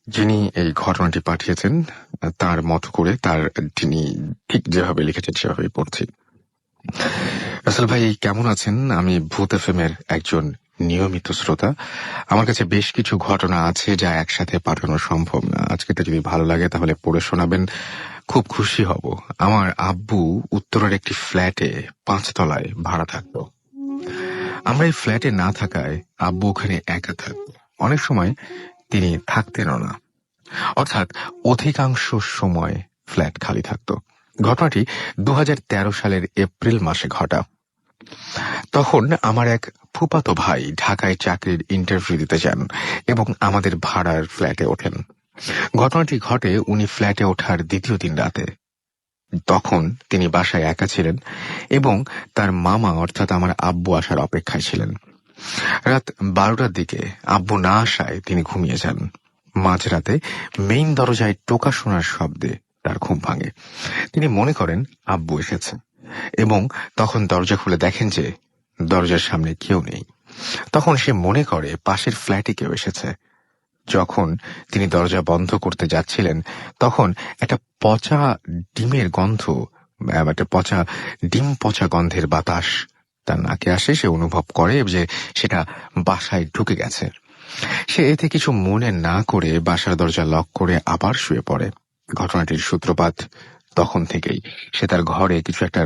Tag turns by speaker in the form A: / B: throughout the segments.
A: যিনি এই ঘটনাটি পাঠিয়েছেন তার মতো করে তিনি ঠিক যেভাবে লিখেছেন সেভাবেই পড়ছি। রাসেল ভাই কেমন আছেন? আমি ভূত এফএম এর একজন নিয়মিত শ্রোতা। আমার কাছে বেশ কিছু ঘটনা আছে যা একসাথে পাঠানো সম্ভব না। আজকেটা যদি ভালো লাগে তাহলে পড়ে শোনাবেন, খুব খুশি হব। আমার আব্বু উত্তরের একটি ফ্ল্যাটে 5 তলায় ভাড়া থাকতো। আমরা এই ফ্ল্যাটে না থাকায় আব্বু ওখানে একা থাকতো। অনেক সময় তিনি থাকতেনও না, অর্থাৎ অধিকাংশ সময় ফ্ল্যাট খালি থাকতো। ঘটনাটি 2013 সালের এপ্রিল মাসে ঘটা। তখন আমার এক ফুফাতো ভাই ঢাকায় চাকরির ইন্টারভিউ দিতে যান এবং আমাদের ভাড়ার ফ্ল্যাটে ওঠেন। ঘটনাটি ঘটে উনি ফ্ল্যাটে ওঠার দ্বিতীয় দিন রাতে। তখন তিনি বাসায় একা ছিলেন এবং তার মামা অর্থাৎ আমার আব্বু আসার অপেক্ষায় ছিলেন। রাত 12টার দিকে আব্বু না আসায় তিনি ঘুমিয়ে যান। মাঝরাতে মেইন দরজায় টোকা শোনার শব্দে তার ঘুম ভাঙে। তিনি মনে করেন আব্বু এসেছে এবং তখন দরজা খুলে দেখেন যে দরজার সামনে কেউ নেই। তখন সে মনে করে পাশের ফ্ল্যাটে কেউ এসেছে। যখন তিনি দরজা বন্ধ করতে যাচ্ছিলেন তখন একটা পচা ডিমের গন্ধ, একটা পচা গন্ধের বাতাস তার নাকে আসে। সে অনুভব করে যে সেটা বাসায় ঢুকে গেছে। সে এতে কিছু মনে না করে বাসার দরজা লক করে আবার শুয়ে পড়ে। ঘটনাটির সূত্রপাত তখন থেকেই সে তার ঘরে কিছু একটা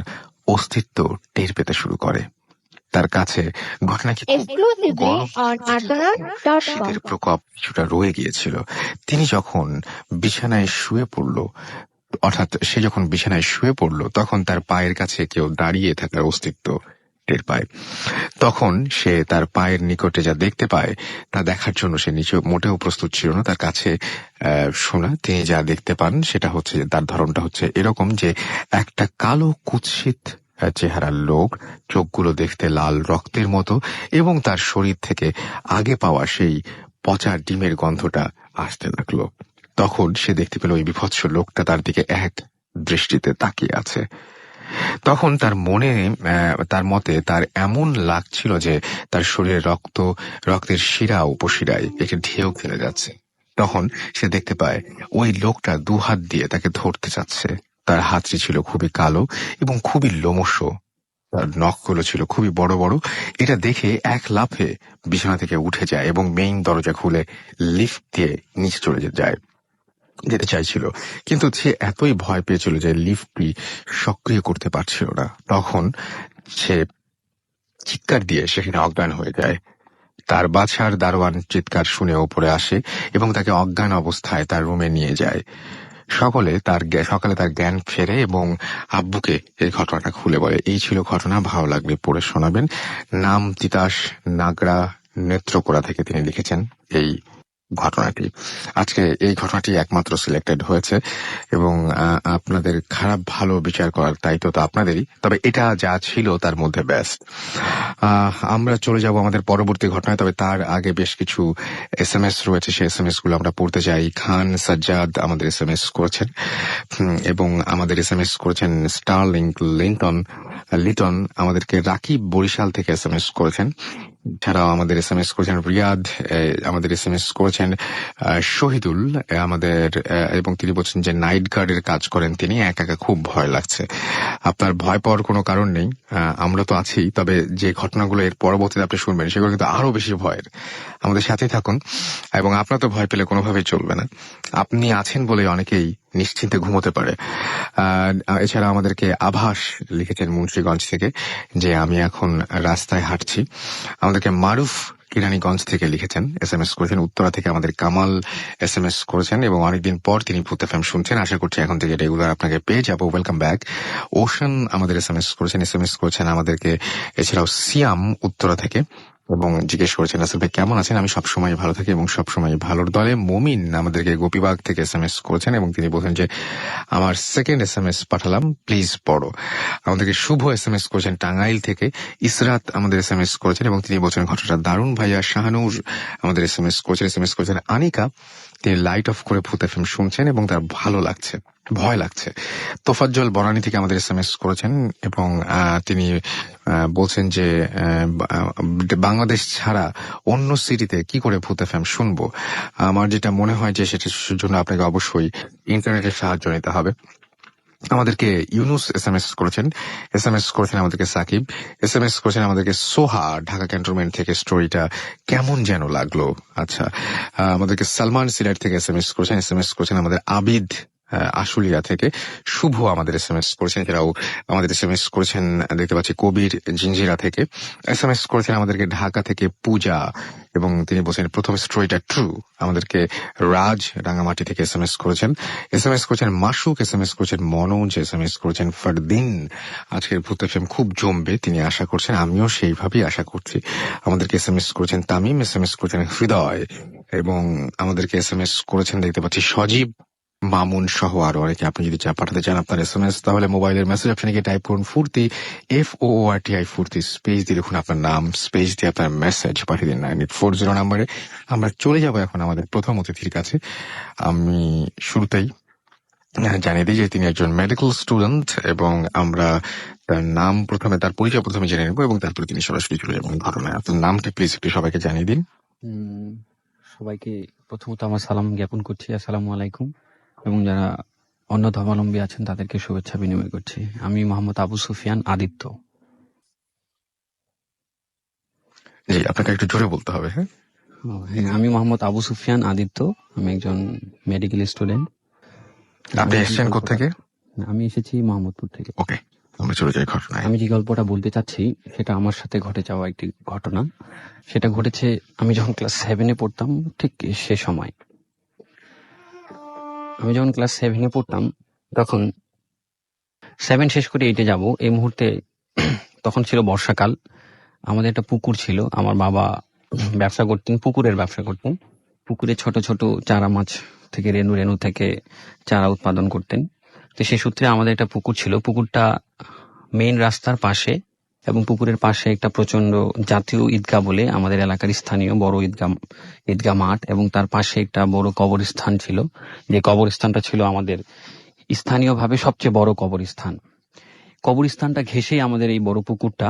A: অস্তিত্ব টের পেতে শুরু করে। তার কাছে ঘটনাটি শীতের প্রকোপ কিছুটা রয়ে গিয়েছিল। তিনি যখন বিছানায় শুয়ে পড়ল, সে যখন বিছানায় শুয়ে পড়ল তখন তার পায়ের কাছে কেউ দাঁড়িয়ে থাকার অস্তিত্ব টের পায়। তখন সে তার পায়ের নিকটে যা দেখতে পায় তা দেখার জন্য সে নিচে মোটেও প্রস্তুত ছিল না। তার কাছে শোনা তিনি যা দেখতে পান সেটা হচ্ছে, তার ধরনটা হচ্ছে এরকম যে একটা কালো কুৎসিত চেহারার লোক, চোখগুলো দেখতে লাল রক্তের মতো এবং তার শরীর থেকে আগে পাওয়া সেই পচা ডিমের গন্ধটা আসতে লাগলো। তখন সে দেখতে পেল ওই বিভৎস লোকটা তার দিকে এক দৃষ্টিতে তাকিয়ে আছে। তখন তার মতে তার এমন লাগছিল যে তার শরীরে রক্তের শিরা উপশিরায় একটি ঢেউ খেলে যাচ্ছে। তখন সে দেখতে পায় ওই লোকটা 2 হাত দিয়ে তাকে ধরতে চাচ্ছে। তার হাতটি ছিল খুবই কালো এবং খুবই লোমশ। তার নখগুলো ছিল খুবই বড় বড়। এটা দেখে এক লাফে বিছানা থেকে উঠে যায় এবং মেইন দরজা খুলে লিফট দিয়ে নিচে চলে যেতে চাইছিল, কিন্তু সে এতই ভয় পেয়েছিল যে লিফটটি সক্রিয় করতে পারছিল না। তখন সে চিৎকার দিয়ে সেখানে অজ্ঞান হয়ে যায়। তার বাছার দারোয়ান চিৎকার শুনে ওপরে আসে এবং তাকে অজ্ঞান অবস্থায় তার রুমে নিয়ে যায়। সকালে তার জ্ঞান ফেরে এবং আব্বুকে এই ঘটনাটা খুলে বলে। এই ছিল ঘটনা। ভালো লাগবে পড়ে শোনাবেন। নাম তিতাস নাগরা, নেত্রকোড়া থেকে তিনি লিখেছেন এই ঘটনাটি। আজকে এই ঘটনাটি একমাত্র সিলেক্টেড হয়েছে এবং আপনাদের খারাপ ভালো বিচার করার দায়িত্ব তো আপনাদেরই, তবে এটা যা ছিল তার মধ্যে বেস্ট। আমরা চলে যাব আমাদের পরবর্তী ঘটনায়, তবে তার আগে বেশ কিছু SMS রয়েছে, সেই SMS গুলো আমরা পড়তে চাই। খান সাজ্জাদ আমাদের SMS করেছেন এবং আমাদের SMS করেছেন লিটন আমাদেরকে রাকিব বরিশাল থেকে SMS করেছেন। এছাড়াও আমাদের SMS করেছেন রিয়াদ, আমাদের SMS করেছেন শহীদুল আমাদের, এবং তিনি বলছেন যে নাইট গার্ডের কাজ করেন তিনি, একা একা খুব ভয় লাগছে। আপনার ভয় পাওয়ার কোনো কারণ নেই, আমরা তো আছি। তবে যে ঘটনাগুলো এর পরবর্তীতে আপনি শুনবেন সেগুলো কিন্তু আরো বেশি ভয়ের। আমাদের সাথে থাকুন এবং আপনার তো ভয় পেলে কোনোভাবেই চলবে না। আপনি আছেন বলে অনেকেই নিশ্চিন্তে ঘুমোতে পারে। এছাড়া আমাদেরকে আভাস লিখেছেন মুন্সিগঞ্জ থেকে যে আমি এখন রাস্তায় হাঁটছি। আমাদেরকে মারুফ কিরানীগঞ্জ থেকে লিখেছেন, SMS করেছেন। উত্তরা থেকে আমাদের কামাল SMS করেছেন এবং অনেকদিন পর তিনি ভূত এফএম শুনছেন। আশা করছি এখন থেকে রেগুলার আপনাকে পেয়ে যাবো। Welcome back. ওশান আমাদের SMS করেছেন আমাদেরকে। এছাড়াও সিয়াম উত্তরা থেকে এবং জিজ্ঞেস করেছেন রাসেল ভাই কেমন আছেন? আমি সবসময় ভালো থাকি এবং সবসময় ভালোর দলে। মমিন আমাদেরকে গোপীবাগ থেকে SMS করেছেন এবং তিনি বলছেন যে আমার সেকেন্ড SMS পাঠালাম, প্লিজ পড়ো। আমাদেরকে শুভ SMS করেছেন টাঙ্গাইল থেকে। ইসরাত আমাদের SMS করেছেন এবং তিনি বলছেন ঘটনাটা দারুণ ভাইয়া। শাহানুর আমাদের SMS করেছেন আনিকা, তিনি লাইট অফ করে ভূত এফএম শুনছেন এবং তার ভালো লাগছে। ভয় লাগছে। তোফাজ্জল বনানী থেকে আমাদের এসএমএস করেছেন এবং তিনি বলছেন যে বাংলাদেশ ছাড়া অন্য সিটিতে কি করে ভূত এফএম শুনবো। আমার যেটা মনে হয় যে সেটার জন্য আপনাকে অবশ্যই ইন্টারনেটের সাহায্য নিতে হবে। আমাদেরকে ইউনুস এসএমএস করেছেন আমাদেরকে সাকিব এসএমএস করেছেন আমাদেরকে সোহা ঢাকা ক্যান্টনমেন্ট থেকে। স্টোরিটা কেমন যেন লাগলো। আচ্ছা, আমাদেরকে সালমান সিলেট থেকে এসএমএস করেছেন আমাদের আবিদ আশুলিয়া থেকে। শুভ আমাদের এসএমএস করেছেন, এরাও আমাদের এসএমএস করেছেন দেখতে পাচ্ছি কবির জিঞ্জিরা থেকে। এসএমএস করেছেন আমাদেরকে ঢাকা থেকে পূজা এবং তিনি বলছেন প্রথম স্টোরিটা ট্রু। আমাদেরকে রাজ রাঙামাটি থেকে এসএমএস করেছেন মাসুক, এসএমএস করেছেন মনোজ, এসএমএস করেছেন ফারদিন। আজকের ভূত এফএম খুব জমবে তিনি আশা করছেন, আমিও সেইভাবেই আশা করছি। আমাদেরকে এসএমএস করেছেন তামিম, এসএমএস করেছেন হৃদয় এবং আমাদেরকে এসএমএস করেছেন দেখতে পাচ্ছি সজীব, মামুন সহ আরো অনেকে। আপনি যদি পাঠাতে চান আপনার এসএমএস তাহলে মোবাইলের মেসেজ অপশনে গিয়ে টাইপ করুন ফুর্তি, FOORTI ফুর্তি, স্পেস দিয়ে লিখুন আপনার নাম, স্পেস দিয়ে আপনার মেসেজ পাঠিয়ে দিন 9840 নম্বরে। আমরা চলে যাব এখন আমাদের প্রথম অতিথির কাছে। আমি শুরুতেই জানিয়ে দিই যে তিনি একজন মেডিকেল স্টুডেন্ট এবং আমরা তার পরিচয় প্রথমে জেনে নেব এবং তারপরে তিনি সরাসরি চলে যাবেন ঘটনায়। আপনার নামটা প্লিজ একটু সবাইকে জানিয়ে দিন।
B: সবাইকে প্রথমত আমার সালাম জ্ঞাপন করছি, আসসালামু আলাইকুম, এবং যারা অন্য ধর্মাবলম্বী আছেন তাদেরকে শুভেচ্ছা বিনিময় করছি। আমি মোহাম্মদ আবু সুফিয়ান আদিত্য।
A: জি, আপনাকে একটু জোরে বলতে হবে। হ্যাঁ,
B: আমি মোহাম্মদ আবু সুফিয়ান আদিত্য, আমি একজন মেডিকেল স্টুডেন্ট।
A: আপনি এসেছেন কোত্থেকে?
B: আমি এসেছি মোহাম্মদপুর থেকে।
A: ওকে, আমরা চলে যাই ঘটনায়।
B: আমি যে গল্পটা বলতে চাচ্ছি সেটা আমার সাথে ঘটে যাওয়া একটি ঘটনা। সেটা ঘটেছে আমি যখন ক্লাস 7-এ পড়তাম, ঠিক সে সময়। আমি যখন ক্লাস 7-এ পড়তাম তখন 7 শেষ করে 8-এ যাব এই মুহূর্তে। তখন ছিল বর্ষাকাল। আমাদের একটা পুকুর ছিল, আমার বাবা ব্যবসা করতেন, পুকুরের ব্যবসা করতেন। পুকুরে ছোট ছোট চারা মাছ থেকে রেণু থেকে চারা উৎপাদন করতেন। তো সেই সূত্রে আমাদের একটা পুকুর ছিল। পুকুরটা মেইন রাস্তার পাশে এবং পুকুরের পাশে একটা প্রচন্ড জাতীয় ঈদগাহ বলে আমাদের এলাকার স্থানীয় বড় ঈদগাহ মাঠ, এবং তার পাশে একটা বড় কবরস্থান ছিল, যে কবরস্থানটা ছিল আমাদের স্থানীয়ভাবে সবচেয়ে বড় কবরস্থানটা ঘেঁষেই আমাদের এই বড় পুকুরটা।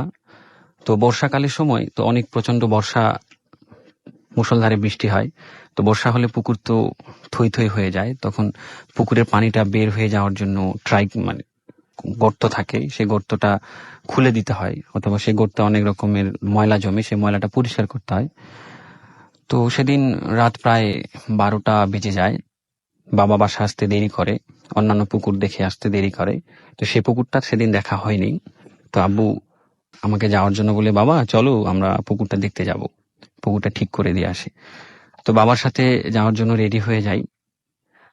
B: তো বর্ষাকালের সময় তো অনেক প্রচন্ড মুষলধারে বৃষ্টি হয়। তো বর্ষা হলে পুকুর তো থই থই হয়ে যায়। তখন পুকুরের পানিটা বের হয়ে যাওয়ার জন্য গর্ত থাকে, সেই গর্তটা খুলে দিতে হয়, অথবা সেই গর্তে অনেক রকমের ময়লা জমে, সেই ময়লাটা পরিষ্কার করতে হয়। তো সেদিন রাত প্রায় 12টা বেজে যায়। বাবা বাসা আসতে দেরি করে, অন্যান্য পুকুর দেখে আসতে দেরি করে। তো সেই পুকুরটা সেদিন দেখা হয়নি। তো আব্বু আমাকে যাওয়ার জন্য বলে, বাবা চলো আমরা পুকুরটা দেখতে যাব, পুকুরটা ঠিক করে দিয়ে আসি। তো বাবার সাথে যাওয়ার জন্য রেডি হয়ে যাই।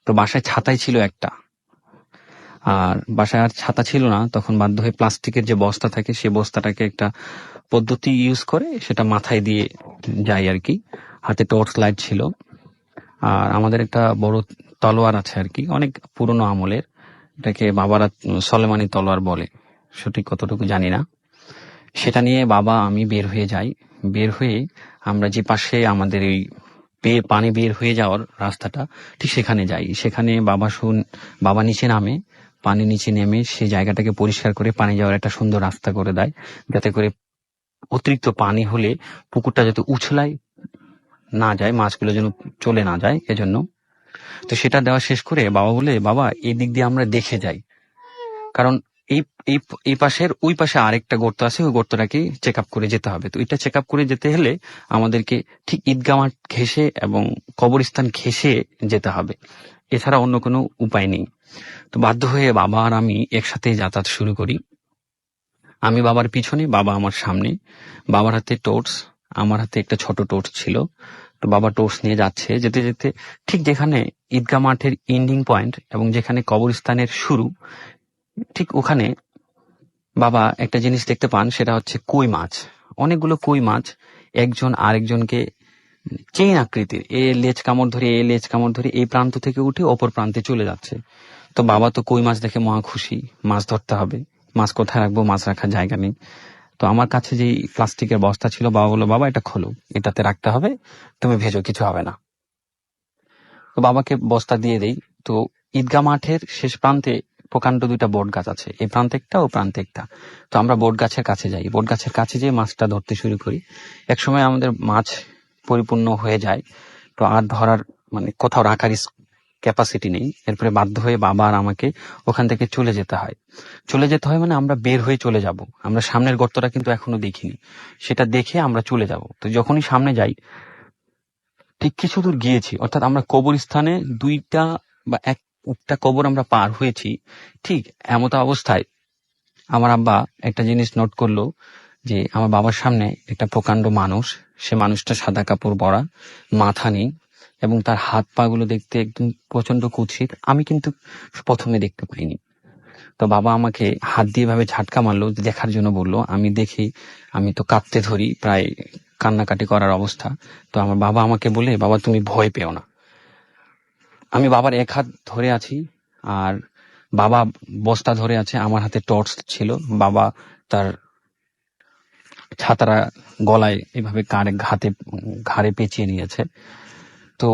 B: তো বাসায় ছাতাই ছিল একটা, আর বাসায় আর ছাতা ছিল না। তখন বাধ্য হয়ে প্লাস্টিকের যে বস্তা থাকে সেই বস্তাটাকে একটা পদ্ধতি ইউজ করে সেটা মাথায় দিয়ে যাই আর কি। হাতে টর্চ লাইট ছিল, আর আমাদের একটা বড় তলোয়ার আছে আর কি, অনেক পুরনো আমলের। এটাকে বাবারা সলেমানি তলোয়ার বলে, সঠিক কতটুকু জানি না। সেটা নিয়ে বাবা আমি বের হয়ে যাই। বের হয়ে আমরা যে পাশে আমাদের এই পানি বের হয়ে যাওয়ার রাস্তাটা, ঠিক সেখানে যাই। সেখানে বাবা নিচে নামে, পানি নিচে নেমে সেই জায়গাটাকে পরিষ্কার করে পানি যাওয়ার একটা সুন্দর রাস্তা করে দেয়, যাতে করে অতিরিক্ত পানি হলে পুকুরটা যাতে উছলায় না যায়, মাছগুলো যেন চলে না যায় এজন্য। তো সেটা দেওয়া শেষ করে বাবা বলে, বাবা এই দিক দিয়ে আমরা দেখে যাই, কারণ এই পাশের ওই পাশে আরেকটা গর্ত আছে, ওই গর্তটাকে চেক আপ করে যেতে হবে। তো এটা চেক আপ করে যেতে হলে আমাদেরকে ঠিক ঈদগাহ মাঠ ঘেঁষে এবং কবরস্থান ঘেঁষে যেতে হবে, এছাড়া অন্য কোনো উপায় নেই। তো বাধ্য হয়ে বাবা আর আমি একসাথে যাতায়াত শুরু করি। আমি বাবার পিছনে, বাবা আমার সামনে। বাবার হাতে টর্চ, আমার হাতে একটা ছোট টর্চ ছিল। তো বাবা টর্চ নিয়ে যাচ্ছে, যেতে যেতে ঠিক যেখানে ঈদগাহ মাঠের এন্ডিং পয়েন্ট এবং যেখানে কবরস্থানের শুরু, ঠিক ওখানে বাবা একটা জিনিস দেখতে পান, সেটা হচ্ছে কই মাছ। অনেকগুলো কই মাছ একজন আরেকজনকে চেইন আকৃতির, এ লেজ কামড় ধরে এই প্রান্ত থেকে উঠে অপর প্রান্তে চলে যাচ্ছে। তো বাবা তো কই মাছ দেখে মহা খুশি, মাছ ধরতে হবে। মাছ কোথায় রাখবো, মাছ রাখার জায়গা নেই। তো আমার কাছে যেই প্লাস্টিকের বস্তা ছিল, বাবা বললো, বাবা এটা খোলো, এটাতে রাখতে হবে, তুমি ভেজো, কিছু হবে না। তো বাবাকে বস্তা দিয়ে দেই। তো ঈদগাহ মাঠের শেষ প্রান্তে প্রকাণ্ড দুইটা বট গাছ আছে, এই প্রান্তে একটা ও প্রান্তে একটা। তো আমরা বট গাছের কাছে যাই, বট গাছের কাছে যেয়ে মাছটা ধরতে শুরু করি। একসময় আমাদের মাছ পরিপূর্ণ হয়ে যায়, তো আর ধরার মানে কোথাও রাখার ক্যাপাসিটি নেই। এরপরে বাধ্য হয়ে বাবা আর আমাকে ওখান থেকে চলে যেতে হয়। চলে যেতে হয় মানে আমরা বের হয়ে চলে যাব, আমরা সামনের গর্তটা কিন্তু এখনো দেখিনি, সেটা দেখে আমরা চলে যাব। তো যখনই সামনে যাই, ঠিক কিছু দূর গিয়েছি, অর্থাৎ আমরা কবরস্থানে দুইটা বা একটা কবর আমরা পার হয়েছি, ঠিক এমতো অবস্থায় আমার আব্বা একটা জিনিস নোট করলো যে আমার বাবার সামনে একটা প্রকাণ্ড মানুষ, সে মানুষটা সাদা কাপড় পরা, মাথা নেই, এবং তার হাত পা গুলো দেখতে একদম প্রচন্ড কুৎসিত। আমি কিন্তু প্রথমে দেখতে পাইনি। তো বাবা আমাকে হাত দিয়ে ভাবে ঝাটকা মারলো, দেখার জন্য বললো। আমি দেখি, আমি তো কাঁদতে ধরি, প্রায় কান্নাকাটি করার অবস্থা। তো আমার বাবা আমাকে বলে, বাবা তুমি ভয় পেও না। আমি বাবার এক হাত ধরে আছি, আর বাবা বস্তা ধরে আছে, আমার হাতে টর্চ ছিল। বাবা তার ছাতারা গলায় এভাবে ঘাড়ে পেঁচিয়ে নিয়েছে। তো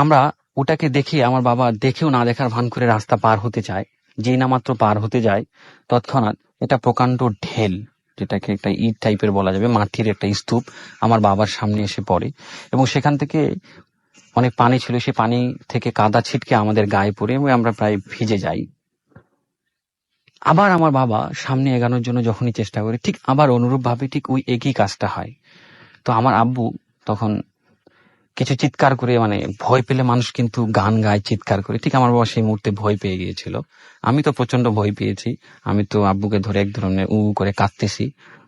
B: আমরা ওটাকে দেখে, আমার বাবা দেখেও না দেখার ভান করে রাস্তা পার হতে চায়। যেই না মাত্র পার হতে যায়, তৎক্ষণাৎ এটা প্রকাণ্ড ঢেল, যেটাকে একটা ইট টাইপের বলা যাবে, মাটির একটা স্তূপ আমার বাবার সামনে এসে পড়ে, এবং সেখান থেকে অনেক পানি ছিল, সে পানি থেকে কাদা ছিটকে আমাদের গায়ে পড়ে এবং আমরা প্রায় ভিজে যাই। আবার আমার বাবা সামনে এগানোর জন্য যখনই চেষ্টা করে, ঠিক আবার অনুরূপ ভাবে ঠিক ওই একই কাজটা হয়। তো আমার আব্বু তখন কিছু চিৎকার করে, মানে ভয় পেলে মানুষ কিন্তু গান গায়, চিৎকার করে, ঠিক আমার বাবা সেই মুহূর্তে ভয় পেয়ে গিয়েছিল। আমি তো প্রচন্ড ভয় পেয়েছি, আমি তো আব্বুকে ধরে এক ধরনের করে কাঁদতেছি।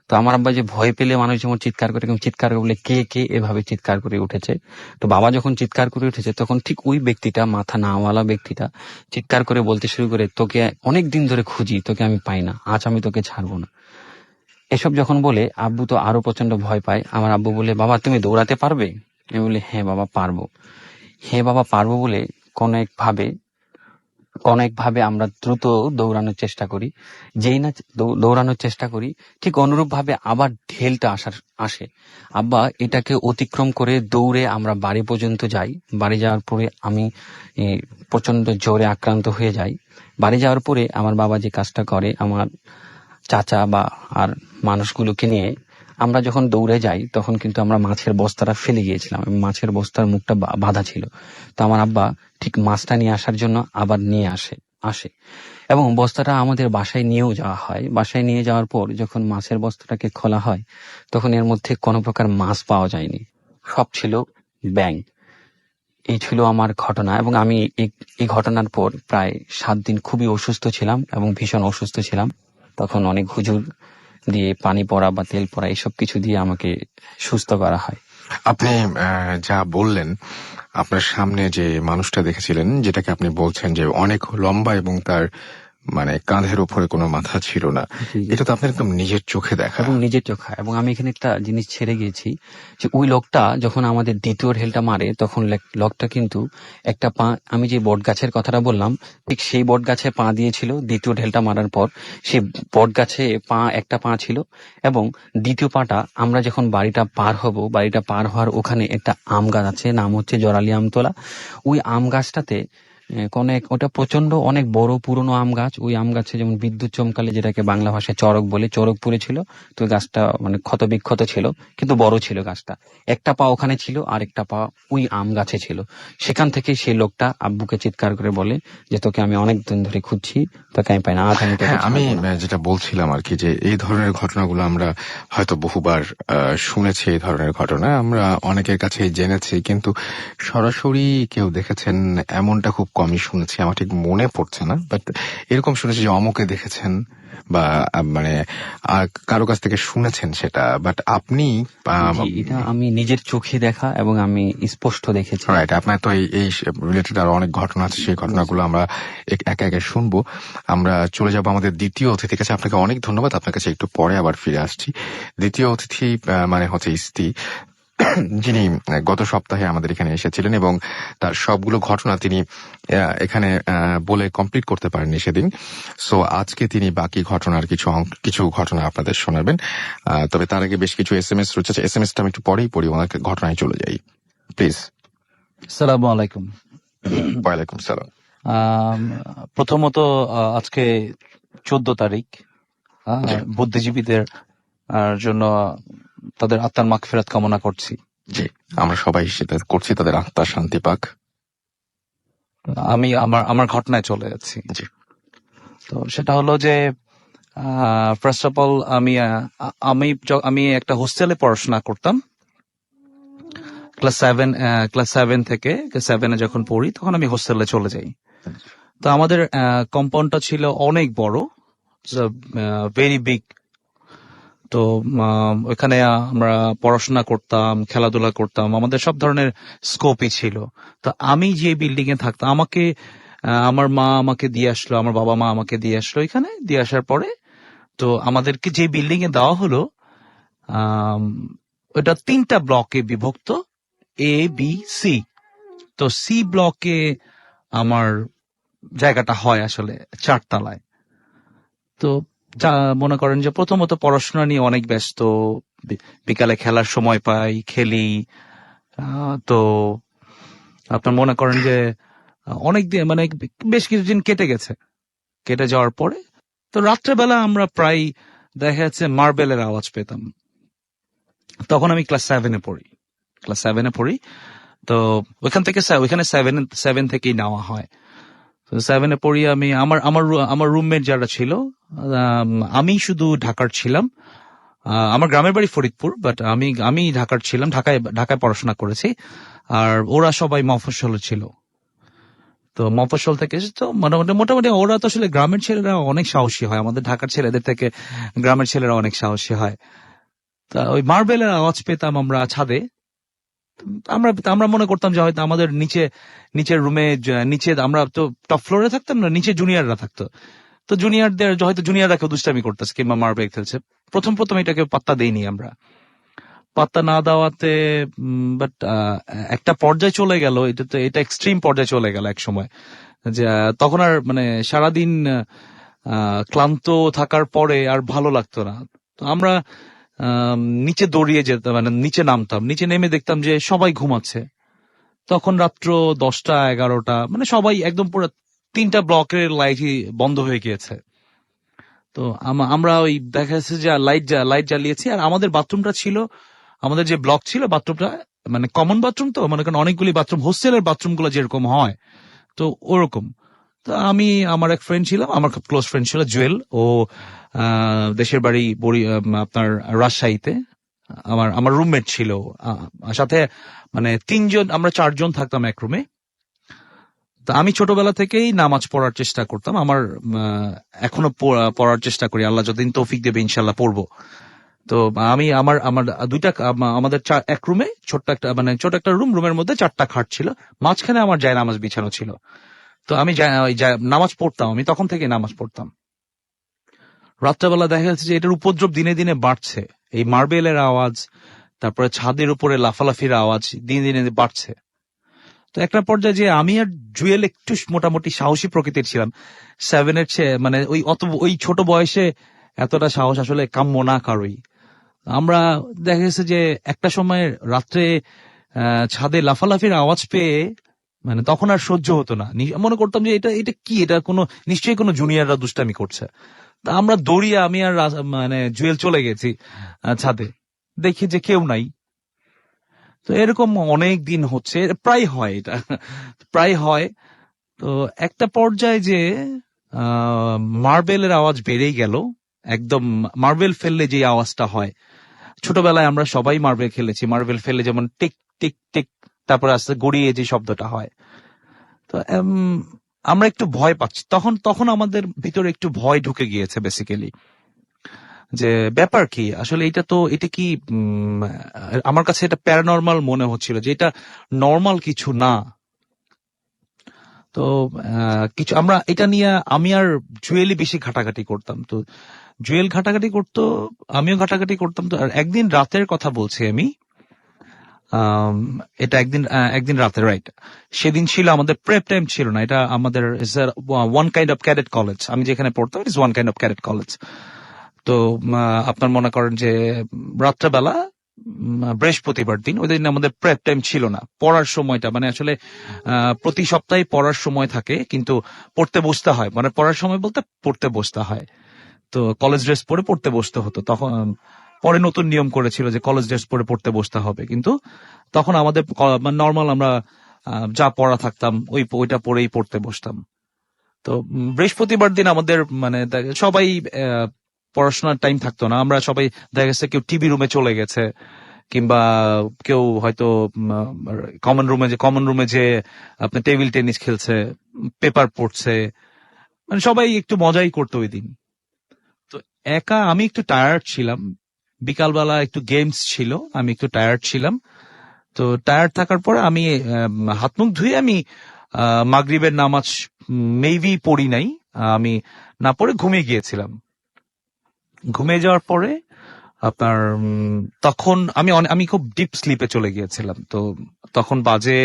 B: তো আমার আব্বা যে ভয় পেলে মানুষ যেমন চিৎকার করে, চিৎকার করে বলে কে কে এভাবে চিৎকার করে উঠেছে। তো বাবা যখন চিৎকার করে উঠেছে, তখন ঠিক ওই ব্যক্তিটা, মাথা নাওয়ালা ব্যক্তিটা, চিৎকার করে বলতে শুরু করে, তোকে অনেক দিন ধরে খুঁজি, তোকে আমি পাই না, আজ আমি তোকে ছাড়বো না। এসব যখন বলে, আব্বু তো আরো প্রচন্ড ভয় পায়। আমার আব্বু বলে, বাবা তুমি দৌড়াতে পারবে? আমি বলি, হ্যাঁ বাবা পারবো। হ্যাঁ বাবা পারবো বলে কোন একভাবে আমরা দ্রুত দৌড়ানোর চেষ্টা করি। যেই না দৌড়ানোর চেষ্টা করি, ঠিক অনুরূপ ভাবে আবার ঢেলটা আসে। আব্বা এটাকে অতিক্রম করে দৌড়ে আমরা বাড়ি পর্যন্ত যাই। বাড়ি যাওয়ার পরে আমি প্রচন্ড জ্বরে আক্রান্ত হয়ে যাই। বাড়ি যাওয়ার পরে আমার বাবা যে কাজটা করে, আমার চাচা বা আর মানুষগুলোকে নিয়ে আমরা যখন দৌড়ে যাই, তখন কিন্তু আমরা মাছের বস্তাটা ফেলে গিয়েছিলাম, মাছের বস্তার মুখটা বাঁধা ছিল। তো আমার আব্বা ঠিক মাছটা নিয়ে আসার জন্য আবার নিয়ে আসে, এবং বস্তাটা আমাদের বাসায় নিয়েও যাওয়া হয়। বাসায় নিয়ে যাওয়ার পর যখন মাছের বস্তাটাকে খোলা হয়, তখন এর মধ্যে কোনো প্রকার মাছ পাওয়া যায়নি, সব ছিল ব্যাঙ। এই ছিল আমার ঘটনা, এবং আমি এই ঘটনার পর প্রায় 7 দিন খুবই অসুস্থ ছিলাম, এবং ভীষণ অসুস্থ ছিলাম। তখন অনেক হুজুর দিয়ে পানি পড়া বা তেল পড়া এসব কিছু দিয়ে আমাকে সুস্থ করা হয়।
A: আপনি যা বললেন, আপনার সামনে যে মানুষটা দেখেছিলেন, যেটাকে আপনি বলছেন যে অনেক লম্বা এবং তার মানে কাঁধের উপরে কোনো মাথা ছিল না, এটা তো আপনার একদম নিজের চোখে দেখা।
B: এবং নিজের চোখে। এবং আমি এখানে একটা জিনিস ছেড়ে গিয়েছি, যে ওই লোকটা যখন আমাদের দ্বিতীয় ঢেলটা মারে, তখন লোকটা কিন্তু একটা পা, আমি যে বট গাছের কথাটা বললাম, ঠিক সেই বট গাছে পা দিয়েছিল। দ্বিতীয় ঢেলটা মারার পর সেই বট গাছে একটা পা ছিল, এবং দ্বিতীয় পাটা আমরা যখন বাড়িটা পার হব, বাড়িটা পার হওয়ার ওখানে একটা আম গাছ আছে, নাম হচ্ছে জরালি আমতলা। ওই আম গাছটাতে ওটা প্রচন্ড অনেক বড় পুরনো আম গাছ। ওই আম গাছে যেমন বিদ্যুৎ চমকালে, যেটাকে বাংলা ভাষায় চড়ক বলে, চড়ক পড়েছিল। তো ওই গাছটা মানে ক্ষত বিক্ষত ছিল, কিন্তু বড় ছিল গাছটা। একটা পা ওখানে ছিল, আর একটা পা ওই আম গাছে ছিল। সেখান থেকে সেই লোকটা আব্বুকে চিৎকার করে বলে যে, তোকে আমি অনেক দিন ধরে খুঁজছি, তোকে আমি পাই না, আজ আমি তোকে
A: আমি
B: ছাড়বো না।
A: যেটা বলছিলাম আর কি, যে এই ধরনের ঘটনাগুলো আমরা হয়তো বহুবার শুনেছি। এই ধরনের ঘটনা আমরা অনেকের কাছে জেনেছি, কিন্তু সরাসরি কেউ দেখেছেন এমনটা খুব কমই শুনেছি। আমার ঠিক মনে পড়ছে না, বাট এরকম শুনেছি যে অমুকে দেখেছেন বা মানে কারো কাছ থেকে শুনেছেন সেটা। বাট আপনি
B: এটা আমি নিজের চোখে দেখা, এবং আমি স্পষ্ট দেখেছি।
A: রাইট, আপনার তো এই রিলেটেড আরো অনেক ঘটনা আছে, সেই ঘটনাগুলো আমরা একে একে শুনবো। আমরা চলে যাবো আমাদের দ্বিতীয় অতিথির কাছে। আপনাকে অনেক ধন্যবাদ, আপনার কাছে একটু পরে আবার ফিরে আসছি। দ্বিতীয় অতিথি মানে হচ্ছে ইস্তি, যিনি গত সপ্তাহে আমাদের এখানে এসেছিলেন, এবং তার সবগুলো ঘটনা তিনি এখানে বলে কমপ্লিট করতে পারেননি সেদিন। সো আজকে তিনি বাকি ঘটনার কিছু ঘটনা আপনাদের শোনাবেন। তবে তার আগে বেশ কিছু SMS রয়েছে, SMS-টা আমি একটু পরেই পড়ি, ওনার ঘটনায় চলে যাই প্লিজ।
C: আসসালামু আলাইকুম।
A: ওয়ালাইকুম সালাম।
C: আম, প্রথমত আজকে 14 তারিখ,
A: জি
C: বুদ্ধিজীবীদের জন্য তাদের আত্মার মাগফিরাত কামনা করছি।
A: জি, আমরা সবাই সেটা করছি, তাদের আত্মার শান্তি পাক।
C: আমি আমার আমার ঘটনায় চলে যাচ্ছি।
A: জি
C: তো সেটা হলো যে ফার্স্ট অফ অল আমি একটা হোস্টেলে পড়াশোনা করতাম। ক্লাস 7 থেকে 7-এ যখন পড়ি তখন আমি হোস্টেলে চলে যাই। তো আমাদের কম্পাউন্ডটা ছিল অনেক বড়, ভেরি বিগ। তো ওখানে আমরা পড়াশোনা করতাম, খেলাধুলা করতাম, আমাদের সব ধরনের স্কোপই ছিল। তো আমি যে বিল্ডিং এ থাকতাম, আমার মা আমাকে দিয়ে আসলো, আমার বাবা মা আমাকে দিয়ে আসলো এখানে। দিয়ে আসার পরে তো আমাদেরকে যে বিল্ডিং এ দেওয়া হলো, ওটা 3টা ব্লকে বিভক্ত, A B C। তো সি ব্লকে আমার জায়গাটা হয় আসলে 4 তলায়। তো মনে করেন যে প্রথমত পড়াশোনা নিয়ে অনেক ব্যস্ত, বিকালে খেলার সময় পাই, খেলি। তো আপনার মনে করেন যে অনেক দিন, মানে বেশ কিছুদিন কেটে গেছে। কেটে যাওয়ার পরে তো রাত্রেবেলা আমরা প্রায় দেখা যাচ্ছে মার্বেলের আওয়াজ পেতাম। তখন আমি ক্লাস 7-এ পড়ি। তো ওইখানে 7 থেকেই নেওয়া হয়। তো 7-এ পড়ি আমি। আমার রুমমেট যারা ছিল, আমি শুধু ঢাকার ছিলাম। আমার গ্রামের বাড়ি ফরিদপুর, বাট আমি ঢাকার ছিলাম, ঢাকায় পড়াশোনা করেছি। আর ওরা সবাই মফস্বলে ছিল। তো মফস্বল থেকে এসে তো মোটামুটি ওরা তো আসলে গ্রামের ছেলেরা অনেক সাহসী হয়, আমাদের ঢাকার ছেলেদের থেকে গ্রামের ছেলেরা অনেক সাহসী হয়। তা ওই মার্বেলের আওয়াজ পেতাম আমরা ছাদে। আমরা মনে করতাম যে হয়তো আমাদের নিচের রুমে, নিচে আমরা তো টপ ফ্লোরে থাকতাম না, নিচে জুনিয়ররা থাকতো। তো জুনিয়ররা কেউ দুষ্টামি করতেছে কিংবা মার্বেল খেলছে। প্রথম এটাকে পাত্তা দেইনি আমরা। পাত্তা না দেওয়াতে বাট একটা পর্যায়ে চলে গেল, এটা এক্সট্রিম পর্যায়ে চলে গেল এক সময়, যে তখন আর মানে সারাদিন ক্লান্ত থাকার পরে আর ভালো লাগতো না। তো আমরা নিচে দৌড়িয়ে যেতাম, মানে নিচে নামতাম। নিচে নেমে দেখতাম যে সবাই ঘুমাচ্ছে। তখন রাত্র 10টা 11টা, মানে সবাই একদম পুরো 3টা ব্লকের লাইটই বন্ধ হয়ে গিয়েছে। তো আমরা ওই দেখা যাচ্ছে যে লাইট জ্বালিয়েছি। আর আমাদের বাথরুমটা ছিল, আমাদের যে ব্লক ছিল বাথরুমটা মানে কমন বাথরুম, তো মানে অনেকগুলি বাথরুম, হোস্টেলের বাথরুম গুলো যেরকম হয় তো ওরকম। তো আমার এক ফ্রেন্ড ছিল, আমার খুব ক্লোজ ফ্রেন্ড ছিল জুয়েল। ও দেশের বাড়ি আপনার রাজশাহীতে। আমার রুমমেট ছিল সাথে, মানে আমরা 4 জন থাকতাম এক রুমে। তা আমি ছোটবেলা থেকেই নামাজ পড়ার চেষ্টা করতাম। এখনো পড়ার চেষ্টা করি, আল্লাহ যতদিন তৌফিক দেবে ইনশাল্লাহ পড়বো। তো আমি আমাদের এক রুমে ছোট একটা রুমের মধ্যে 4টা খাট ছিল, মাঝখানে আমার নামাজ বিছানো ছিল। তো আমি নামাজ পড়তাম, আমি তখন থেকে নামাজ পড়তাম। রাত্রেবেলা দেখা যাচ্ছে যে এটার উপদ্রব দিনে দিনে বাড়ছে, এই মার্বেলের আওয়াজ, তারপরে ছাদের উপরে লাফালাফির আওয়াজ দিনে দিনে বাড়ছে। তো একটা পর্যায়ে যে আমি আর জুয়েল একটু মোটামুটি সাহসী প্রকৃতির ছিলাম, 7-এর চেয়ে, মানে ওই ছোট বয়সে এতটা সাহস আসলে কাম্য না কারোই। আমরা দেখা গেছে যে একটা সময় রাত্রে ছাদে লাফালাফির আওয়াজ পেয়ে, মানে তখন আর সহ্য হতো না। মনে করতাম যে এটা কি, এটা নিশ্চয়ই কোনো জুনিয়ররা দুষ্টামি করছে। তা আমরা দৌড়িয়ে আমি আর মানে জুয়েল চলে গেছি ছাদে, দেখি যে কেউ নাই। তো এরকম অনেক দিন হচ্ছে, প্রায় হয় এটা প্রায় হয়। তো একটা পর্যায়ে যে মার্বেলের আওয়াজ বেড়েই গেল, একদম মার্বেল ফেললে যে আওয়াজটা হয়, ছোটবেলায় আমরা সবাই মার্বেল খেলেছি, মার্বেল ফেললে যেমন টিক টিক টিক, তারপরে আস্তে গড়িয়ে যে শব্দটা হয়। তো আমরা একটু ভয় পাচ্ছি তখন আমাদের ভিতরে একটু ভয় ঢুকে গিয়েছে বেসিক্যালি, যে ব্যাপার কি আসলে, এটা কি আমার কাছে এটা প্যারানর্মাল মনে হচ্ছিল, যে এটা নর্মাল কিছু না। তো কিছু আমরা এটা নিয়ে আমি আর জুয়েলই বেশি ঘাটাঘাটি করতাম। তো জুয়েল ঘাটাঘাটি করতো, আমিও ঘাটাঘাটি করতাম। তো আর একদিন রাতের কথা বলছি আমি, এটা একদিন রাতে, রাইট, সেদিন ছিল আমাদের প্রেপ টাইম ছিল না, এটা আমাদের one kind of cadet college. আমি যেখানে পড়তাম it is one kind of cadet college. তো আপনার মনে করেন যে রাত্রেবেলা বৃহস্পতিবার দিন। ওই দিন আমাদের প্রেপ টাইম ছিল না, পড়ার সময়টা মানে আসলে প্রতি সপ্তাহে পড়ার সময় থাকে, কিন্তু পড়তে বসতে হয়, মানে পড়ার সময় বলতে পড়তে বসতে হয়। তো কলেজ ড্রেস পরে পড়তে বসতে হতো তখন। পরে নতুন নিয়ম করেছিল যে কলেজ ড্রেস পরে পড়তে বসতে হবে, কিন্তু তখন আমাদের নর্মাল আমরা যা পড়া থাকতাম ওইটা পরেই পড়তে বসতাম। তো বৃহস্পতিবার দিন আমাদের মানে সবাই পড়াশোনার টাইম থাকতো না, আমরা সবাই দেখা গেছে কেউ টিভি রুমে চলে গেছে, কিংবা কেউ হয়তো কমন রুমে যে আপনার টেবিল টেনিস খেলছে, পেপার পড়ছে, মানে সবাই একটু মজাই করতো ওই দিন। তো আমি একটু টায়ার্ড ছিলাম, বিকালবেলা একটু গেমস ছিল, আমি একটু টায়ার্ড ছিলাম। তো টায়ার্ড থাকার পরে আমি হাত মুখ ধুয়ে আমি মাগরিবের নামাজ মেবি পড়ি নাই, আমি না পড়ে ঘুমিয়ে গিয়েছিলাম। ঘুমিয়ে যাওয়ার পরে আপনার তখন আমি খুব ডিপ স্লিপে চলে গিয়েছিলাম। তো তখন বাজে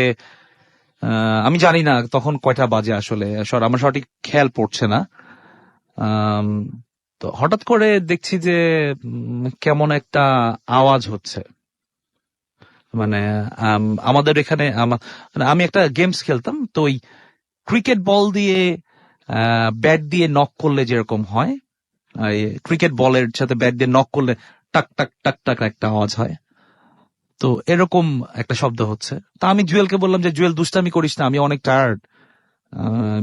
C: আমি জানি না তখন কয়টা বাজে আসলে, আমার সঠিক খেয়াল পড়ছে না। তো হঠাৎ করে দেখছি যে কেমন একটা আওয়াজ হচ্ছে, মানে আমাদের এখানে মানে আমি একটা গেমস খেলতাম, তো ওই ক্রিকেট বল দিয়ে ব্যাট দিয়ে নক করলে যেরকম হয়, ক্রিকেট বলের সাথে ব্যাট দিয়ে নক করলে টাক টাক টাক টাক একটা আওয়াজ হয়, তো এরকম একটা শব্দ হচ্ছে। তা আমি জুয়েলকে বললাম যে জুয়েল দুষ্টামি করিস না, আমি অনেক টায়ার্ড,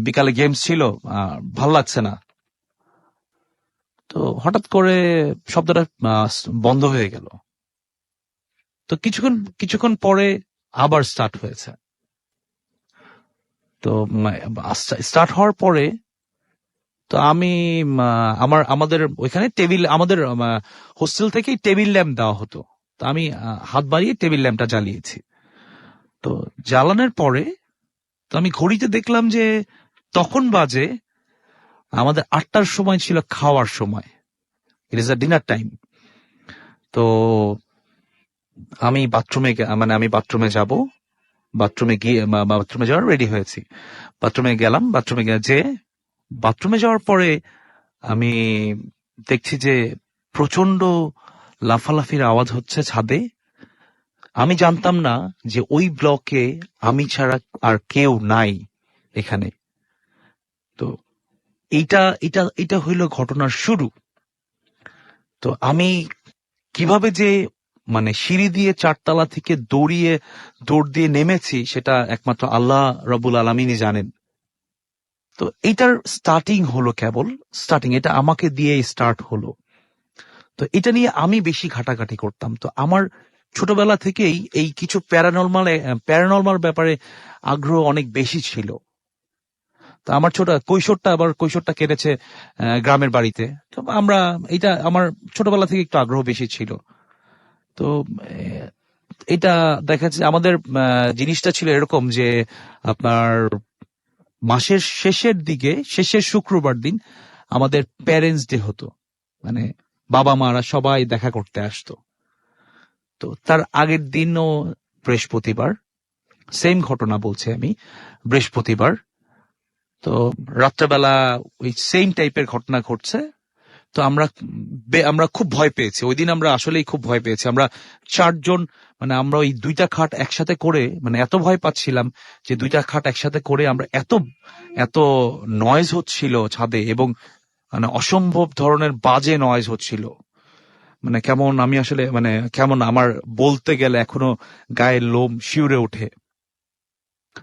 C: বিকালে গেমস ছিল, ভাল লাগছে না। তো হঠাৎ করে শব্দটা বন্ধ হয়ে গেল। তো কিছুক্ষণ পরে আবার স্টার্ট হয়েছে। তো স্টার্ট হওয়ার পরে তো আমি আমাদের ওইখানে আমাদের হোস্টেল থেকেই টেবিল ল্যাম্প দেওয়া হতো, তো আমি হাত বাড়িয়ে টেবিল ল্যাম্পটা জ্বালিয়েছি। তো জ্বালানোর পরে তো আমি ঘড়িতে দেখলাম যে তখন বাজে আমাদের 8টার সময় ছিল খাওয়ার সময়, it is a dinner time. তো আমি বাথরুমে যাব, বাথরুমে যাওয়ার রেডি হয়েছি, বাথরুমে গেলাম, বাথরুমে যাওয়ার পরে আমি দেখছি যে প্রচন্ড লাফালাফির আওয়াজ হচ্ছে ছাদে। আমি জানতাম না যে ওই ব্লকে আমি ছাড়া আর কেউ নাই এখানে। তো এটা হইল ঘটনার শুরু। তো আমি কিভাবে যে মানে সিঁড়ি দিয়ে 4তলা থেকে দৌড় দিয়ে নেমেছি সেটা একমাত্র আল্লাহ রব্বুল আলামিনই জানেন। তো এইটার স্টার্টিং হলো, কেবল স্টার্টিং, এটা আমাকে দিয়ে স্টার্ট হলো। তো এটা নিয়ে আমি বেশি ঘাটাঘাটি করতাম। তো আমার ছোটবেলা থেকেই এই কিছু প্যারানর্মাল ব্যাপারে আগ্রহ অনেক বেশি ছিল। তো আমার কৈশোরটা কেটেছে গ্রামের বাড়িতে। তো এটা আমার ছোটবেলা থেকে একটু আগ্রহ বেশি ছিল। তো এটা দেখা যাচ্ছে আমাদের জিনিসটা ছিল এরকম যে আপনার মাসের শেষের শুক্রবার দিন আমাদের প্যারেন্টস ডে হতো, মানে বাবা মারা সবাই দেখা করতে আসতো। তো তার আগের দিনও বৃহস্পতিবার, সেম ঘটনা বলছি আমি, বৃহস্পতিবার। তো রাত্রেবেলা ওই সেম টাইপের ঘটনা ঘটছে। তো আমরা খুব ভয় পেয়েছি ওই দিন, আমরা আসলেই খুব ভয় পেয়েছি। আমরা 4 জন, মানে আমরা ওই 2টা খাট একসাথে করে, মানে এত ভয় পাচ্ছিলাম যে 2টা খাট একসাথে করে আমরা এত নয়েজ হচ্ছিল ছাদে, এবং মানে অসম্ভব ধরনের বাজে নয়েজ হচ্ছিল, মানে কেমন আমি আসলে মানে কেমন আমার বলতে গেলে এখনো গায়ের লোম শিউরে ওঠে।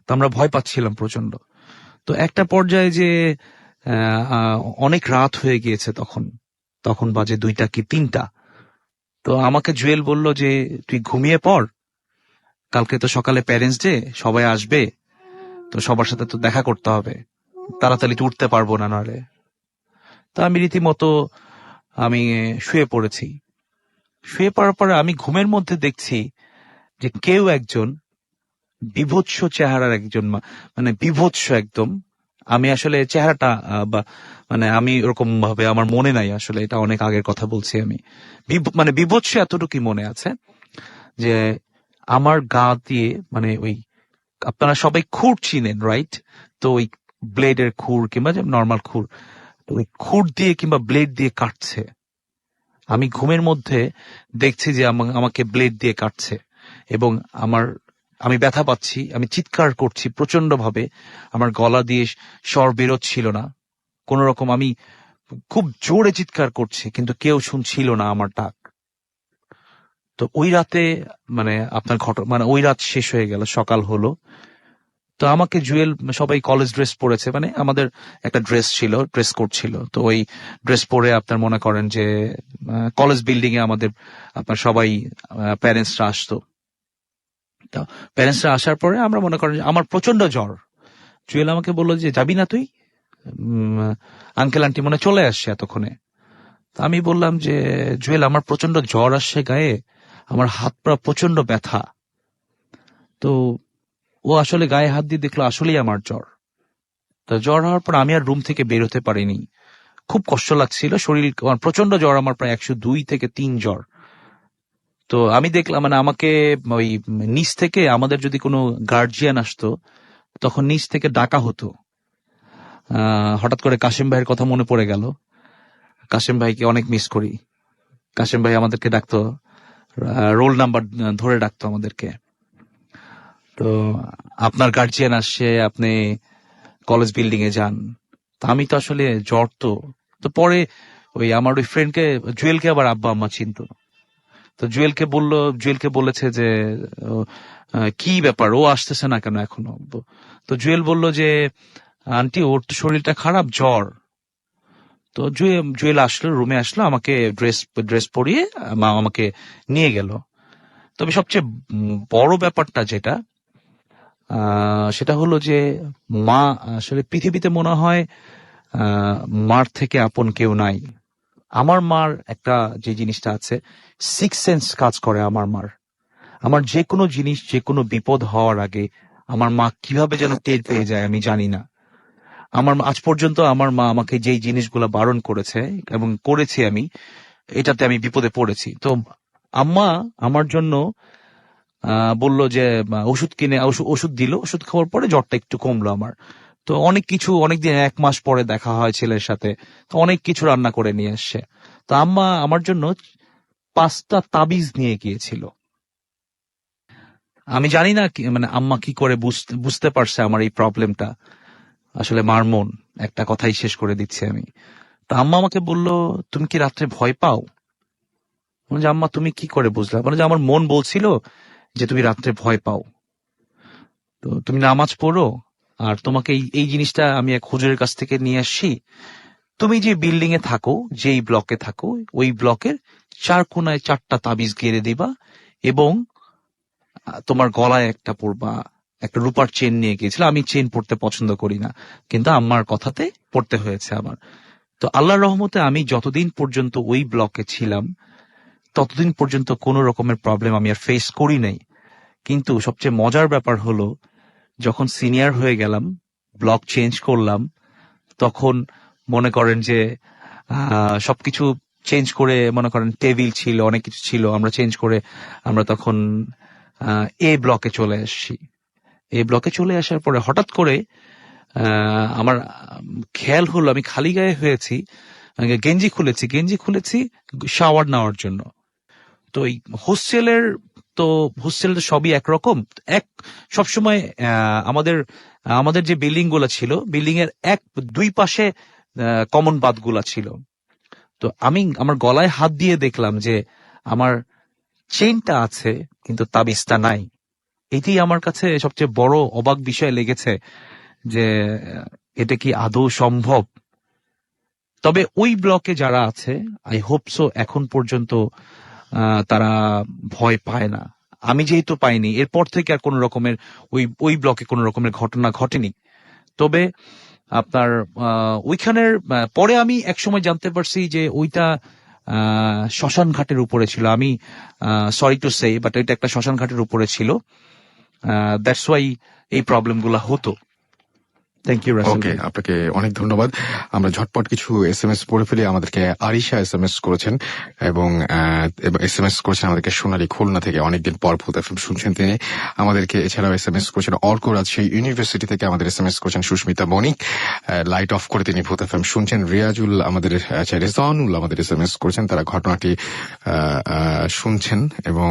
C: তো আমরা ভয় পাচ্ছিলাম প্রচন্ড। তো একটা পর্যায়ে যে অনেক রাত হয়ে গিয়েছে, তখন বাজে 2টা কি 3টা। তো আমাকে জুয়েল বলল যে তুই ঘুমিয়ে পড়, কালকে তো সকালে প্যারেন্টস ডে, সবাই আসবে, তো সবার সাথে তো দেখা করতে হবে, তাড়াতাড়ি তো উঠতে পারবো না নাহলে। তো আমি রীতিমতো আমি শুয়ে পড়েছি। শুয়ে পড়ার পরে আমি ঘুমের মধ্যে দেখছি যে কেউ একজন বিভৎস চেহারার একজন, মানে বিভৎস একদম। আমি আসলে চেহারাটা মানে আমি ওরকম ভাবে আমার মনে নাই আসলে, এটা অনেক আগের কথা বলছি আমি। মানে বিভৎস এতটুকুই মনে আছে যে আমার গা দিয়ে, মানে ওই আপনারা সবাই খুর চিনেন, রাইট? তো ওই ব্লেডের খুর কিংবা নর্মাল খুর, ওই খুর দিয়ে কিংবা ব্লেড দিয়ে কাটছে। আমি ঘুমের মধ্যে দেখছি যে আমাকে ব্লেড দিয়ে কাটছে এবং আমি ব্যথা পাচ্ছি, আমি চিৎকার করছি প্রচন্ড ভাবে, আমার গলা দিয়ে স্বর বেরোচ্ছিল না কোন রকম, আমি খুব জোরে চিৎকার করছি কিন্তু কেউ শুনছিল না আমার ডাক। তো ওই রাতে আপনার ওই রাত শেষ হয়ে গেল, সকাল হলো। তো আমাকে জুয়েল, সবাই কলেজ ড্রেস পরেছে, আমাদের একটা ড্রেস কোড ছিল, তো ওই ড্রেস পরে আপনার মনে করেন যে কলেজ বিল্ডিং এ আমাদের আপনার সবাই প্যারেন্টসরা আসতো। তো প্যারেন্টসরা আসার পরে আমরা মনে করেন আমার প্রচন্ড জ্বর। জুয়েল আমাকে বললো যে যাবি না তুই, আঙ্কেল আন্টি মনে চলে আসছে এতক্ষণে। তা আমি বললাম যে জুয়েল, আমার প্রচন্ড জ্বর আসছে গায়ে, আমার হাত পা প্রচন্ড ব্যথা। তো ও আসলে গায়ে হাত দিয়ে দেখলো আসলেই আমার জ্বর। তো জ্বর হওয়ার পর আমি আর রুম থেকে বের হতে পারিনি, খুব কষ্ট লাগছিল, শরীর প্রচন্ড জ্বর, আমার প্রায় 102 থেকে 3 জ্বর। তো আমি দেখলাম আমাকে ওই নিচ থেকে, আমাদের যদি কোনো গার্জিয়ান আসতো তখন নিচ থেকে ডাকা হতো। হঠাৎ করে কাশেম ভাইয়ের কথা মনে পড়ে গেল, কাশেম ভাইকে অনেক মিস করি। কাশেম ভাই আমাদেরকে ডাকতো, রোল নাম্বার ধরে ডাকতো আমাদেরকে। তো আপনার গার্জিয়ান আসছে, আপনি কলেজ বিল্ডিং এ যান। তা আমি তো আসলে জ্বর, তো পরে ওই আমার ওই ফ্রেন্ডকে, জুয়েলকে আবার আব্বা আম্মা চিনতো। তো জুয়েলকে বলেছে যে কি ব্যাপার, ও আসতেছে না কেন এখনো? তো জুয়েল বলল যে আন্টি, ওর তো শরীরটা খারাপ, জ্বর। তো জুয়েল আসলো, রুমে আসলো, আমাকে ড্রেস পরিয়ে মা আমাকে নিয়ে গেল। তবে সবচেয়ে বড় ব্যাপারটা যেটা, সেটা হলো যে মা আসলে পৃথিবীতে মনে হয় মার থেকে আপন কেউ নাই। আমার মার একটা যে জিনিসটা আছে, সিক্স সেন্স কাজ করে আমার মার। আমার যে কোনো জিনিস, যে কোনো বিপদ হওয়ার আগে আমার মা কিভাবে যেন টের পেয়ে যায় আমি জানি না। আজ পর্যন্ত আমার মা আমাকে যেই জিনিসগুলো বারণ করেছে এবং করেছি আমি, এটাতে আমি বিপদে পড়েছি। তো আম্মা আমার জন্য বলল যে ওষুধ কিনে, ওষুধ দিল, ওষুধ খাওয়ার পরে জ্বরটা একটু কমলো আমার। তো অনেকদিন 1 মাস পরে দেখা হয় ছেলের সাথে, তো অনেক কিছু রান্না করে নিয়ে আসছে। তো আম্মা আমার জন্য 5টা তাবিজ নিয়ে গিয়েছিল। আমি জানি না আম্মা কি করে বুঝতে পারছে আমার এই প্রবলেমটা। আসলে মার মন, একটা কথাই শেষ করে দিচ্ছি আমি। তা আম্মা আমাকে বলল, তুমি কি রাত্রে ভয় পাও? যে আম্মা তুমি কি করে বুঝলা? যে আমার মন বলছিল যে তুমি রাত্রে ভয় পাও, তো তুমি নামাজ পড়ো, আর তোমাকে এই জিনিসটা আমি এক হুজুরের কাছ থেকে নিয়ে আসছি। তুমি যে বিল্ডিং এ থাকো, যেই ব্লকে থাকো, ওই ব্লকের 4 কোনায় 4টা তাবিজ গেড়ে দিবা এবং তোমার গলায় একটা পরবা। একটা রূপার চেন নিয়ে গিয়েছিল, আমি চেন পড়তে পছন্দ করি না, কিন্তু আম্মার কথাতে পড়তে হয়েছে আমার। তো আল্লাহর রহমতে আমি যতদিন পর্যন্ত ওই ব্লকে ছিলাম ততদিন পর্যন্ত কোনো রকমের প্রবলেম আমি আর ফেস করি নাই। কিন্তু সবচেয়ে মজার ব্যাপার হলো, যখন সিনিয়র হয়ে গেলাম, ব্লক চেঞ্জ করলাম, তখন মনে করেন যে সবকিছু চেঞ্জ করে, মনে করেন টেবিল ছিল, অনেক কিছু ছিল, আমরা চেঞ্জ করে আমরা তখন এ ব্লকে চলে আসছি। এই ব্লকে চলে আসার পরে হঠাৎ করে আমার খেয়াল হলো আমি খালি গায়ে হয়েছি, গেঞ্জি খুলেছি শাওয়ার নেওয়ার জন্য। তো এই হোস্টেলের তো সবই একরকম, সবসময় আমাদের যে বিল্ডিং গুলা ছিল, বিল্ডিং এর 2 পাশে কমন বাথগুলা ছিল। তো আমি আমার গলায় হাত দিয়ে দেখলাম যে আমার চেইনটা আছে কিন্তু তাবিজটা নাই। এটি আমার কাছে সবচেয়ে বড় অবাক বিষয় লেগেছে যে এটা কি আদৌ সম্ভব। তবে ওই ব্লকে যারা আছে, আই হোপ সো এখন পর্যন্ত তারা ভয় পায় না। আমি যেহেতু পাইনি, এরপর থেকে আর কোন রকমের ওই ব্লকে কোন রকমের ঘটনা ঘটেনি। তবে আপনার ওইখানের পরে আমি একসময় জানতে পারছি যে ওইটা শ্মশান ঘাটের উপরে ছিল। আমি সরি টু সে, বাট ওইটা একটা শ্মশান ঘাটের উপরে ছিল। দ্যাটস ওয়াই এই প্রবলেম গুলা হতো। থ্যাংক ইউ রাসেল
A: ওকে,
C: ভাই।
A: আপনাকে অনেক ধন্যবাদ। আমরা ঝটপট কিছু SMS পড়ে ফেলি। আমাদেরকে আরিশা SMS করেছেন এবং SMS করেছেন আমাদেরকে সোনালী খুলনা থেকে, অনেকদিন পর ভূত FM শুনছেন তিনি আমাদেরকে। এছাড়াও SMS করেছেন অর্ক রাজশাহী ইউনিভার্সিটি থেকে, আমাদের SMS করেছেন সুস্মিতা বণিক, লাইট অফ করে তিনি ভূত FM শুনছেন। রিয়াজুল আমাদের, রেজানুল আমাদের SMS করেছেন, তারা ঘটনাটি শুনছেন এবং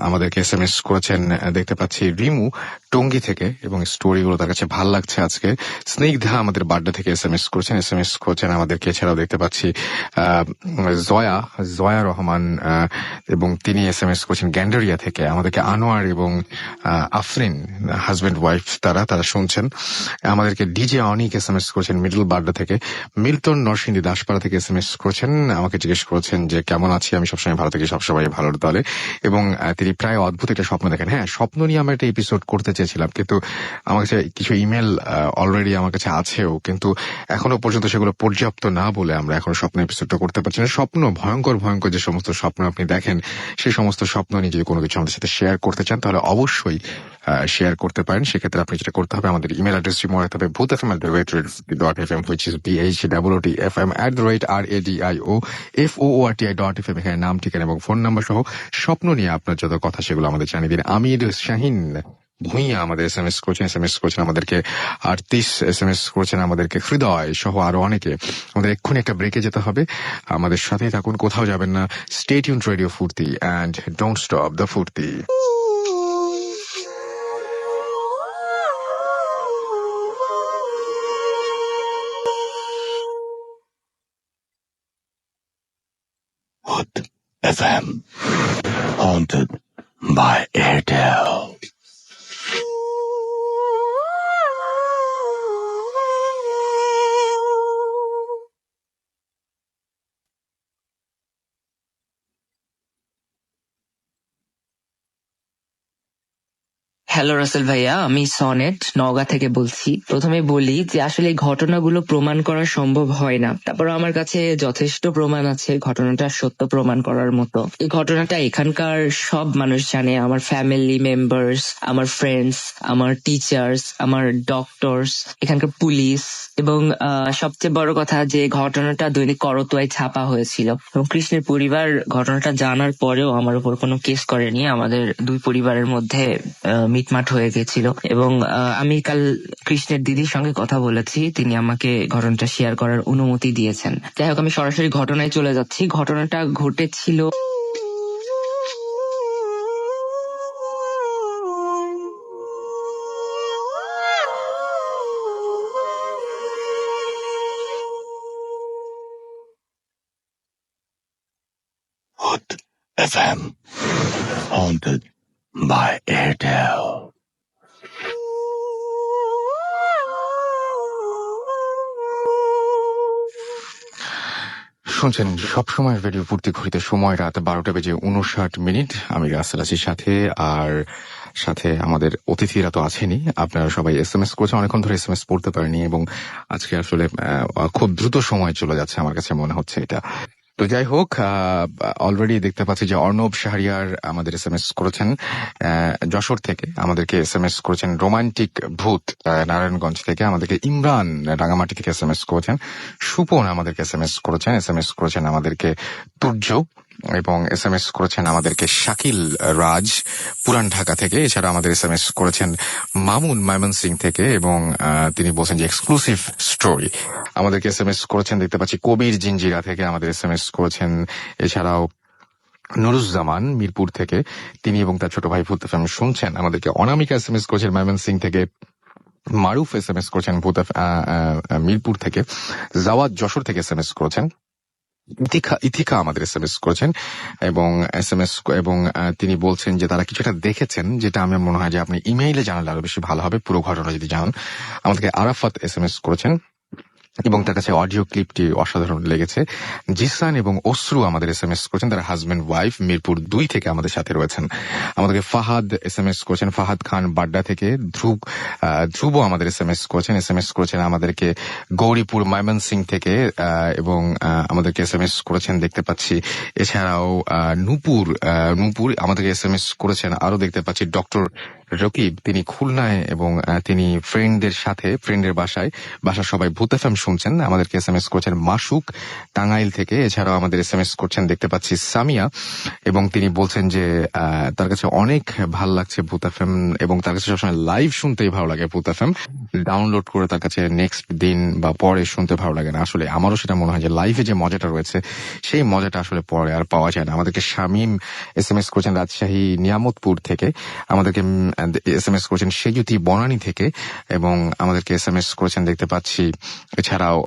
A: আমাদেরকে SMS করেছেন। দেখতে পাচ্ছি রিমু টঙ্গী থেকে, এবং স্টোরিগুলো তার কাছে ভালো লাগছে আজকে। স্নিগ্ধা আমাদের বাড্ডা থেকে SMS করেছেন আমাদেরকে। এছাড়াও দেখতে পাচ্ছি জয়া রহমান, এবং তিনি SMS করেছেন গ্যান্ডারিয়া থেকে আমাদেরকে। আনোয়ার এবং আফরিন, হাজব্যান্ড ওয়াইফ, তারা শুনছেন আমাদেরকে। ডিজে অনিক SMS করেছেন মিডল বাড্ডা থেকে। মিল্টন নরসিংদী দাসপাড়া থেকে SMS করেছেন, আমাকে জিজ্ঞেস করেছেন যে কেমন আছি। আমি সবসময় ভালো থাকি, সবসময় ভালোর দলে। এবং তিনি প্রায় অদ্ভুত একটা স্বপ্ন দেখেন। হ্যাঁ, স্বপ্ন নিয়ে আমরা একটা এপিসোড করতে চেয়েছিলাম, কিন্তু আমার কাছে কিছু ইমেল অলরেডি আমার কাছে আছেও, কিন্তু এখনো পর্যন্ত সেগুলো পর্যাপ্ত না বলে আমরা এখনো স্বপ্ন এপিসোডটা করতে পারছি না। স্বপ্ন, ভয়ঙ্কর যে সমস্ত স্বপ্ন আপনি দেখেন, সেই সমস্ত স্বপ্ন নিয়ে যদি কোনো কিছু আমাদের সাথে শেয়ার করতে চান, তাহলে অবশ্যই শেয়ার করতে পারেন। সেক্ষেত্রে আপনি যেটা করতে হবে, আমাদের ইমেল অ্যাড্রেসটি মনে রাখতে হবে bhutfm@radio.fm, which is bhwtfm@radio.fm। এখানে নাম, ঠিকানা এবং ফোন নাম্বার সহ স্বপ্ন নিয়ে আপনার যত কথা সেগুলো আমাদের জানিয়ে দিন। আমির শাহিন ভুঁইয়া আমাদের SMS করেছেন আমাদেরকে। আরতিশ SMS করেছেন আমাদেরকে। হৃদয় সহ আরো অনেকে। আমাদের এক্ষুনি একটা ব্রেকে যেতে হবে, আমাদের সাথেই থাকুন, কোথাও যাবেন না। Stay tuned radio Foorti, and don't stop the Foorti.
D: Hood FM, haunted by Airtel.
E: Hello Rasel ভাইয়া, আমি সনেট নওগাঁ থেকে বলছি। প্রথমে বলি যে আসলে এই ঘটনাগুলো প্রমাণ করা সম্ভব হয় না, তারপর আমার কাছে যথেষ্ট প্রমাণ আছে ঘটনাটা সত্য প্রমাণ করার মতো। এই ঘটনাটা এখানকার সব মানুষ জানে, আমার ফ্যামিলি মেম্বার্স, আমার ফ্রেন্ডস, আমার টিচার্স, আমার ডক্টরস, এখানকার পুলিশ, এবং সবচেয়ে বড় কথা যে ঘটনাটা দৈনিক করতোয়ায় ছাপা হয়েছিল, এবং কৃষ্ণের পরিবার ঘটনাটা জানার পরেও আমার উপর কোনো কেস করেনি। আমাদের দুই পরিবারের মধ্যে মিটমাট হয়ে গেছিল, এবং আমি কাল কৃষ্ণের দিদির সঙ্গে কথা বলেছি, তিনি আমাকে ঘটনাটা শেয়ার করার অনুমতি দিয়েছেন। যাই হোক, আমি সরাসরি ঘটনায় চলে যাচ্ছি। ঘটনাটা ঘটেছিল
D: Hood FM, haunted by Airtel.
A: শুনছেন সবসময় রেডিও ফুর্তি, ঘড়িতে সময় রাত 12:59। আমি রাসেল আছি সাথে, আর সাথে আমাদের অতিথিরা তো আছেনই। আপনারা সবাই SMS করেছেন, অনেকক্ষণ ধরে SMS পড়তে পারেনি, এবং আজকে আসলে খুব দ্রুত সময় চলে যাচ্ছে আমার কাছে মনে হচ্ছে এটা। তো যাই হোক, অলরেডি দেখতে পাচ্ছি যে অর্ণব শাহরিয়ার আমাদের SMS করেছেন যশোর থেকে, আমাদেরকে SMS করেছেন রোমান্টিক ভূত নারায়ণগঞ্জ থেকে, আমাদেরকে ইমরান রাঙামাটি থেকে SMS করেছেন, সুপন আমাদেরকে SMS করেছেন আমাদেরকে তুর্য, এবং SMS করেছেন আমাদেরকে শাকিল রাজ পুরান ঢাকা থেকে। এছাড়া আমাদের SMS করেছেন মামুন ময়মনসিং থেকে, এবং তিনি বলছেন যে এক্সক্লুসিভ স্টোরি। আমাদেরকে SMS করেছেন দেখতে পাচ্ছি কবির জিঞ্জিরা থেকে, আমাদের SMS করেছেন। এছাড়াও নুরুজ্জামান মিরপুর থেকে, তিনি এবং তার ছোট ভাই ভূত FM শুনছেন। আমাদেরকে অনামিকা SMS করেছেন ময়মনসিং থেকে। মারুফ SMS করেছেন মিরপুর থেকে। জাওয়াদ যশোর থেকে SMS করেছেন। ইথিকা আমাদের SMS করেছেন, এবং তিনি বলছেন যে তারা কিছুটা দেখেছেন, যেটা আমার মনে হয় যে আপনি ইমেইলে জানালে আরো বেশি ভালো হবে, পুরো ঘটনা যদি জানান। আমাদেরকে আরাফাত SMS করেছেন। এবং তার কাছে অডিও ক্লিপটি অসাধারণ লেগেছে। জিসান এবং অশ্রু আমাদের SMS করেছেন, তারা হাজব্যান্ড ওয়াইফ মিরপুর 2 থেকে আমাদের সাথে রয়েছেন। আমাদেরকে ফাহাদ SMS করেছেন, ফাহাদ খান বাড্ডা থেকে। ধ্রুব আমাদের SMS করেছেন আমাদেরকে গৌরীপুর ময়মনসিং থেকে, এবং আমাদেরকে SMS করেছেন দেখতে পাচ্ছি। এছাড়াও নূপুর আমাদেরকে SMS করেছেন। আরো দেখতে পাচ্ছি ডক্টর রকিব, তিনি খুলনায়, এবং তিনি ফ্রেন্ডের বাসার সবাই ভূত FM শুনছেন, আমাদেরকে SMS করছেন। মাসুক টাঙ্গাইল থেকে। এছাড়াও আমাদের SMS করছেন দেখতে পাচ্ছি সামিয়া, এবং তিনি বলছেন যে তার কাছে অনেক ভালো লাগছে ভূত FM, এবং তার কাছে সবসময় লাইভ শুনতেই ভালো লাগে ভূত FM, ডাউনলোড করে তার কাছে নেক্সট দিন বা পরে শুনতে ভালো লাগে না। আসলে আমারও সেটা মনে হয় যে লাইভে যে মজাটা রয়েছে সেই মজাটা আসলে পরে আর পাওয়া যায় না। আমাদেরকে শামীম SMS করেছেন রাজশাহী নিয়ামতপুর থেকে, আমাদেরকে SMS করেছেন সেজুতি বনানী থেকে, এবং আমাদেরকে SMS করেছেন দেখতে পাচ্ছি। এছাড়াও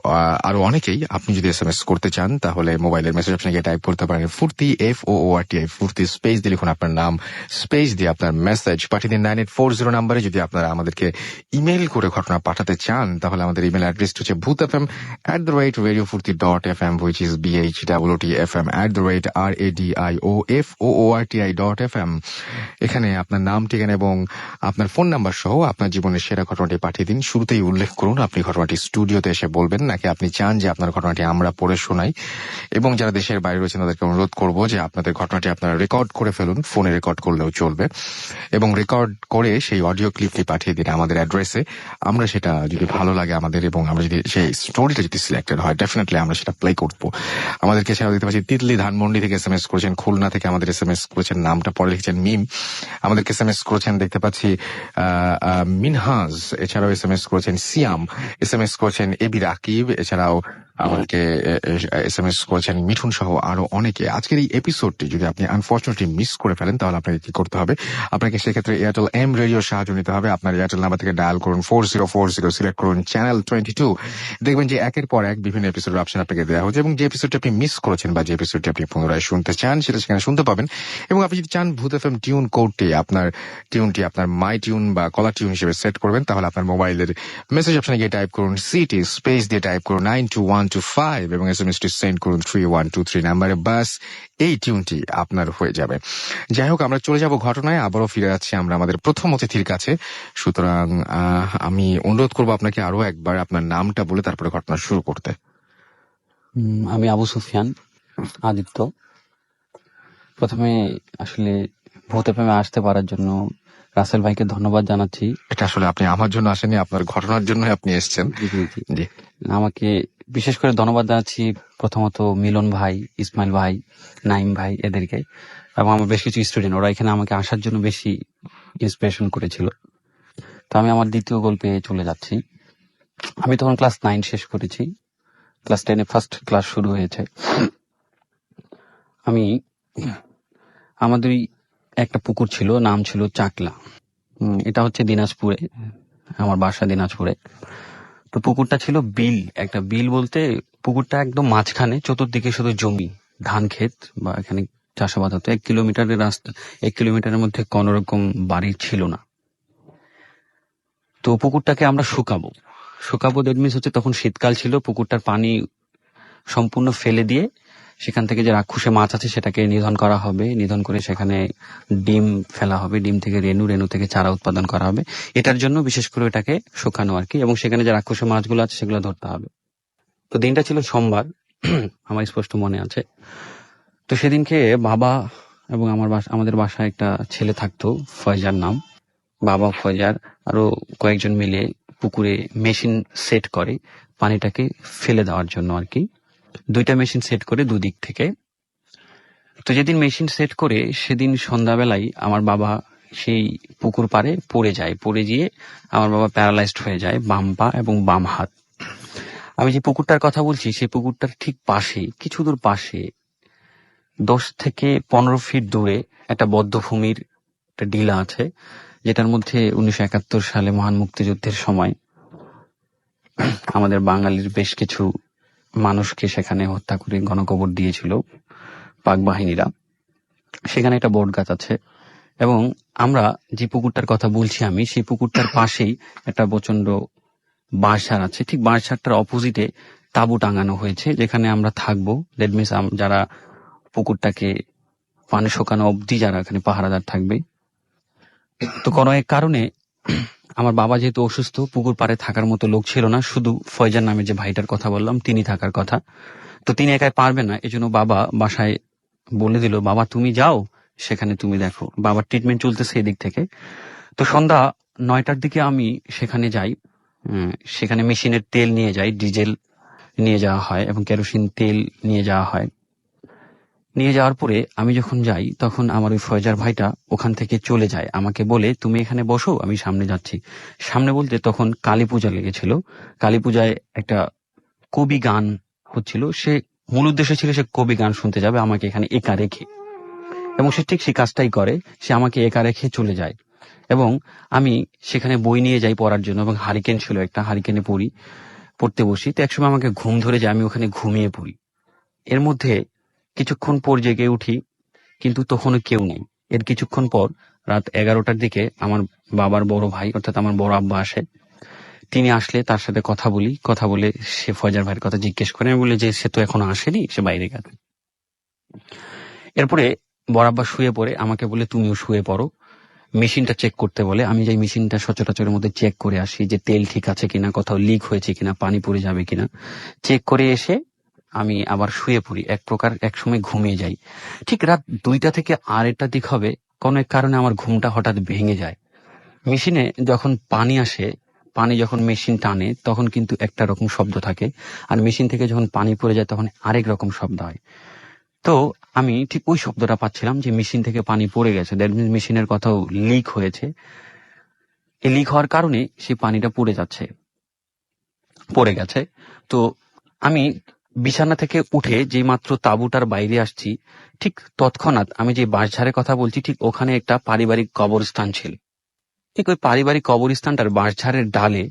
A: আরো অনেকেই। আপনি যদি SMS করতে চান তাহলে মোবাইলের মেসেজ অপশনে গিয়ে টাইপ করতে পারেন ফুর্তি, FOORTI, ফুর্তি, স্পেস দিয়ে লিখুন আপনার নাম, স্পেস দিয়ে আপনার মেসেজ পাঠিয়ে দিন 9840 নাম্বারে। যদি আপনারা আমাদেরকে ইমেল করে ঘটনা পাঠাতে চান তাহলে আমাদের ইমেল অ্যাড্রেস হচ্ছে bhutfm@radiofurti.fm, which is BHOOTFM @radioFOORTI.fm। এখানে আপনার নাম, ঠিকানা এবং আপনার ফোন নাম্বার সহ আপনার জীবনের সেরা ঘটনাটি পাঠিয়ে দিন। শুরুতেই উল্লেখ করুন আপনি ঘটনাটি স্টুডিওতে এসে বলবেন, নাকি আপনি চান যে আপনার ঘটনাটি আমরা পড়ে শোনাই। এবং যারা দেশের বাইরে রয়েছেন তাদেরকে অনুরোধ করব যে আপনাদের ঘটনাটি আপনারা রেকর্ড করে ফেলুন, ফোনে রেকর্ড করলেও চলবে, এবং রেকর্ড করে সেই অডিও ক্লিপটি পাঠিয়ে দিন আমাদের অ্যাড্রেসে। আমরা সেটা যদি ভালো লাগে আমাদের, এবং আমরা যদি সেই স্টোরিটা যদি সিলেক্টেড হয়, ডেফিনেটলি আমরা সেটা প্লে করবো। আমাদেরকে এছাড়াও দেখতে পাচ্ছি তিতলি ধানমন্ডি থেকে SMS করেছেন, খুলনা থেকে আমাদের SMS করেছেন, নামটা পরে লিখেছেন মিম, আমাদেরকে SMS করেছেন দেখতে পাচ্ছি মিনহাজ। এছাড়াও SMS করেছেন সিয়াম, SMS করেছেন এবি রাকিব। এছাড়াও আমাদেরকে SMS করেছেন মিঠুন সহ আরো অনেকে। আজকের এই এপিসোডটি যদি আপনি আনফর্চুনেটলি মিস করে ফেলেন তাহলে আপনাকে কি করতে হবে? আপনাকে সেক্ষেত্রে এয়ারটেল এম রেডিওর সাহায্য নিতে হবে। আপনার এয়ারটেল নাম্বার থেকে ডায়াল করুন 4040, সিলেক্ট করুন চ্যানেল 22। দেখবেন যে একের পর এক বিভিন্ন এপিসোডের অপশন আপনাকে দেওয়া হচ্ছে, এবং যে এপিসোডটি আপনি মিস করেছেন বা যে এপিসোডটি আপনি পুনরায় শুনতে চান সেটা সেখানে শুনতে পাবেন। এবং আপনি যদি চান ভূত FM টিউন কোডটি আপনার মাই টিউন বা কলার টিউন হিসেবে সেট করবেন, তাহলে আপনার মোবাইলের মেসেজ অপশনে গিয়ে টাইপ করুন সিটি, স্পেস দিয়ে টাইপ করুন 92125, এবং SMS-টি সেন্ড করুন 3123 নাম্বারে। বাস এই টিউনটি আপনার হয়ে যাবে। যাই হোক, আমরা চলে যাব ঘটনায়। আবারও ফিরে যাচ্ছি আমরা আমাদের প্রথম অতিথির কাছে। সুতরাং আমি অনুরোধ করবো আপনাকে আরো একবার আপনার নামটা বলে তারপরে ঘটনা শুরু করতে।
B: আমি আবু সুফিয়ান আদিত্য। প্রথমে আসলে ভূত এফএমে আসতে পারার জন্য রাসেল ভাইকে ধন্যবাদ জানাচ্ছি।
A: এটা আসলে আপনি আমার জন্য আসেনি, আপনার ঘটনার জন্য আপনি এসেছেন। জি।
B: আমাকে বিশেষ করে ধন্যবাদ জানাচ্ছি প্রথমত মিলন ভাই, ইসমাইল ভাই, নাইম ভাই, এদেরকে, এবং আমার বেশ কিছু স্টুডেন্ট, ওরা এখানে আমাকে আসার জন্য বেশি ইন্সপিরেশন করেছিল। তো আমি আমার দ্বিতীয় গল্পে চলে যাচ্ছি। আমি তখন ক্লাস 9 শেষ করেছি, ক্লাস 10-এ ফার্স্ট ক্লাস শুরু হয়েছে। আমাদের একটা পুকুর ছিল, নাম ছিল চাকলা। এটা হচ্ছে দিনাজপুরে, আমার বাসা দিনাজপুরে। তো পুকুরটা ছিল বিল, একটা বিল বলতে পুকুরটা একদম মাঝখানে, চতুর্দিকে শুধু জমি, ধান ক্ষেত বা এখানে চাষাবাদ হতো। 1 কিলোমিটারের রাস্তা, 1 কিলোমিটারের মধ্যে কোন রকম বাড়ি ছিল না। তো পুকুরটাকে আমরা শুকাবো, দ্যাট মিনস হচ্ছে তখন শীতকাল ছিল, পুকুরটার পানি সম্পূর্ণ ফেলে দিয়ে সেখান থেকে যে রাক্ষসে মাছ আছে সেটাকে নিধন করা হবে, নিধন করে সেখানে ডিম ফেলা হবে, ডিম থেকে রেণু থেকে চারা উৎপাদন করা হবে। এটার জন্য বিশেষ করে এটাকে শুকানো আর কি, এবং সেখানে যে রাক্ষসে মাছগুলো আছে সেগুলো ধরতে হবে। তো দিনটা ছিল সোমবার, আমার স্পষ্ট মনে আছে। তো সেদিনকে বাবা এবং আমাদের বাসায় একটা ছেলে থাকতো, ফয়জার নাম। বাবা, ফয়জার আরো কয়েকজন মিলে পুকুরে মেশিন সেট করে পানিটাকে ফেলে দেওয়ার জন্য আর কি। 2টা মেশিন সেট করে দুদিক থেকে। তো যেদিন মেশিন সেট করে সেদিন সন্ধ্যাবেলায় আমার বাবা সেই পুকুর পাড়ে পড়ে গিয়ে আমার বাবা প্যারালাইজড হয়ে যায়, বাম পা এবং বাম হাত। আমি যে পুকুরটার কথা বলছি সেই পুকুরটার ঠিক পাশে, কিছু দূর পাশে 10 থেকে 15 ফিট দূরে একটা বদ্ধভূমির একটা ডিলা আছে, যেটার মধ্যে 1971 সালে মহান মুক্তিযুদ্ধের সময় আমাদের বাঙালির বেশ কিছু মানুষকে সেখানে হত্যা করে গণকবর দিয়েছিল পাক বাহিনীরা। সেখানে একটা বট গাছ আছে, এবং আমরা যে পুকুরটার কথা বলছি আমি, সেই পুকুরটার পাশেই একটা প্রচন্ড বাঁশঝাড় আছে, ঠিক বাঁশঝাড়টার অপোজিটে তাঁবু টাঙানো হয়েছে যেখানে আমরা থাকবো। দ্যাট মিনস যারা পুকুরটাকে পানি শুকানো অবধি যারা এখানে পাহারাদার থাকবে। তো কোনো এক কারণে আমার বাবা যেহেতু অসুস্থ, পুকুর পাড়ে থাকার মতো লোক ছিল না, শুধু ফয়জান নামে যে ভাইটার কথা বললাম তিনি থাকার কথা। তো তিনি একাই পারবেন না, এজন্য বাবা বাসায় বলে দিল, বাবা তুমি যাও, সেখানে তুমি দেখো। বাবার ট্রিটমেন্ট চলতেছে এদিক থেকে। তো সন্ধ্যা 9টার দিকে আমি সেখানে যাই। সেখানে মেশিনের তেল নিয়ে যাই, ডিজেল নিয়ে যাওয়া হয় এবং কেরোসিন তেল নিয়ে যাওয়া হয়। নিয়ে যাওয়ার পরে আমি যখন যাই তখন আমার ওই ফয়জার ভাইটা ওখান থেকে চলে যায়, আমাকে বলে তুমি এখানে বসো, আমি সামনে যাচ্ছি। সামনে বলতে তখন কালী পূজা লেগেছিল। কালী পূজায় একটা কবি গান হচ্ছিল, সে মূল উদ্দেশ্য ছিল সে কবি গান শুনতে যাবে আমাকে এখানে একা রেখে, এবং সে ঠিক সেই কাজটাই করে, সে আমাকে একা রেখে চলে যায়। এবং আমি সেখানে বই নিয়ে যাই পড়ার জন্য, এবং হারিকেন ছিল একটা, হারিকেনে পড়তে বসি। তো একসময় আমাকে ঘুম ধরে যায়, আমি ওখানে ঘুমিয়ে পড়ি। এর মধ্যে কিছুক্ষণ পর জেগে উঠি, কিন্তু তখনও কেউ নেই। এর কিছুক্ষণ পর রাত 11টার দিকে আমার বাবার বড় ভাই অর্থাৎ আমার বড় আব্বা আসে। তিনি আসলে তার সাথে কথা বলি, কথা বলে সে ফয়জার ভাইয়ের কথা জিজ্ঞেস করে। আমি বলি যে সে তো এখনো আসেনি, সে বাইরে গেছে। এরপরে বড় আব্বা শুয়ে পড়ে, আমাকে বলে তুমিও শুয়ে পড়ো, মেশিনটা চেক করতে বলে। আমি যাই মেশিনটা সচরাচরের মধ্যে চেক করে আসি যে তেল ঠিক আছে কিনা, কোথাও লিক হয়েছে কিনা, পানি পড়ে যাবে কিনা। চেক করে এসে আমি আবার শুয়ে পড়ি, এক প্রকার একসময় ঘুমিয়ে যাই। ঠিক রাত 2টা থেকে 2:30টার দিক হবে, কোনো এক কারণে আমার ঘুমটা হঠাৎ ভেঙে যায়। মেশিনে যখন পানি আসে, পানি যখন মেশিন টানে তখন কিন্তু একটা রকম শব্দ থাকে, আর মেশিন থেকে যখন পানি পড়ে যায় তখন আরেক রকম শব্দ হয়। তো আমি ঠিক ওই শব্দটা পাচ্ছিলাম যে মেশিন থেকে পানি পড়ে গেছে, দ্যাট মিনস মেশিনের কোথাও লিক হয়েছে। এই লিক হওয়ার কারণে সেই পানিটা পড়ে গেছে। তো আমি বিছানা থেকে উঠে যেই মাত্র তাঁবুটার বাইরে আসছি, ঠিক তৎক্ষণাৎ আমি যে বাঁশঝাড়ের কথা বলছি ঠিক ওখানে একটা পারিবারিক কবরস্থান ছিল। ঠিক ওই পারিবারিক কবরস্থানটার বাঁশঝাড়ের ডালে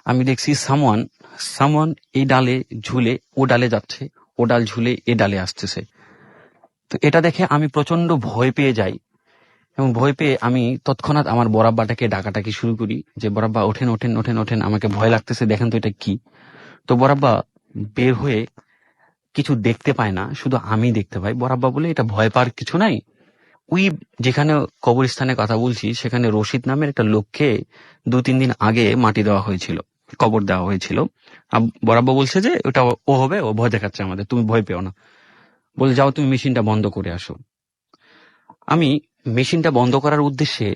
B: আমি দেখছি সামওয়ান এই ডালে ঝুলে ও ডালে যাচ্ছে, ও ডাল ঝুলে এ ডালে আসতেছে। তো এটা দেখে আমি প্রচন্ড ভয় পেয়ে যাই, এবং ভয় পেয়ে আমি তৎক্ষণাৎ আমার বড়াব্বাটাকে ডাকাটাকি শুরু করি যে বড়াব্বা ওঠেন ওঠেন ওঠেন ওঠেন, আমাকে ভয় লাগতেছে, দেখেন তো এটা কি। তো বড়াব্বা বের হয়ে কিছু দেখতে পায় না, শুধু আমি দেখতে পাই। বড়াব্বা বলে এটা ভয় পাওয়ার কিছু নাই, ওই যেখানে কবরস্থানের কথা বলছি সেখানে রশিদ নামের একটা লোককে 2-3 দিন আগে মাটি দেওয়া হয়েছিল, কবর দেওয়া হয়েছিল। বরাব্বা বলছে যে ওটা ও হবে, ও ভয় দেখাচ্ছে আমাদের, তুমি ভয় পেও না, বলে যাও তুমি মেশিনটা বন্ধ করে আসো। আমি মেশিনটা বন্ধ করার উদ্দেশ্যে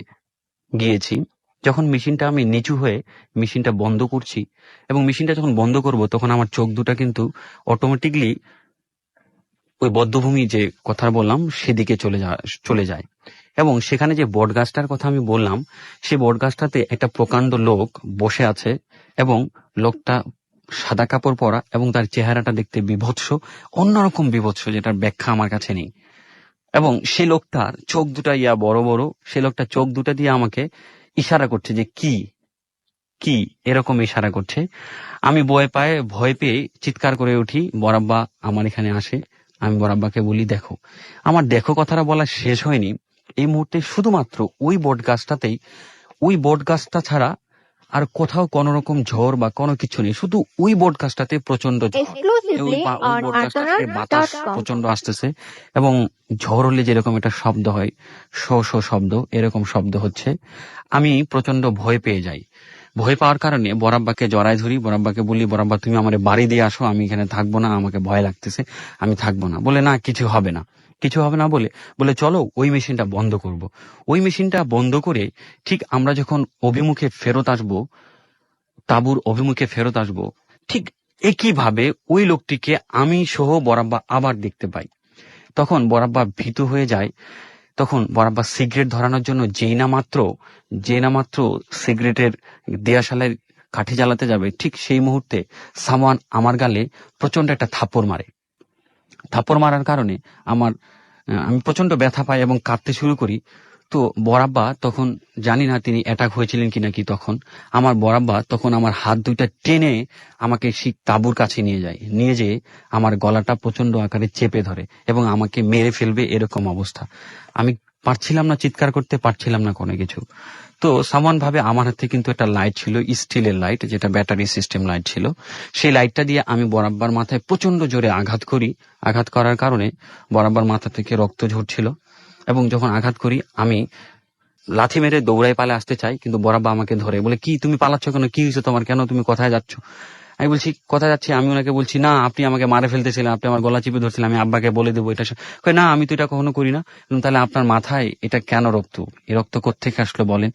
B: গিয়েছি। যখন মেশিনটা আমি নিচু হয়ে মেশিনটা বন্ধ করছি, এবং মেশিনটা যখন বন্ধ করব তখন আমার চোখ দুটা কিন্তু অটোমেটিকলি ওই বদ্ধভূমি যে কথা বললাম সেদিকে চলে যায়। এবং সেখানে যে বট গাছটার কথা আমি বললাম, সেই বট গাছটাতে একটা প্রকাণ্ড লোক বসে আছে, এবং লোকটা সাদা কাপড় পরা, এবং তার চেহারাটা দেখতে বিভৎস, অন্যরকম বিভৎস, যেটার ব্যাখ্যা আমার কাছে নেই। এবং সে লোকটার চোখ দুটা বড় বড়, সে লোকটা চোখ দুটা দিয়ে আমাকে ইশারা করছে যে কি এরকম ইশারা করছে। আমি ভয় পেয়ে চিৎকার করে উঠি, বরাব্বা আমার এখানে আসে। আমি বরাব্বাকে বলি দেখো। আমার দেখো কথাটা বলা শেষ হয়নি, এই মুহূর্তে শুধুমাত্র ওই বট গাছটা ছাড়া আর কোথাও কোনো রকম ঝড় বা কোনো কিছু নেই, শুধু ওই বট গাছটাতে প্রচন্ড ঝড়।
F: Exclusively on
B: বাতাস
F: artonaut.com.
B: প্রচন্ড আসতেছে, এবং ঝড় হলে যেরকম একটা শব্দ হয়, শো শব্দ, এরকম শব্দ হচ্ছে। আমি প্রচন্ড ভয় পেয়ে যাই। ভয় পাওয়ার কারণে বরাব্বাকে জড়ায় ধরি, বরাব্বাকে বলি বরাব্বা তুমি আমার বাড়ি দিয়ে আসো, আমি এখানে থাকবো না, আমাকে ভয় লাগতেছে, আমি থাকবো না। বলে না কিছু হবে না বলে চলো ওই মেশিনটা বন্ধ করব। ওই মেশিনটা বন্ধ করে ঠিক আমরা যখন অভিমুখে ফেরত আসবো, তাঁবুর অভিমুখে ফেরত আসবো, ঠিক একইভাবে ওই লোকটিকে আমি সহ বরাব্বা আবার দেখতে পাই। তখন বরাব্বা ভীতু হয়ে যায়। তখন বরাব্বা সিগারেট ধরানোর জন্য যেই না মাত্র সিগারেটের দেয়াশালের কাঠি জ্বালাতে যাবে, ঠিক সেই মুহূর্তে সামওয়ান আমার গালে প্রচন্ড একটা থাপ্পড় মারার কারণে আমি প্রচন্ড ব্যথা পাই এবং কাঁদতে শুরু করি। তো বরাব্বা তখন, জানি না তিনি অ্যাটাক হয়েছিলেন কিনা কি, তখন আমার বরাব্বা তখন আমার হাত দুইটা টেনে আমাকে সেই তাঁবুর কাছে নিয়ে যেয়ে আমার গলাটা প্রচন্ড আকারে চেপে ধরে এবং আমাকে মেরে ফেলবে এরকম অবস্থা। আমি পারছিলাম না চিৎকার করতে, পারছিলাম না কোনো কিছু। তো সামান ভাবে আমার হাতে কিন্তু একটা লাইট ছিল, স্টিলের লাইট, যেটা ব্যাটারি সিস্টেম লাইট ছিল। সেই লাইটটা দিয়ে আমি বরাবর মাথায় প্রচন্ড জোরে আঘাত করি। আঘাত করার কারণে বরাবর মাথা থেকে রক্ত ঝরছিল, এবং যখন আঘাত করি আমি লাথি মেরে দৌড়াই পালে আসতে চাই, কিন্তু বরাবর আমাকে ধরে বলে, কি তুমি পালাচ্ছ কেন, কি হয়েছে তোমার, কেন তুমি কোথায় যাচ্ছ? আমি বলছি কোথায় যাচ্ছি, আমি ওনাকে বলছি না আপনি আমাকে মারে ফেলতেছিলেন, আপনি আমার গলা চিপে ধরছিলেন, আমি আব্বাকে বলে দেবো এটা। কই না, আমি তো এটা কখনো করি না। তাহলে আপনার মাথায় এটা কেন রক্ত, এই রক্ত কোত্থেকে আসলো বলেন?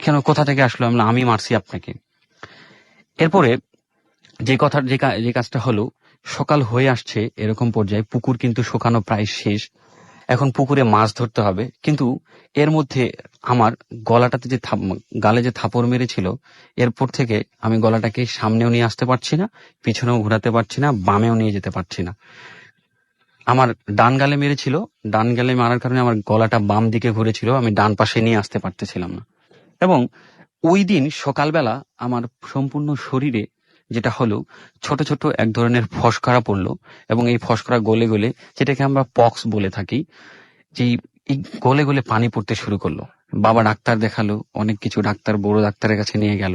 B: কেন, কোথা থেকে আসলো? আমি মারছি আপনাকে। এরপরে যে কাজটা হলো, সকাল হয়ে আসছে এরকম পর্যায়ে, পুকুর কিন্তু শুকানো প্রায় শেষ, এখন পুকুরে মাছ ধরতে হবে। কিন্তু এর মধ্যে আমার গলাটাতে গালে যে থাপড় মেরেছিল, এরপর থেকে আমি গলাটাকে সামনেও নিয়ে আসতে পারছি না, পিছনেও ঘোরাতে পারছি না, বামেও নিয়ে যেতে পারছি না। আমার ডান গালে মেরেছিল, ডান গালে মারার কারণে আমার গলাটা বাম দিকে ঘুরেছিল, আমি ডান পাশে নিয়ে আসতে পারতেছিলাম না। এবং ওই দিন সকালবেলা আমার সম্পূর্ণ শরীরে যেটা হলো, ছোট ছোট এক ধরনের ফস্কারা পড়লো, এবং এই ফস্কারা গলে গলে, যেটাকে আমরা পক্স বলে থাকি, যে এই গলে গলে পানি পড়তে শুরু করলো। বাবা ডাক্তার দেখালো, অনেক কিছু, ডাক্তার বড় ডাক্তারের কাছে নিয়ে গেল,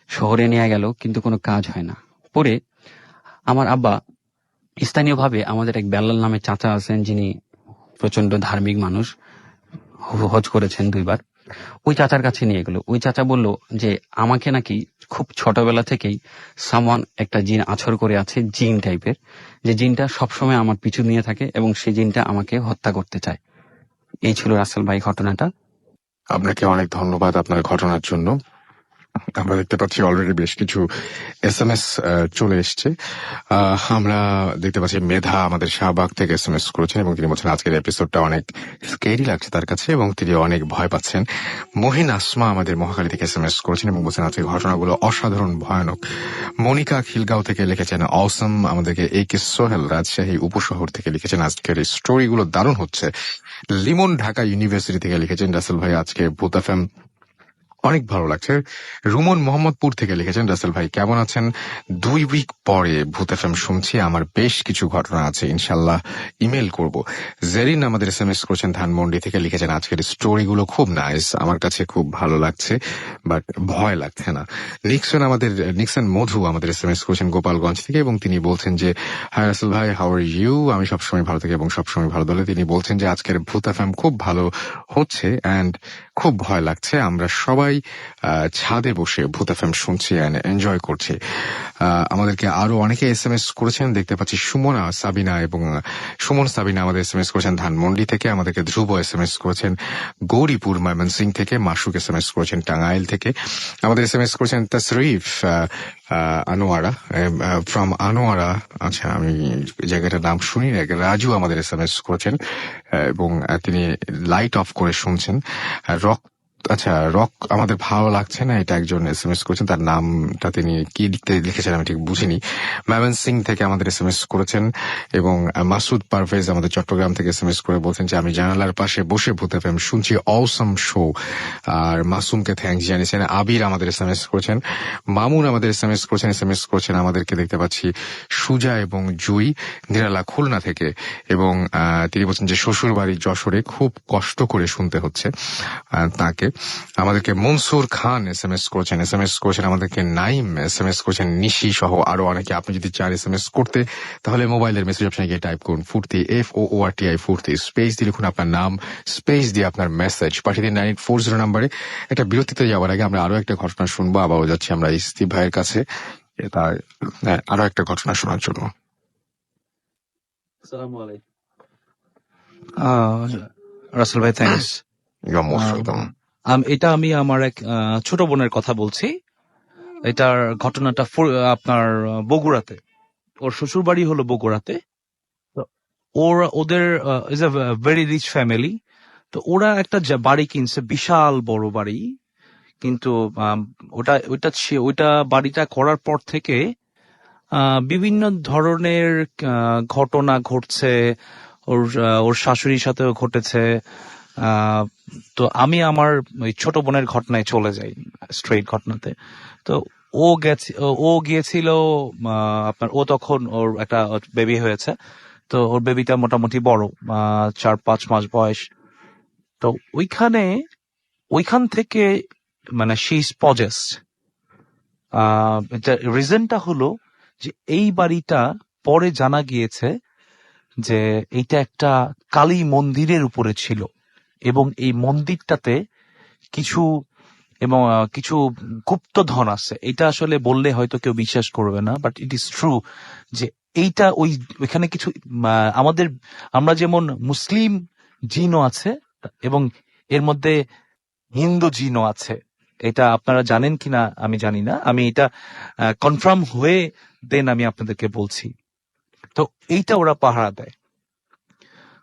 B: শহরে নিয়ে গেল, কিন্তু কোনো কাজ হয় না। পরে আমার আব্বা স্থানীয়ভাবে, আমাদের এক বেলাল নামে চাচা আছেন, যিনি প্রচন্ড ধার্মিক মানুষ, হজ করেছেন 2 বার, ওই চাচার কাছে নিয়ে গেল। ওই চাচা বলল যে আমাকে নাকি খুব ছোটবেলা থেকেই সামওয়ান একটা জিন আছর করে আছে, জিন টাইপের, যে জিনটা সবসময় আমার পিছু নিয়ে থাকে এবং সেই জিনটা আমাকে হত্যা করতে চায়। এই ছিল রাসেল ভাই ঘটনাটা।
A: আপনাকে অনেক ধন্যবাদ আপনার ঘটনার জন্য। আমরা দেখতে পাচ্ছি অলরেডি বেশ কিছু SMS চলে এসছে। আমরা দেখতে পাচ্ছি মেধা আমাদের শাহবাগ থেকে SMS করেছেন, এবং তিনি বলছেন আজকের এপিসোডটা অনেক স্কেরি লাগছে তার কাছে, এবং তিনি অনেক ভয় পাচ্ছেন। মহিন আসমা আমাদের মহাখালী থেকে SMS করেছেন এবং বলছেন আজকের ঘটনাগুলো অসাধারণ ভয়ানক। মনিকা খিলগাঁও থেকে লিখেছেন অসম। আমাদেরকে AK সোহেল রাজশাহী উপশহর থেকে লিখেছেন আজকের এই স্টোরিগুলো দারুণ হচ্ছে। লিমন ঢাকা ইউনিভার্সিটি থেকে লিখেছেন রাসেল ভাই আজকে ভূত FM অনেক ভালো লাগছে। রুমন মোহাম্মদপুর থেকে লিখেছেন রাসেল ভাই কেমন আছেন, 2 উইক পরে ভূত FM শুনছি, আমার বেশ কিছু ঘটনা আছে, ইনশাল্লাহ ইমেল করব। জেরিন আমাদের SMS করেছেন ধানমন্ডি থেকে, লিখেছেন আজকের স্টোরিগুলো খুব নাইস, আমার কাছে খুব ভালো লাগছে, বাট ভয় লাগছে না। নিক্সন মধু আমাদের SMS করেছেন গোপালগঞ্জ থেকে, এবং তিনি বলছেন যে হাই রাসেল ভাই, হাউ আর ইউ, আমি সবসময় ভালো থাকি এবং সবসময় ভালো দলে। তিনি বলছেন যে আজকের ভূত FM খুব ভালো হচ্ছে অ্যান্ড খুব ভয় লাগছে, আমরা সবাই ছাদে বসে ভূত FM শুনছি এন্ড এনজয় করছি। আমাদেরকে আরো অনেকে SMS করেছেন, দেখতে পাচ্ছি সুমন সাবিনা আমাদের SMS করেছেন ধানমন্ডি থেকে, আমাদেরকে ধ্রুব SMS করেছেন গৌরীপুর ময়মনসিং থেকে, মাসুক SMS করেছেন টাঙ্গাইল থেকে, আমাদের SMS করেছেন তশরিফ আনোয়ারা ফ্রম আনোয়ারা, আচ্ছা আমি জায়গাটার নাম শুনি না, রাজু আমাদের SMS করেছেন, এবং তিনি লাইট অফ করে শুনছেন। রক আমাদের ভালো লাগছে না, এটা একজন SMS করেছেন, তার নামটা তিনি কি লিখেছেন আমি ঠিক বুঝিনি। ময়মন সিং থেকে আমাদের SMS করেছেন, এবং মাসুদ পারভেজ আমাদের চট্টগ্রাম থেকে SMS করে বলছেন যে আমি জানালার পাশে বসে ভূত FM শুনছি, অসম শো, আর মাসুমকে থ্যাঙ্কস জানিয়েছেন। আবির আমাদের SMS করেছেন, মামুন আমাদের SMS করেছেন আমাদেরকে দেখতে পাচ্ছি সুজা এবং জুই নিরালা খুলনা থেকে, এবং তিনি বলছেন যে শ্বশুর বাড়ি যশোরে, খুব কষ্ট করে শুনতে হচ্ছে তাকে। আমাদেরকে মনসুর খান SMS করেছেন আমাদেরকে নাইম SMS করেছেন নিশি সহ আরো অনেকে। আপনি যদি চান SMS করতে, তাহলে মোবাইলের মেসেজ অপশনে গিয়ে টাইপ করুন ফুর্তি, FOORTI ফুর্তি, স্পেস দিয়ে লিখুন আপনার নাম, স্পেস দিয়ে আপনার মেসেজ পাঠিয়ে দিন 9840 নাম্বারে। একটা বিরতিতে যাওয়ার আগে আমরা আরো একটা ঘটনা শুনবো, আবারও যাচ্ছি আমরা ইস্তিফ ভাইয়ের কাছে তার আরো একটা ঘটনা শোনার জন্য।
C: রাসেল ভাই থ্যাঙ্কস। এটা আমি আমার এক ছোট বোনের কথা বলছি। এটার ঘটনাটা আপনার বগুড়াতে, ওর শ্বশুর বাড়ি হলো বগুড়াতে। তো ওদের is a very rich family. তো ওরা একটা বাড়ি কিনছে, বিশাল বড় বাড়ি, কিন্তু ওইটা বাড়িটা করার পর থেকে বিভিন্ন ধরনের ঘটনা ঘটছে, ওর শাশুড়ির সাথেও ঘটেছে। তো আমি আমার ওই ছোট বোনের ঘটনায় চলে যাই, স্ট্রেট ঘটনাতে। তো ও গিয়েছিল আপনার, ও তখন ওর একটা বেবি হয়েছে, তো ওর বেবিটা মোটামুটি বড়, 4-5 মাস বয়স। তো ওইখানে ওইখান থেকে মানে শি ইজ পজেসড। রিজনটা হলো যে এই বাড়িটা পরে জানা গিয়েছে যে এইটা একটা কালী মন্দিরের উপরে ছিল, এবং এই মন্দিরটাতে কিছু কিছু গুপ্তধন আছে। এটা আসলে বললে হয়তো কেউ বিশ্বাস করবে না, বাট ইট ইজ ট্রু যে এইটা ওইখানে কিছু আমরা যেমন মুসলিম জিনও আছে এবং এর মধ্যে হিন্দু জিনও আছে। এটা আপনারা জানেন কিনা আমি জানি না, আমি এটা কনফার্ম হয়ে দেন আমি আপনাদেরকে বলছি। তো এইটা ওরা পাহারা দেয়।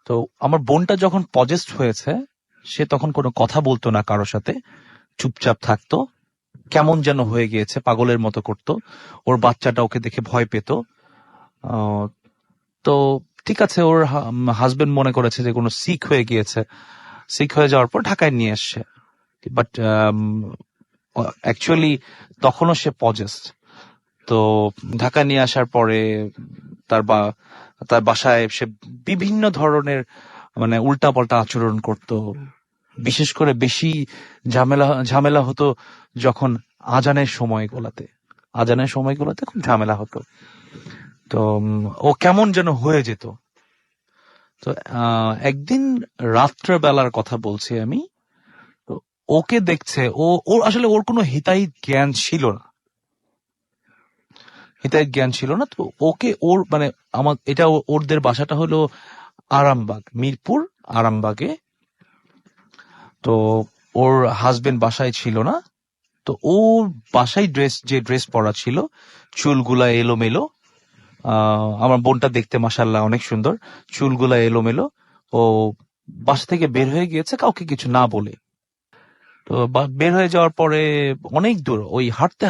C: তো আমার বোনটা যখন পজেস্ট হয়েছে, সে তখন কোনো কথা বলতো না কারোর সাথে, চুপচাপ থাকতো, কেমন যেন হয়ে গিয়েছে, পাগলের মতো করতো। ওর বাচ্চাটা ওকে দেখে ভয় পেত। তো ঠিক আছে, ওর হাজবেন্ড মনে করেছে যে কোনো সিক হয়ে গিয়েছে। সিক হয়ে যাওয়ার পর ঢাকায় নিয়ে আসছে, বাট অ্যাকচুয়ালি তখনও সে পজেস্ট। তো ঢাকা নিয়ে আসার পরে তার বাসায় সে বিভিন্ন ধরনের মানে উল্টাপাল্টা আচরণ করত। বিশেষ করে বেশি ঝামেলা হতো যখন আজানের সময়গুলোতে খুব ঝামেলা হতো। তো ও কেমন যেন হয়ে যেত। তো একদিন রাত্রেবেলার কথা বলছি আমি, তো ওকে দেখছে, ওর আসলে ওর কোনো হিতাহিত জ্ঞান ছিল না। তো ওকে ওর মানে এটা ওদের বাসাটা হলো আরামবাগ, মিরপুর আরামবাগে। তো ওর হাজবেন্ড বাসায় ছিল না। তো ওর বাসায় যে ড্রেস পরা ছিল, চুলগুলা এলোমেলো। আমার বোনটা দেখতে মাশাআল্লাহ অনেক সুন্দর, চুলগুলা এলোমেলো। ও বাসা থেকে বের হয়ে গিয়েছে কাউকে কিছু না বলে। তো বের হয়ে যাওয়ার পরে অনেক দূর ওই হাঁটতে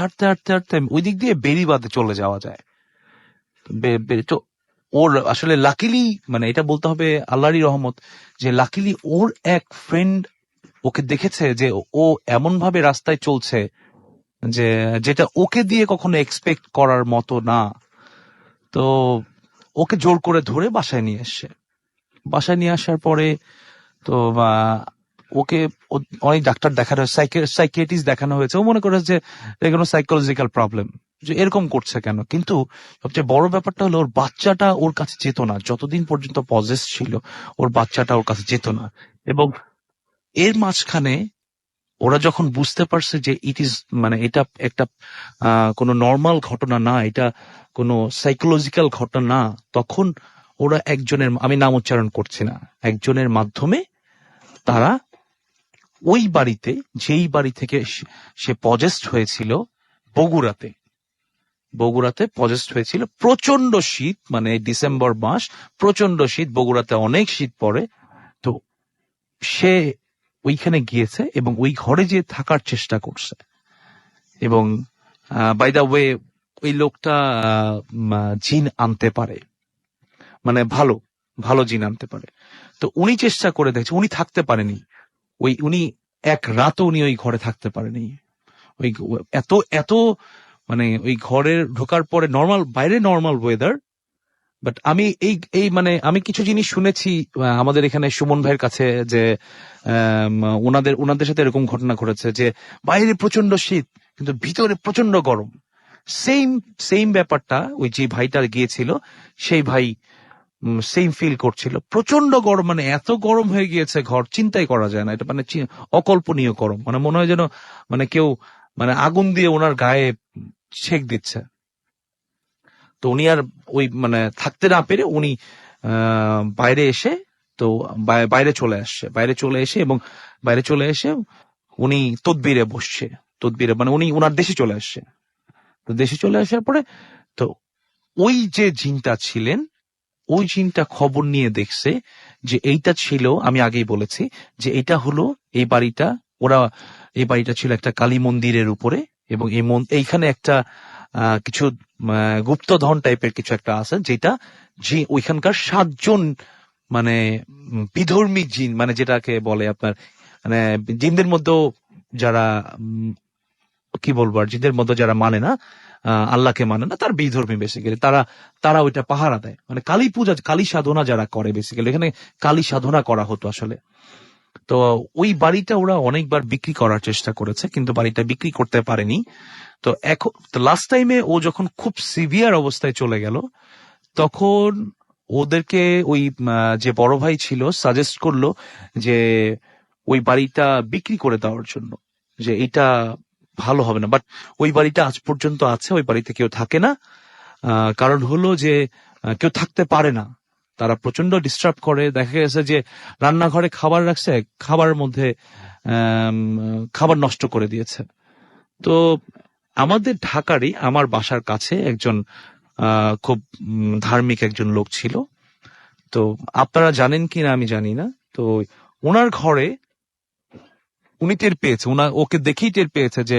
C: ওই দিক দিয়ে বেড়িবাঁধে চলে যাওয়া যায়। তো ওর আসলে লাকিলি, মানে এটা বলতে হবে আল্লাহরই রহমত, যে লাকিলি ওর এক ফ্রেন্ড ওকে দেখেছে যে ও এমন ভাবে রাস্তায় চলছে যে যেটা ওকে দিয়ে কখনো এক্সপেক্ট করার মতো না। তো ওকে জোর করে ধরে বাসায় নিয়ে আসার পরে তো ওকে অনেক ডাক্তার দেখানো হয়েছে, সাইকিয়াট্রিস্ট দেখানো হয়েছে। ও মনে করে যে কোনো সাইকোলজিক্যাল প্রবলেম, যে এরকম করছে কেন। কিন্তু সবচেয়ে বড় ব্যাপারটা হলো ওর বাচ্চাটা ওর কাছে যেত না। যতদিন পর্যন্ত পজেস ছিল ওর বাচ্চাটা ওর কাছে যেত না। এবং এর মাঝখানে ওরা যখন বুঝতে পারছে যে এটা একটা কোনো নর্মাল ঘটনা না, এটা কোনো সাইকোলজিক্যাল ঘটনা না, তখন ওরা একজনের, আমি নাম উচ্চারণ করছি না, একজনের মাধ্যমে তারা ওই বাড়িতে, যেই বাড়ি থেকে সে পজেস্ট হয়েছিল, বগুড়াতে পজেস্ট হয়েছিল। প্রচন্ড শীত, মানে ডিসেম্বর মাস, প্রচন্ড শীত, বগুড়াতে অনেক শীত পড়ে। তো সে ওইখানে গিয়েছে এবং ওই ঘরে যেয়ে থাকার চেষ্টা করছে। এবং বাই দা ওয়ে ওই লোকটা জিন আনতে পারে, মানে ভালো জিন আনতে পারে। তো উনি চেষ্টা করে দেখছে, উনি থাকতে পারেনি। উনি এক রাতও উনি ওই ঘরে থাকতে পারেনি। ওই এত মানে ওই ঘরে ঢোকার পরে বাইরে নর্মাল ওয়েদার, বাট আমি আমি কিছু জিনিস শুনেছি আমাদের এখানে সুমন ভাইয়ের কাছে, যে ওনাদের সাথে এরকম ঘটনা ঘটেছে যে বাইরে প্রচন্ড শীত কিন্তু ভিতরে প্রচন্ড গরম। সেম ব্যাপারটা ওই যে ভাইটা গিয়েছিল সেই ভাই সেম ফিল করছিল। প্রচন্ড গরম, মানে এত গরম হয়ে গিয়েছে ঘর, চিন্তাই করা যায় না। এটা মানে অকল্পনীয় গরম, মানে মনে হয় যেন মানে কেউ মানে আগুন দিয়ে ওনার গায়ে ছেক দিচ্ছে। তো উনি আর ওই মানে থাকতে না পেরে উনি বাইরে চলে এসে উনি তদবিরে মানে উনি ওনার দেশে চলে আসছে। তো দেশে চলে আসার পরে তো ওই যে জিনটা ছিলেন, ওই জিনটা খবর নিয়ে দেখছে যে এইটা ছিল, আমি আগেই বলেছি যে এটা হলো এই বাড়িটা ছিল একটা কালী মন্দিরের উপরে, এবং এইখানে একটা কিছু গুপ্তধন টাইপের কিছু একটা আছে, যেটা যে ওইখানকার 7 জন মানে বিধর্মী জিন, মানে যেটাকে বলে আপনার মানে জিনদের মধ্যেও যারা কি বলবো আর জিনদের মধ্যে যারা মানে না, আল্লাহকে মানে না, তার বিধর্মী বেসিক্যালি, তারা ওইটা পাহারা দেয়। মানে কালী পূজা, কালী সাধনা যারা করে, বেসিক্যালি এখানে কালী সাধনা করা হতো আসলে। তো ওই বাড়িটা ওরা অনেকবার বিক্রি করার চেষ্টা করেছে, কিন্তু বাড়িটা বিক্রি করতে পারেনি। তো এখন লাস্ট টাইমে ও যখন খুব সিভিয়ার অবস্থায় চলে গেল, তখন ওদেরকে ওই যে বড় ভাই ছিল সাজেস্ট করলো যে ওই বাড়িটা বিক্রি করে দেওয়ার জন্য, যে এটা ভালো হবে না। বাট ওই বাড়িটা আজ পর্যন্ত আছে, ওই বাড়িতে কেউ থাকে না। কারণ হলো যে কেউ থাকতে পারে না, তারা প্রচন্ড ডিস্টার্ব করে। দেখা গেছে যে রান্নাঘরে খাবার রাখছে, খাবারের মধ্যে খাবার নষ্ট করে দিয়েছে। তো আমাদের ঢাকারই আমার বাসার কাছে একজন খুব ধার্মিক একজন লোক ছিল। তো আপনারা জানেন কিনা আমি জানি না। তো ওনার ঘরে উনি টের পেয়েছে, ওকে দেখেই টের পেয়েছে যে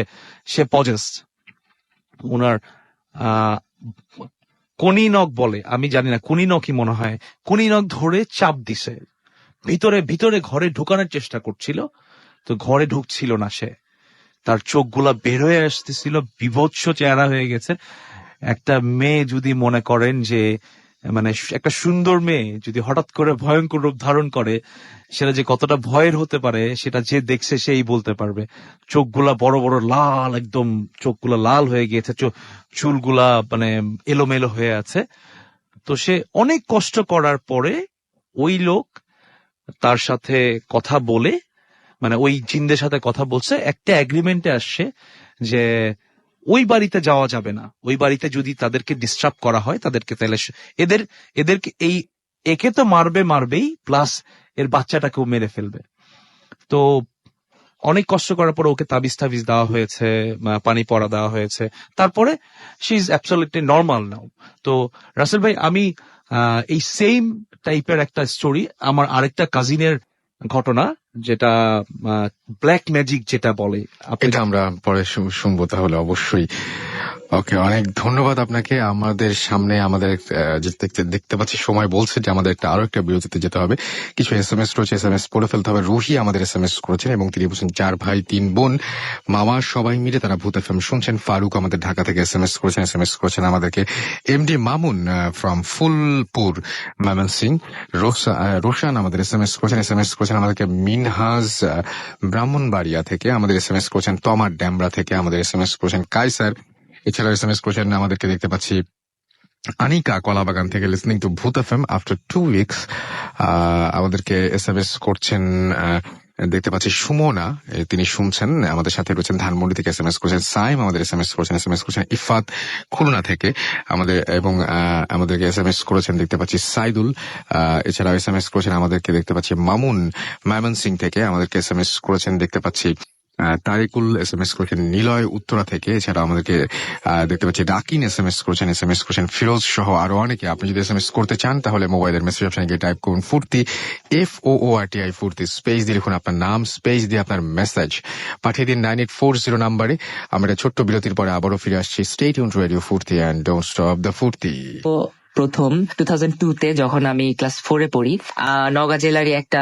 C: সে পজেসড। ওনার কনিনক বলে, আমি জানি না, কনিনকই মনে হয়, কনিনক ধরে চাপ দিছে, ভিতরে ভিতরে ঘরে ঢুকানোর চেষ্টা করছিল। তো ঘরে ঢুকছিল না সে, তার চোখগুলা বের হয়ে আসতেছিল, বিভৎস চেহারা হয়ে গেছে। একটা মেয়ে যদি মনে করেন যে মানে একটা সুন্দর মেয়ে যদি হঠাৎ করে ভয়ঙ্কর রূপ ধারণ করে, সেটা যে কতটা ভয়ের হতে পারে সেটা যে দেখছে সেই বলতে পারবে। চোখগুলা বড় বড় লাল, একদম চোখগুলা লাল হয়ে গিয়েছে, চুলগুলা মানে এলোমেলো হয়ে আছে। তো সে অনেক কষ্ট করার পরে ওই লোক তার সাথে কথা বলে, মানে ওই জিনদের সাথে কথা বলছে, একটা এগ্রিমেন্টে আসছে যে ওই বাড়িতে যাওয়া যাবে না। ওই বাড়িতে যদি তাদেরকে ডিস্টার্ব করা হয়, তাদেরকে তাহলে এদেরকে একে তো মারবেই, প্লাস এর বাচ্চাটাকেও মেরে ফেলবে। তো অনেক কষ্ট করার পর ওকে তাবিজ দেওয়া হয়েছে, পানি পড়া দেওয়া হয়েছে। তারপরে শি ইজ অ্যাবসলিউটলি নর্মাল নাও। তো রাসেল ভাই, আমি এই সেম টাইপের একটা স্টোরি আমার আরেকটা কাজিনের ঘটনা, যেটা ব্ল্যাক ম্যাজিক যেটা বলে,
A: এটা আমরা পরে শুনবো তাহলে অবশ্যই। ওকে, অনেক ধন্যবাদ আপনাকে। আমাদের সামনে আমাদের দেখতে পাচ্ছি সময় বলছে যে আমাদের আরো একটা বিরতিতে যেতে হবে। কিছু SMS রয়েছে, SMS পড়ে ফেলতে হবে। রুহি আমাদের SMS করেছেন এবং তিনি বলছেন 4 ভাই 3 বোন, মামা সবাই মিলে তারা ভূত FM শুনছেন। ফারুক আমাদের ঢাকা থেকে SMS করেছেন আমাদেরকে। MD Mamun from Phulpur Mymensingh. রোশান আমাদের SMS করেছেন আমাদেরকে। মিনহাজ ব্রাহ্মণবাড়িয়া থেকে আমাদের SMS করেছেন। তমার ড্যামরা থেকে আমাদের SMS করেছেন কায়সার। এছাড়াও SMS করেছেন আমাদেরকে দেখতে পাচ্ছি আনিকা কলাবাগান থেকে, লিসনিং টু ভূত FM আফটার 2 উইকস। আমাদেরকে SMS করছেন দেখতে পাচ্ছি সুমনা, তিনি শুনছেন আমাদের সাথে রয়েছেন। ধানমন্ডি থেকে SMS করেছেন সাইম আমাদের SMS করেছেন ইফাত খুলনা থেকে আমাদের, এবং আমাদেরকে SMS করেছেন দেখতে পাচ্ছি সাইদুল। এছাড়াও SMS করেছেন আমাদেরকে দেখতে পাচ্ছি মামুন ময়মনসিং থেকে, আমাদেরকে SMS করেছেন দেখতে পাচ্ছি তারিকুল SMS করেছেন নিলয় উত্তরা থেকে। এছাড়া আমাদেরকে দেখতে পাচ্ছি ডাকিন SMS করেছেন ফিরোজ সহ আরো অনেকে। আপনি যদি SMS করতে চান তাহলে মোবাইলের মেসেজ অপশনে গিয়ে টাইপ করুন ফুর্তি, FOORTI ফুর্তি, স্পেস দিয়ে লিখুন আপনার নাম, স্পেস দিয়ে আপনার মেসেজ পাঠিয়ে দিন 9840 নাম্বারে। আমরা ছোট্ট বিরতির পরে আবারও ফিরে আসছি। স্টে টিউনড টু রেডিও ফুর্তি এন্ড ডোন্ট স্টপ দ্য ফুর্তি।
E: প্রথম 2002-তে যখন আমি ক্লাস 4-এ পড়ি, নওগাঁ জেলারই একটা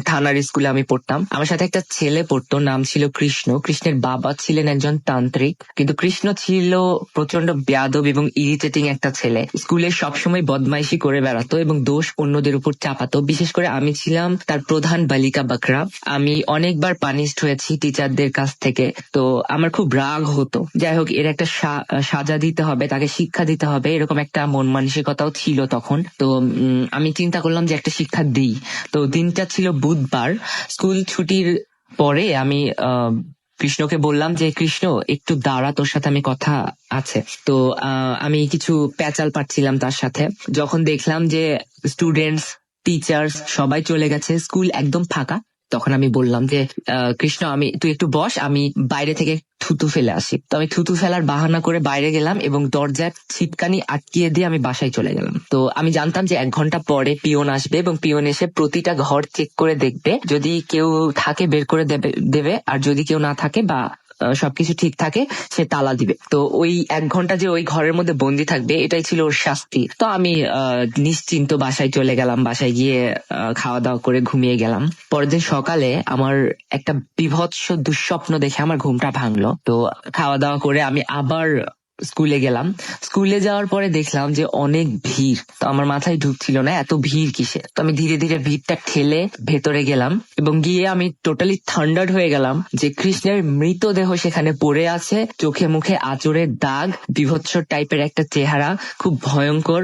E: থানার স্কুলে আমি পড়তাম। আমার সাথে একটা ছেলে পড়তো, নাম ছিল কৃষ্ণ। কৃষ্ণের বাবা ছিলেন একজন তান্ত্রিক, কিন্তু কৃষ্ণ ছিল প্রচন্ড বেয়াদব এবং ইরিটেটিং একটা ছেলে। স্কুলে সবসময় বদমাইশি করে বেড়াতো এবং দোষ অন্যদের উপর চাপাতো। বিশেষ করে আমি ছিলাম তার প্রধান বালিকা বাকরা। আমি অনেকবার পানিশড হয়েছি টিচারদের কাছ থেকে, তো আমার খুব রাগ হতো। যাই হোক, এর একটা সাজা দিতে হবে, তাকে শিক্ষা দিতে হবে, এরকম একটা মন মানসিকতাও ছিল তখন। তো আমি চিন্তা করলাম যে একটা শিক্ষা দিই। তো দিনটা ছিল বুধবার। স্কুল ছুটির পরে আমি কৃষ্ণকে বললাম যে কৃষ্ণ একটু দাঁড়া, তোর সাথে আমি কথা আছে। তো আমি কিছু প্যাচাল পাচ্ছিলাম তার সাথে। যখন দেখলাম যে স্টুডেন্টস, টিচার্স সবাই চলে গেছে, স্কুল একদম ফাঁকা, তখন আমি বললাম যে কৃষ্ণ তুই একটু বস, আমি বাইরে থেকে থুতু ফেলে আসি। তো আমি থুতু ফেলার বাহানা করে বাইরে গেলাম এবং দরজার ছিটকানি আটকিয়ে দিয়ে আমি বাসায় চলে গেলাম। তো আমি জানতাম যে 1 ঘন্টা পরে পিয়ন আসবে এবং পিয়ন এসে প্রতিটা ঘর চেক করে দেখবে, যদি কেউ থাকে বের করে দেবে, আর যদি কেউ না থাকে বা সবকিছু ঠিক থাকে সে তালা দিবে। তো ওই 1 ঘন্টা যে ওই ঘরের মধ্যে বন্দি থাকবে, এটাই ছিল ওর শাস্তি। তো আমি নিশ্চিন্ত বাসায় চলে গেলাম। বাসায় গিয়ে খাওয়া দাওয়া করে ঘুমিয়ে গেলাম। পরের দিন সকালে আমার একটা বিভৎস দুঃস্বপ্ন দেখে আমার ঘুমটা ভাঙলো। তো খাওয়া দাওয়া করে আমি আবার স্কুলে গেলাম। স্কুলে যাওয়ার পরে দেখলাম যে অনেক ভিড়, তো আমার মাথায় ঢুকছিল না এত ভিড় কিসে। তো আমি ধীরে ধীরে ভিড়টা ঠেলে ভেতরে গেলাম এবং গিয়ে আমি টোটালি থান্ডার্ড হয়ে গেলাম যে কৃষ্ণের মৃতদেহ সেখানে পড়ে আছে, চোখে মুখে আঁচড়ের দাগ, বিভৎস টাইপের একটা চেহারা, খুব ভয়ঙ্কর।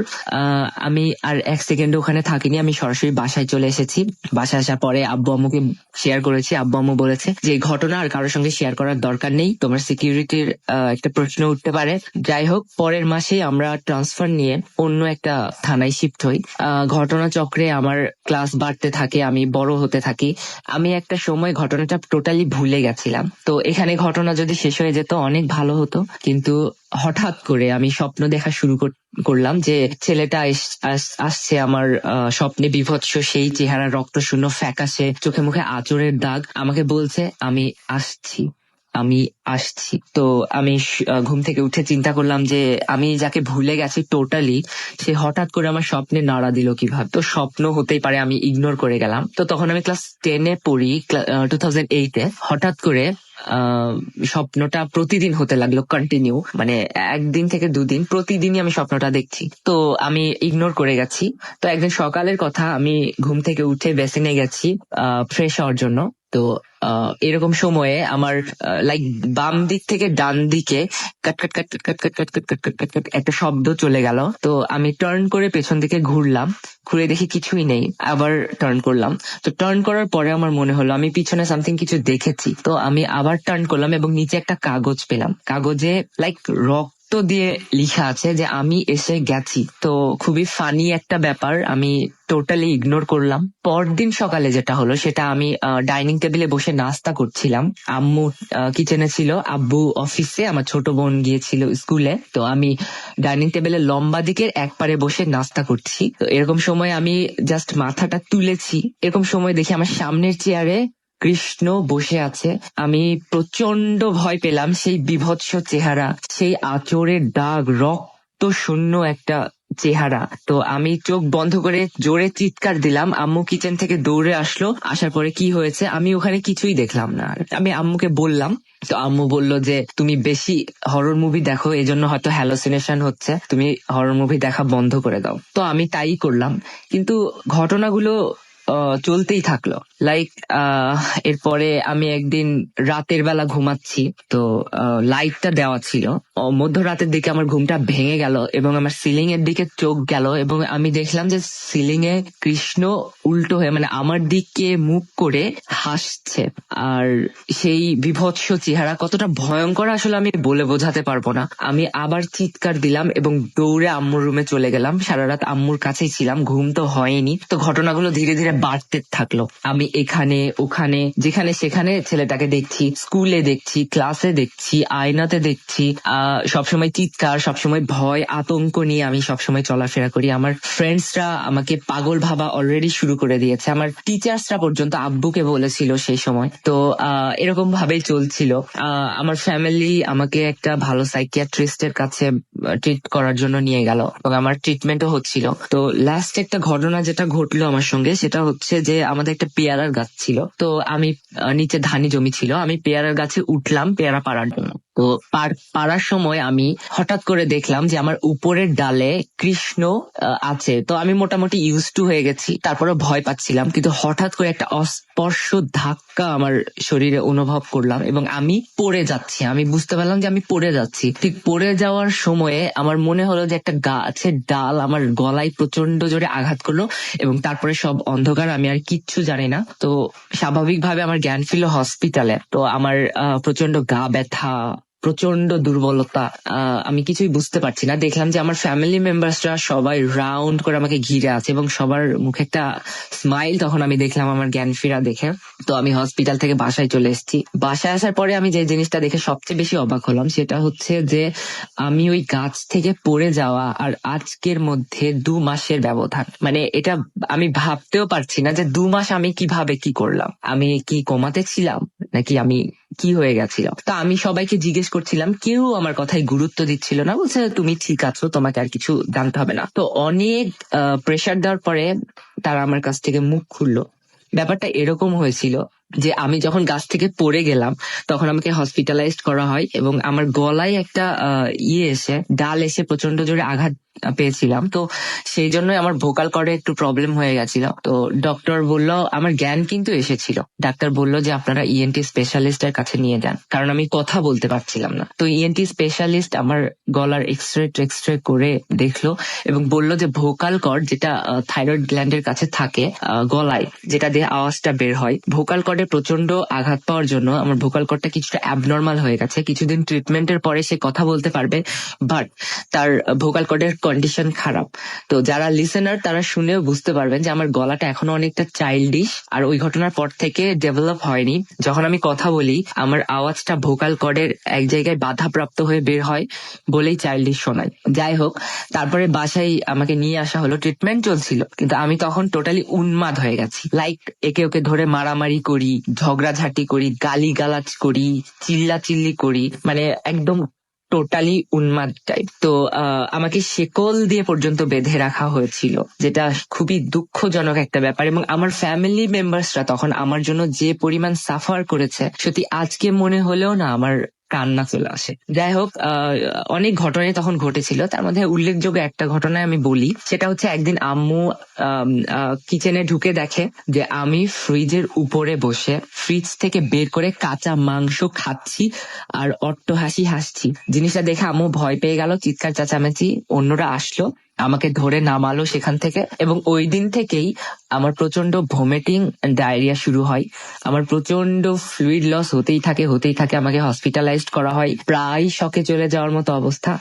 E: আমি আর এক সেকেন্ড ওখানে থাকিনি, আমি সরাসরি বাসায় চলে এসেছি। বাসায় আসার পরে আব্বু আম্মুকে শেয়ার করেছি। আব্বু আম্মু বলেছে যে এই ঘটনা আর কারোর সঙ্গে শেয়ার করার দরকার নেই, তোমার সিকিউরিটির একটা প্রশ্ন উঠতে পারে। যাই হোক, পরের মাসেই আমরা ট্রান্সফার নিয়ে অন্য একটা থানায় শিফট হই। ঘটনাচক্রে আমার ক্লাস বাড়তে থাকে, আমি বড় হতে থাকি। আমি একটা সময় ঘটনাটা টোটালি ভুলে গেছিলাম। তো এখানে ঘটনা যদি শেষ হয়ে যেত অনেক ভালো হতো, কিন্তু হঠাৎ করে আমি স্বপ্ন দেখা শুরু করলাম যে ছেলেটা আসছে আমার স্বপ্নে, বিভৎস সেই চেহারা, রক্তশূন্য, ফ্যাকাশে, চোখে মুখে আঁচড়ের দাগ, আমাকে বলছে আমি আসছি, আমি আসছি। তো আমি ঘুম থেকে উঠে চিন্তা করলাম যে আমি যাকে ভুলে গেছি টোটালি, সে হঠাৎ করে আমার স্বপ্নে নাড়া দিল কিভাবে। তো স্বপ্ন হতেই পারে, আমি ইগনোর করে গেলাম। তো তখন আমি ক্লাস 10-এ পড়ি, 2008-এ। হঠাৎ করে স্বপ্নটা প্রতিদিন হতে লাগলো, কন্টিনিউ, মানে একদিন থেকে দুদিন প্রতিদিনই আমি স্বপ্নটা দেখছি। তো আমি ইগনোর করে গেছি। তো একদিন সকালের কথা, আমি ঘুম থেকে উঠে বেসিনে গেছি ফ্রেশ হওয়ার জন্য। তো এরকম সময়ে আমার লাইক বাম দিক থেকে ডান দিকে কাট কাট কাট কাট কাট কাট কাট কাট কাট কাট কাট একটা শব্দ চলে গেল। তো আমি টার্ন করে পেছন দিকে ঘুরলাম, ঘুরে দেখি কিছুই নেই। আবার টার্ন করলাম। তো টার্ন করার পরে আমার মনে হলো আমি পিছনে সামথিং কিছু দেখেছি। তো আমি আবার টার্ন করলাম এবং নিচে একটা কাগজ পেলাম। কাগজে লাইক রক্ত দিয়ে লিখা আছে যে আমি এসে গেছি। তো খুবই ফানি একটা ব্যাপার, আমি টোটালি ইগনোর করলাম। পরদিন সকালে যেটা হলো সেটা, আমি ডাইনিং টেবিলে বসে নাস্তা করছিলাম। আম্মু কিচেনে ছিল, আব্বু অফিসে, আমার ছোট বোন গিয়েছিল স্কুলে। তো আমি ডাইনিং টেবিলে লম্বা দিকের একপারে বসে নাস্তা করছি। তো এরকম সময় আমি জাস্ট মাথাটা তুলেছি, এরকম সময় দেখি আমার সামনের চেয়ারে কৃষ্ণ বসে আছে। আমি প্রচন্ড ভয় পেলাম, সেই বিভৎস চেহারা, সেই আঁচড়ের দাগ, রক্ত শূন্য একটা চেহারা। তো আমি চোখ বন্ধ করে জোরে চিৎকার দিলাম। আম্মু কিচেন থেকে দৌড়ে আসলো। আসার পরে কি হয়েছে, আমি ওখানে কিছুই দেখলাম না। আমি আম্মুকে বললাম, তো আম্মু বলল যে তুমি বেশি হরর মুভি দেখো, এজন্য হয়তো হ্যালোসিনেশন হচ্ছে, তুমি হরর মুভি দেখা বন্ধ করে দাও। তো আমি তাই করলাম, কিন্তু ঘটনাগুলো চলতেই থাকলো। লাইক এরপরে আমি একদিন রাতের বেলা ঘুমাচ্ছি, তো লাইটটা দেওয়া ছিল। মধ্যরাতের দিকে আমার ঘুমটা ভেঙে গেল এবং আমার সিলিং এর দিকে চোখ গেল এবং আমি দেখলাম যে সিলিং এ কৃষ্ণ উল্টো হয়ে, মানে আমার দিকে মুখ করে হাসছে। আর সেই বিভৎস চেহারা কতটা ভয়ঙ্কর আসলে আমি বলে বোঝাতে পারবো না। আমি আবার চিৎকার দিলাম এবং দৌড়ে আম্মুর রুমে চলে গেলাম। সারা রাত আম্মুর কাছেই ছিলাম, ঘুম তো হয়নি। তো ঘটনাগুলো ধীরে ধীরে বাড়তে থাকলো। আমি এখানে ওখানে যেখানে সেখানে ছেলেটাকে দেখছি, স্কুলে দেখছি, ক্লাসে দেখছি, আয়নাতে দেখছি। সবসময় চিৎকার, সবসময় ভয়, আতঙ্ক নিয়ে আমি সবসময় চলাফেরা করি। আমার ফ্রেন্ডসরা আমাকে পাগল ভাবা অলরেডি শুরু করে দিয়েছে, আমার টিচার্সরা পর্যন্ত আব্বুকে বলেছিল সেই সময়। তো এরকম ভাবেই চলছিল। আমার ফ্যামিলি আমাকে একটা ভালো সাইকিয়াট্রিস্টের কাছে ট্রিট করার জন্য নিয়ে গেল এবং আমার ট্রিটমেন্টও হচ্ছিল। তো লাস্ট একটা ঘটনা যেটা ঘটলো আমার সঙ্গে সেটা হচ্ছে যে আমাদের একটা পেয়ারার গাছ ছিল। তো আমি নিচে ধানি জমি ছিল, আমি পেয়ারার গাছে উঠলাম পেয়ারা পাড়ার জন্য। তো পাড়ার সময় আমি হঠাৎ করে দেখলাম যে আমার উপরের ডালে কৃষ্ণ আছে। তো আমি মোটামুটি ইউজ টু হয়ে গেছি, তারপরে ভয় পাচ্ছিলাম, কিন্তু হঠাৎ করে একটা অস্পর্শ ধাক্কা আমার শরীরে অনুভব করলাম এবং আমি পড়ে যাচ্ছি। আমি বুঝতে পারলাম যে আমি পড়ে যাচ্ছি। ঠিক পড়ে যাওয়ার সময়ে আমার মনে হলো যে একটা গাছের ডাল আমার গলায় প্রচন্ড জোরে আঘাত করলো এবং তারপরে সব অন্ধকার, আমি আর কিচ্ছু জানি না। তো স্বাভাবিকভাবে আমার জ্ঞান ফিরল হসপিটালে। তো আমার প্রচন্ড গা ব্যথা, প্রচন্ড দুর্বলতা, আমি কিছুই বুঝতে পারছি না। দেখলাম যে আমার ফ্যামিলি মেম্বার্সরা সবাই রাউন্ড করে আমাকে ঘিরে আছে এবং সবার মুখে একটা স্মাইল। তখন আমি দেখলাম আমার জ্ঞান ফেরা দেখে। তো আমি হসপিটাল থেকে বাসায় চলে এসেছি। বাসায় আসার পরে আমি যে জিনিসটা দেখে সবচেয়ে বেশি অবাক হলাম সেটা হচ্ছে যে আমি ওই গাছ থেকে পড়ে যাওয়া আর আজকের মধ্যে 2 মাসের ব্যবধান। মানে এটা আমি ভাবতেও পারছি না যে 2 মাস আমি কিভাবে কি করলাম। আমি কি কোমাতে ছিলাম নাকি আমি কি হয়ে গেছিল। তো আমি সবাইকে জিজ্ঞেস করছিলাম, কেউ আমার কথায় গুরুত্ব দিচ্ছিল না, বলছে তুমি ঠিক আছো, তোমাকে আর কিছু জানতে হবে না। তো অনেক প্রেসার দেওয়ার পরে তারা আমার কাছ থেকে মুখ খুললো ব্যাপারটা এরকম হয়েছিল যে আমি যখন গাছ থেকে পড়ে গেলাম তখন আমাকে হসপিটালাইজড করা হয় এবং আমার গলায় একটা ডাল এসে প্রচন্ড জোরে আঘাত পেয়েছিলাম। তো সেই জন্যই আমার ভোকাল কর্ডে একটু প্রবলেম হয়ে গেছিল। তো ডক্টর বলল, আমার জ্ঞান কিন্তু এসেছিল, ডাক্তার বলল যে আপনারা ইএনটি স্পেশালিস্টের কাছে নিয়ে যান, কারণ আমি কথা বলতে পারছিলাম না। তো ইএনটি স্পেশালিস্ট আমার গলার এক্সরে করে দেখলো এবং বলল যে ভোকাল কর্ড, যেটা থাইরয়েড গ্ল্যান্ডের কাছে থাকে গলায়, যেটা দিয়ে আওয়াজটা বের হয়, ভোকাল কর্ডে প্রচন্ড আঘাত পাওয়ার জন্য আমার ভোকাল কর্ডটা কিছুটা অ্যাবনর্মাল হয়ে গেছে। কিছুদিন ট্রিটমেন্টের পরে সে কথা বলতে পারবে, বাট তার ভোকাল কর্ডের কন্ডিশন খারাপ। তো যারা লিসেনার তারা শুনেও বুঝতে পারবেন যে আমার গলাটা এখনো অনেকটা চাইল্ডিশ, আর ওই ঘটনার পর থেকে ডেভেলপ হয়নি। যখন আমি কথা বলি আমার আওয়াজটা ভোকাল কর্ডের এক জায়গায় বাধাপ্রাপ্ত হয়ে বের হয় বলেই চাইল্ডিশ শোনায়। যাই হোক, তারপরে বাসায় আমাকে নিয়ে আসা হলো, ট্রিটমেন্ট চলছিল, কিন্তু আমি তখন টোটালি উন্মাদ হয়ে গেছি। লাইক একে ওকে ধরে মারামারি করি, ঝগড়াঝাটি করি, গালিগালাজ করি, চিল্লাচিল্লি করি, মানে একদম টোটালি উন্মাদ টাইপ। তো আমাকে শেকল দিয়ে পর্যন্ত বেঁধে রাখা হয়েছিল, যেটা খুবই দুঃখজনক একটা ব্যাপার। এবং আমার ফ্যামিলি মেম্বার্সরা তখন আমার জন্য যে পরিমাণ সাফার করেছে, সত্যি আজকে মনে হলেও না আমার কান্না চলে আসে। যাই হোক, অনেক ঘটনাই তখন ঘটেছিল, তার মধ্যে উল্লেখযোগ্য একটা ঘটনায় আমি বলি। সেটা হচ্ছে একদিন আম্মু কিচেনে ঢুকে দেখে যে আমি ফ্রিজের উপরে বসে ফ্রিজ থেকে বের করে কাঁচা মাংস খাচ্ছি আর অট্টহাসি হাসছি। জিনিসটা দেখে আম্মু ভয় পেয়ে গেল, চিৎকার চেঁচামেচি, অন্যরা আসলো, আমাকে ধরে নামালো সেখান থেকে। এবং ওই দিন থেকেই আমার প্রচন্ড ভমিটিং, ডায়রিয়া শুরু হয়। আমার প্রচন্ড ফ্লুইড লস হতেই থাকে, আমাকে হসপিটালাইজড করা হয়, প্রায় শকে চলে যাওয়ার মতো অবস্থা।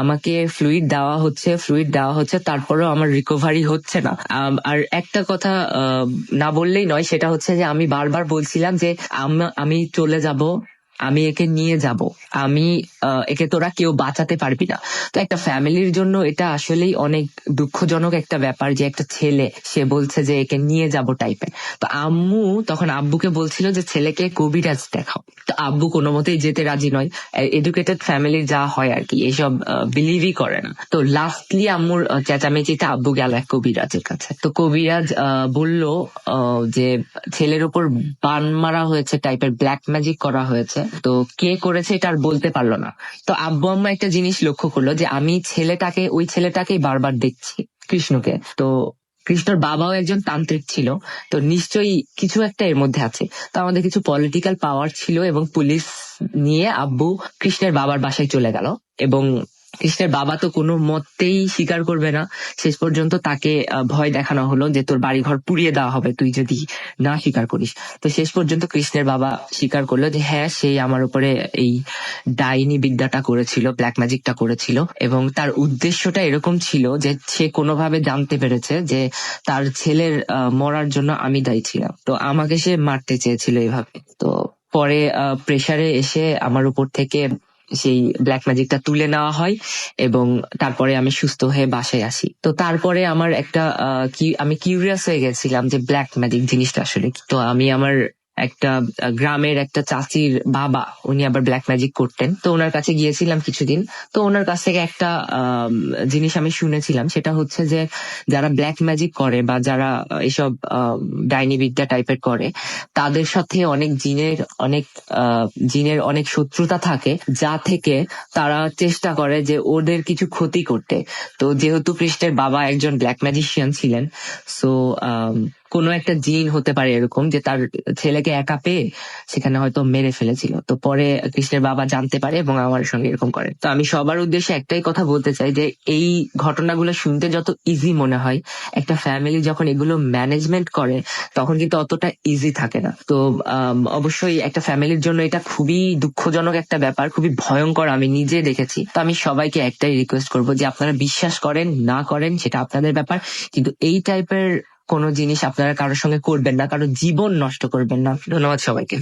E: আমাকে ফ্লুইড দেওয়া হচ্ছে, তারপরেও আমার রিকভারি হচ্ছে না। আর একটা কথা না বললেই নয়, সেটা হচ্ছে যে আমি বারবার বলছিলাম যে আমি চলে যাব, আমি একে নিয়ে যাব, একে তোরা কেউ বাঁচাতে পারবি না। তো একটা ফ্যামিলির জন্য এটা আসলেই অনেক দুঃখজনক একটা ব্যাপার যে একটা ছেলে সে বলছে যে একে নিয়ে যাব টাইপের। তো আম্মু তখন আব্বুকে বলছিল যে ছেলেকে কবিরাজ দেখাও। তো আব্বু কোনো মতেই যেতে রাজি নয়। এডুকেটেড ফ্যামিলির যা হয় আর কি, এসব বিলিভই করে না। তো লাস্টলি আম্মুর চেঁচামেচিতে আব্বু গেল এক কবিরাজের কাছে। তো কবিরাজ বলল যে ছেলের উপর বান মারা হয়েছে টাইপের, ব্ল্যাক ম্যাজিক করা হয়েছে। তো কে করেছে এটা আর বলতে পারলো না। তো আব্বু আম্মা একটা জিনিস লক্ষ্য করলো যে আমি ওই ছেলেটাকেই বারবার দেখছি, কৃষ্ণকে। তো কৃষ্ণর বাবাও একজন তান্ত্রিক ছিল, তো নিশ্চয়ই কিছু একটা এর মধ্যে আছে। তো আমাদের কিছু পলিটিক্যাল পাওয়ার ছিল এবং পুলিশ নিয়ে আব্বু কৃষ্ণের বাবার বাসায় চলে গেল। এবং কৃষ্ণের বাবা তো কোনো মতেই স্বীকার করবে না। শেষ পর্যন্ত তাকে ভয় দেখানো হলো যে তোর বাড়িঘর পুড়িয়ে দেওয়া হবে তুই যদি না স্বীকার করিস। তো শেষ পর্যন্ত কৃষ্ণের বাবা স্বীকার করলো যে হ্যাঁ, সেই আমার উপরে এই ডাইনি বিদ্যাটা করেছিল, ব্ল্যাক ম্যাজিকটা করেছিল। এবং তার উদ্দেশ্যটা এরকম ছিল যে সে কোনোভাবে জানতে পেরেছে যে তার ছেলের মরার জন্য আমি দায়ী ছিলাম, তো আমাকে সে মারতে চেয়েছিল এভাবে। তো পরে প্রেসারে এসে আমার উপর থেকে সেই ব্ল্যাক ম্যাজিকটা তুলে নেওয়া হয় এবং তারপরে আমি সুস্থ হয়ে বাসায় আসি। তো তারপরে আমার আমি কিউরিয়াস হয়ে গেছিলাম যে ব্ল্যাক ম্যাজিক জিনিসটা আসলে কি। তো আমি আমার একটা গ্রামের একটা চাচির বাবা, উনি আবার ব্ল্যাক ম্যাজিক করতেন, তো ওনার কাছে গিয়েছিলাম কিছুদিন। তো ওনার কাছ থেকে একটা জিনিস আমি শুনেছিলাম, সেটা হচ্ছে যে যারা ব্ল্যাক ম্যাজিক করে বা যারা এসব ডাইনি বিদ্যা টাইপের করে, তাদের সাথে জিনের অনেক শত্রুতা থাকে, যা থেকে তারা চেষ্টা করে যে ওদের কিছু ক্ষতি করতে। তো যেহেতু কৃষ্ণের বাবা একজন ব্ল্যাক ম্যাজিশিয়ান ছিলেন, সো কোনো একটা জিন হতে পারে এরকম যে তার ছেলেকে একা পেয়ে সেখানে হয়তো মেরে ফেলেছিল। তো পরে কৃষ্ণের বাবা জানতে পারে এবং আমার সঙ্গে এরকম করে। তো আমি সবার উদ্দেশ্যে একটাই কথা বলতে চাই যে এই ঘটনাগুলো শুনতে যত ইজি মনে হয়, একটা ফ্যামিলি যখন এগুলো ম্যানেজমেন্ট করে তখন কিন্তু অতটা ইজি থাকে না। তো অবশ্যই একটা ফ্যামিলির জন্য এটা খুবই দুঃখজনক একটা ব্যাপার, খুবই ভয়ঙ্কর, আমি নিজে দেখেছি। তো আমি সবাইকে একটাই রিকোয়েস্ট করবো যে আপনারা বিশ্বাস করেন না করেন সেটা আপনাদের ব্যাপার, কিন্তু এই টাইপের কোনো জিনিস আপনারা কারোর সঙ্গে করবেন না, কারো জীবন নষ্ট করবেন না। ধন্যবাদ সবাইকে।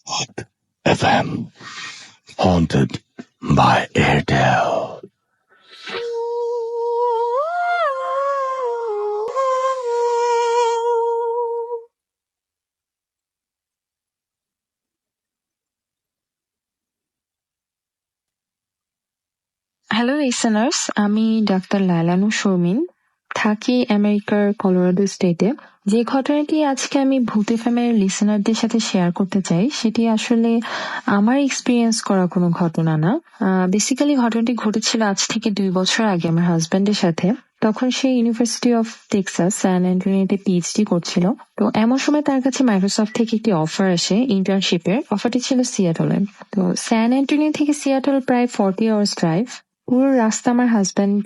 D: Hot FM. Haunted by Airtel.
F: Hello listeners, আমি ডাক্তার লায়লানু শর্মিন, থাকি আমেরিকার কলোরাডো স্টেটে। যে ঘটনাটি আজকে আমি ভূত এফএমের লিসেনারদের সাথে শেয়ার করতে চাই সেটি আসলে আমার এক্সপিরিয়েন্স করা কোনো ঘটনা না। বেসিক্যালি ঘটনাটি ঘটেছিল আজ থেকে 2 বছর আগে আমার হাজবেন্ডের সাথে। তখন সে ইউনিভার্সিটি অফ টেক্সাস স্যান অ্যান্টনিওতে পিএইচডি করছিল। তো এমন সময় তার কাছে মাইক্রোসফট থেকে একটি অফার আসে ইন্টার্নশিপের। অফারটি ছিল সিয়াটলে। তো স্যান অ্যান্টনিও থেকে সিয়াটল প্রায় 40 আওয়ার্স ড্রাইভ। পুরো রাস্তা আমার হাজব্যান্ড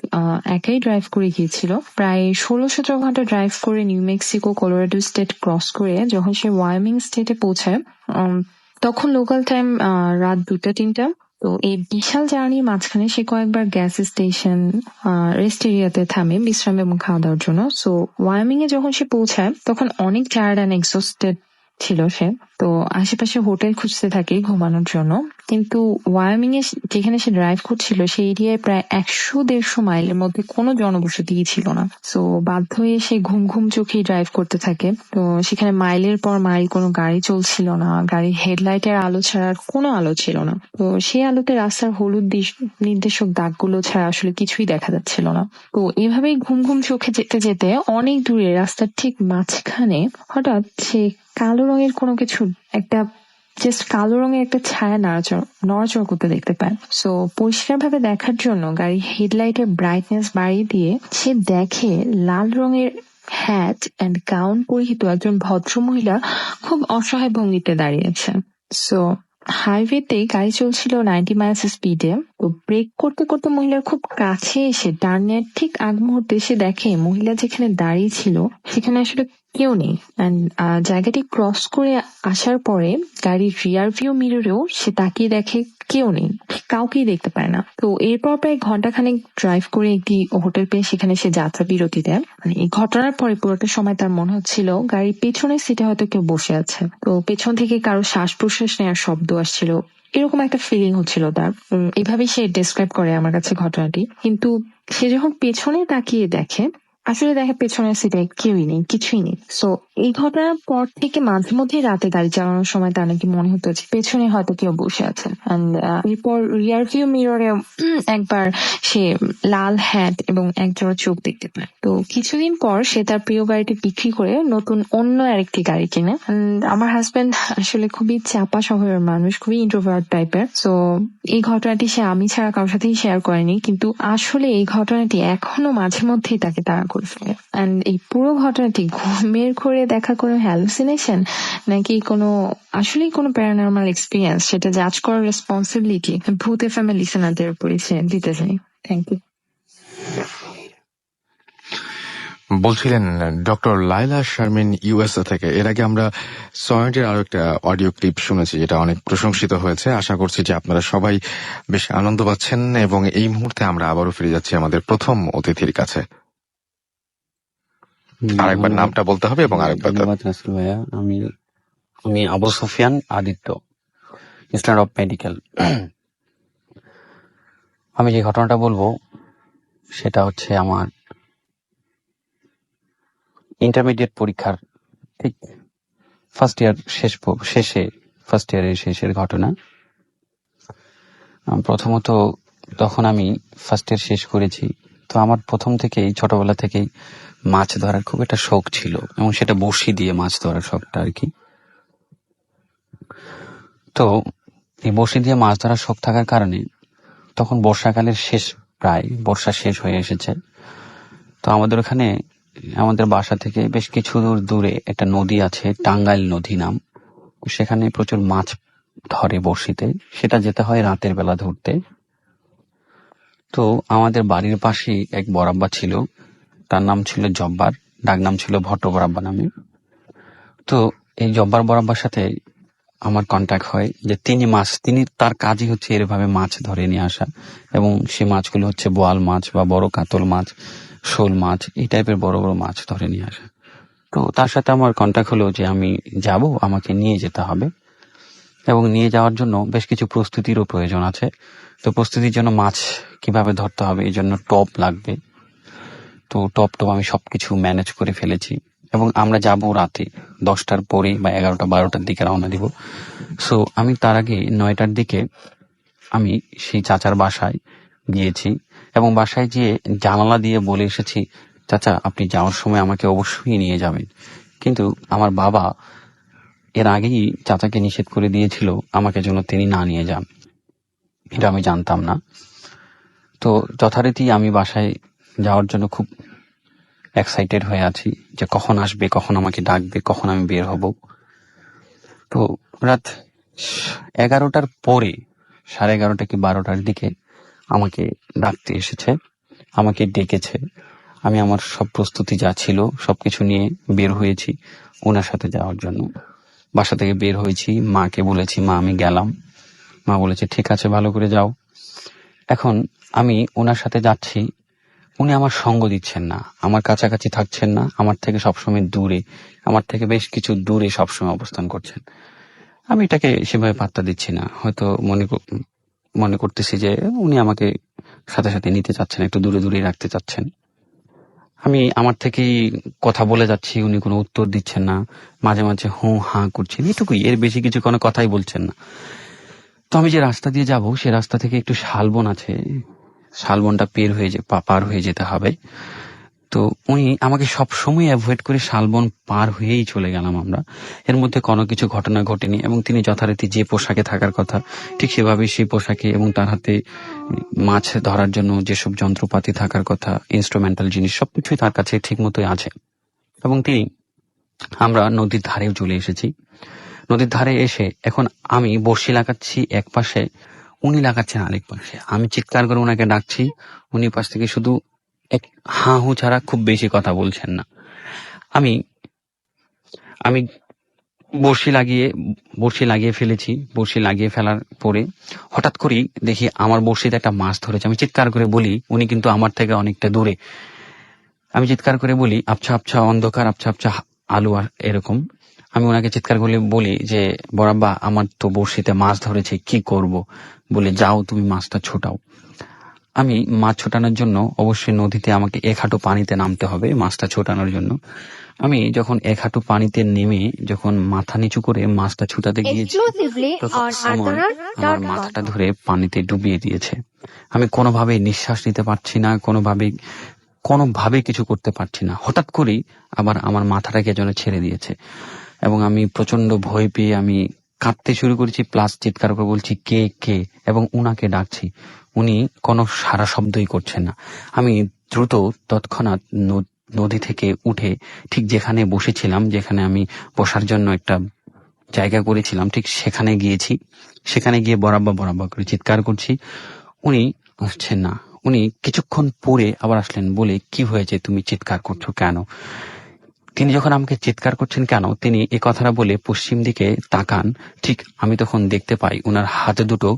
F: একাই ড্রাইভ করে গিয়েছিল। প্রায় 16-17 ঘন্টা ড্রাইভ করে new Mexico Colorado state cross করে যখন সে ওয়াইমিং স্টেটে পৌঁছায়, তখন লোকাল টাইম রাত 2টা-3টা। তো এই বিশাল জার্নির মাঝখানে সে কয়েকবার গ্যাস স্টেশন, রেস্ট এরিয়াতে থামে বিশ্রাম এবং খাওয়া দাওয়ার জন্য। সো ওয়াইমিং এ যখন সে পৌঁছায় তখন অনেক টায়ার্ড অ্যান্ড এক্সস্টেড ছিল সে। তো আশেপাশে হোটেল খুঁজতে থাকে ঘুমানোর জন্য, কিন্তু ওয়াইমিং এ যেখানে সে ড্রাইভ করছিল সেই এরিয়ায় প্রায় 100-150 মাইলের মধ্যে কোনো জনবসতি ছিল না। সো বাধ্য হয়ে সে ঘুম ঘুম চোখেই ড্রাইভ করতে থাকে। তো সেখানে মাইলের পর মাইল কোনো গাড়ি চলছিল না, গাড়ির হেডলাইটের আলো ছাড়া আর কোনো আলো ছিল না। তো সেই আলোতে রাস্তার হলুদ নির্দেশক দাগগুলো ছাড়া আসলে কিছুই দেখা যাচ্ছিল না। তো এভাবেই ঘুম ঘুম চোখে যেতে যেতে অনেক দূরে রাস্তার ঠিক মাঝখানে হঠাৎ সে কালো রঙের কোনো কিছু, একটা জাস্ট কালো রঙের একটা ছায়া নড়াচড়া করতে দেখতে পায়। সো পরিষ্কার ভাবে দেখার জন্য গাড়ির হেডলাইটের ব্রাইটনেস বাড়িয়ে দিয়ে সে দেখে লাল রঙের হ্যাট অ্যান্ড গাউন পরিহিত একজন ভদ্র মহিলা খুব অসহায় ভঙ্গিতে দাঁড়িয়েছে। সো হাইওয়েতে গাড়ি চলছিল 90 মাইলস স্পিডে। তো ব্রেক করতে করতে মহিলার খুব কাছে এসে টার্নের ঠিক আগ মুহূর্তে সে দেখে মহিলা যেখানে দাঁড়িয়ে ছিল সেখানে আসলে কেউ নেই। জায়গাটি ক্রস করে আসার পরে গাড়ির রিয়ার ভিউ মিররেও সে তাকিয়ে দেখে কেউ নেই, কাউকেই দেখতে পায় না। তো এরপর প্রায় ঘন্টাখানেক ড্রাইভ করে একটি হোটেল পেয়ে সেখানে সে যাত্রা বিরতি দেয়। মানে এই ঘটনার পরে পুরোটা সময় তার মনে হচ্ছিল গাড়ির পেছনের সিটে হয়তো কেউ বসে আছে। তো পেছন থেকে কারো শ্বাস প্রশ্বাস নেওয়ার শব্দ আসছিল, এরকম একটা ফিলিং হচ্ছিল তার। এইভাবেই সে ডেসক্রাইব করে আমার কাছে ঘটনাটি। কিন্তু সে যখন পেছনে তাকিয়ে দেখে আসলে দেখে পেছনের সিটে কেউই নেই, কিছুই নেই। সো এই ঘটনার পর থেকে মাঝে মধ্যে রাতে গাড়ি চালানোর সময় তার নাকি মনে হতো যে পেছনে হয়তো কেউ বসে আছে। এরপর রিয়ার ভিউ মিররে একবার সে লাল হ্যাট এবং একজোড়া চোখ দেখতে পায়। তো কিছুদিন পর সে তার প্রিয় গাড়িটি বিক্রি করে নতুন অন্য আরেকটি গাড়ি কিনে। আমার হাজবেন্ড আসলে খুবই চাপা স্বভাবের মানুষ, খুবই ইন্ট্রোভার্ট টাইপের। সো এই ঘটনাটি সে আমি ছাড়া কারোর সাথেই শেয়ার করেনি, কিন্তু আসলে এই ঘটনাটি এখনো মাঝে মধ্যেই তাকে তাড়া করে ফেলে। অ্যান্ড এই পুরো ঘটনাটি ঘুমের ঘোরে দেখা কোনো হ্যালুসিনেশন নাকি কোনো আসলেই কোনো প্যারানর্মাল এক্সপিরিয়েন্স, সেটা জাজ করার রেসপন্সিবিলিটি ভূত এফএম লিসেনারদের উপরে দিতে চাই। Thank you.
A: বলছিলেন ডক্টর লায়লা শারমিন ইউএসএ থেকে। এর আগে আমরা সয়েন্টের আরো একটা অডিও ক্লিপ শুনেছি যেটা অনেক প্রশংসিত হয়েছে। আশা করছি যে আপনারা সবাই বেশ আনন্দ পাচ্ছেন এবং এই মুহূর্তে আমরা আবারও ফিরে যাচ্ছি আমাদের প্রথম অতিথির কাছে। আরেকবার নামটা বলতে হবে এবং আরেকবার
B: ধন্যবাদ রাসেল ভাইয়া। আমি Abu Sufian Aditya, student of medical. আমি যে ঘটনাটা বলবো সেটা হচ্ছে আমার ইন্টারমিডিয়েট পরীক্ষার ঠিক ফার্স্ট ইয়ারের শেষের ঘটনা। প্রথমত তখন আমি ফার্স্ট ইয়ার শেষ করেছি। তো আমার প্রথম থেকেই ছোটবেলা থেকেই মাছ ধরার খুব একটা শখ ছিল, এবং সেটা বড়শি দিয়ে মাছ ধরার শখটা আর কি। তো এই বড়শি দিয়ে মাছ ধরার শখ থাকার কারণে তখন বর্ষাকালের প্রায় বর্ষা শেষ হয়ে এসেছে। তো আমাদের ওখানে আমাদের বাসা থেকে বেশ কিছু দূরে একটা নদী আছে, টাঙ্গাইল নদী নাম। সেখানে প্রচুর মাছ ধরে বড়শিতে, সেটা যেতে হয় রাতের বেলা ধরতে। তো আমাদের বাড়ির পাশেই এক বরাব্বা ছিল, তার নাম ছিল জব্বার, ডাক নাম ছিল ভট্ট বরাব্বা নামে। তো এই জব্বার বরাব্বার সাথে আমার কন্ট্যাক্ট হয় যে তিনি তার কাজই হচ্ছে এভাবে মাছ ধরে নিয়ে আসা, এবং সে মাছগুলো হচ্ছে বোয়াল মাছ বা বড় কাতল মাছ, শোল মাছ, এই টাইপের বড় বড় মাছ ধরে নিয়ে আসা। তো তার সাথে আমার কন্ট্যাক্ট হলো যে আমি যাব, আমাকে নিয়ে যেতে হবে, এবং নিয়ে যাওয়ার জন্য বেশ কিছু প্রস্তুতিরও প্রয়োজন আছে। তো প্রস্তুতির জন্য মাছ কিভাবে ধরতে হবে এই জন্য টপ লাগবে। তো টপ আমি সবকিছু ম্যানেজ করে ফেলেছি, এবং আমরা যাব রাতে 10টার পরে বা 11টা-12টার দিকে রওনা দিব। সো আমি তার আগে 9টার দিকে আমি সেই চাচার বাসায় গিয়েছি এবং বাসায় গিয়ে জানালা দিয়ে বলে এসেছি, চাচা আপনি যাওয়ার সময় আমাকে অবশ্যই নিয়ে যাবেন। কিন্তু আমার বাবা এর আগেই চাচাকে নিষেধ করে দিয়েছিল আমাকে যেন তিনি না নিয়ে যান। এটা আমি জানতাম না। তো যথারীতি আমি বাসায় যাওয়ার জন্য খুব এক্সাইটেড হয়ে আছি যে কখন আসবে, কখন আমাকে ডাকবে, কখন আমি বের হব। তো রাত 11টার পরে, 11:30 কি 12টার দিকে আমাকে ডাকতে এসেছে, আমাকে ডেকেছে। আমি আমার সব প্রস্তুতি যা ছিল সবকিছু নিয়ে বের হয়েছি ওনার সাথে যাওয়ার জন্য। বাসা থেকে বের হয়েছি, মাকে বলেছি মা আমি গেলাম। মা বলেছে ঠিক আছে ভালো করে যাও। এখন আমি ওনার সাথে যাচ্ছি, উনি আমার সঙ্গ দিচ্ছেন না, আমার কাছাকাছি থাকছেন না, আমার থেকে সবসময় দূরে, আমার থেকে বেশ কিছু দূরে সবসময় অবস্থান করছেন। আমি এটাকে সেভাবে পাত্তা দিচ্ছি না, হয়তো মনে করতেছি যে উনি আমাকে সাথে সাথে নিতে চাচ্ছেন, একটু দূরে দূরে রাখতে চাচ্ছেন। আমি আমার থেকেই কথা বলে যাচ্ছি, উনি কোনো উত্তর দিচ্ছেন না, মাঝে মাঝে হুঁ হাঁ করছেন, এটুকুই, এর বেশি কিছু কোনো কথাই বলছেন না। তো আমি যে রাস্তা দিয়ে যাব সে রাস্তা থেকে একটু শালবন আছে, শালবনটা পার হয়ে যেতে হবে। তো উনি আমাকে সব সময় অ্যাভয়েড করে শালবন পার হয়েই চলে গেলাম আমরা। এর মধ্যে কোনো কিছু ঘটনা ঘটেনি এবং তিনি যথারীতি যে পোশাকে থাকার কথা ঠিক সেভাবেই সেই পোশাকে এবং তার হাতে মাছ ধরার জন্য যেসব যন্ত্রপাতি থাকার কথা, ইনস্ট্রুমেন্টাল জিনিস সবকিছুই তার কাছে ঠিক মতোই আছে। এবং আমরা নদীর ধারেও চলে এসেছি। নদীর ধারে এসে এখন আমি বড়শি লাগাচ্ছি এক পাশে, উনি লাগাচ্ছেন আরেক পাশে। আমি চিৎকার করে ওনাকে ডাকছি, উনি পাশ থেকে শুধু এক হাঁ হু ছাড়া খুব বেশি কথা বলছেন না। আমি আমি বড়শি লাগিয়ে ফেলেছি। বড়শি লাগিয়ে ফেলার পরে হঠাৎ করেই দেখি আমার বড়শিতে একটা মাছ ধরেছে। আমি চিৎকার করে বলি, উনি কিন্তু আমার থেকে অনেকটা দূরে। আমি চিৎকার করে বলি, আবছা আবছা অন্ধকার, আবছা আবছা আলো এরকম। আমি ওনাকে চিৎকার করে বলি যে বড়াব্বা আমার তো বড়শিতে মাছ ধরেছে, কি করব? বলে যাও তুমি মাছটা ছোটাও। আমি মাছ ছোটানোর জন্য অবশ্যই নদীতে আমাকে 1 হাঁটু পানিতে নামতে হবে মাছটা ছোটানোর জন্য। আমি যখন 1 হাঁটু পানিতে নেমে যখন মাথা নিচু করে মাছটা ছুটাতে গিয়েছি, তখন আমার মাথাটা ধরে পানিতে ডুবিয়ে দিয়েছে। আমি কোনোভাবেই নিঃশ্বাস নিতে পারছি না, কোনোভাবে কিছু করতে পারছি না। হঠাৎ করেই আবার আমার মাথাটাকে যেন ছেড়ে দিয়েছে এবং আমি প্রচন্ড ভয় পেয়ে আমি কাঁদতে শুরু করেছি, প্লাস চিৎকার করে বলছি কে কে, এবং উনাকে ডাকছি। উনি কোনো সারা শব্দই করছেন না। আমি দ্রুত তৎক্ষণাৎ নদী থেকে উঠে ঠিক যেখানে বসেছিলাম, যেখানে আমি বসার জন্য একটা জায়গা করেছিলাম, ঠিক সেখানে গিয়েছি। সেখানে গিয়ে বরাব্বা করে চিৎকার করছি। উনি আসছেন না। উনি কিছুক্ষণ পরে আবার আসলেন, বলে কি হয়েছে, তুমি চিৎকার করছো কেন? তিনি যখন আমাকে চিৎকার করছেন কেন, তিনি এ কথাটা বলে পশ্চিম দিকে তাকান। ঠিক আমি তখন দেখতে পাই উনার হাত দুটো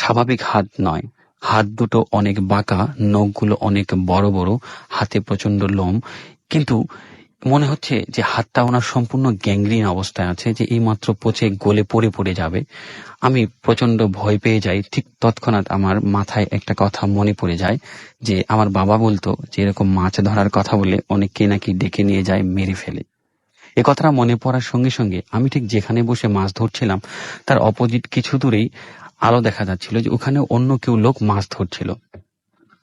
B: স্বাভাবিক হাত নয়, হাত দুটো অনেক বাঁকা, নখগুলো অনেক বড় বড়, হাতে প্রচন্ড লোম, কিন্তু মনে হচ্ছে যে হাতটা ওনার সম্পূর্ণ গ্যাংগ্রিন অবস্থায় আছে, যে এই মাত্র পচে গলে পড়ে যাবে। আমি প্রচন্ড ভয় পেয়ে যাই। ঠিক তৎক্ষণাৎ আমার মাথায় একটা কথা মনে পড়ে যায় যে আমার বাবা বলতো যে এরকম মাছ ধরার কথা বলে অনেককে নাকি ডেকে নিয়ে যায়, মেরে ফেলে। এ কথাটা মনে পড়ার সঙ্গে সঙ্গে আমি ঠিক যেখানে বসে মাছ ধরছিলাম তার অপোজিট কিছু দূরেই আলো দেখা যাচ্ছিল, যে ওখানে অন্য কেউ লোক মাছ ধরছিল।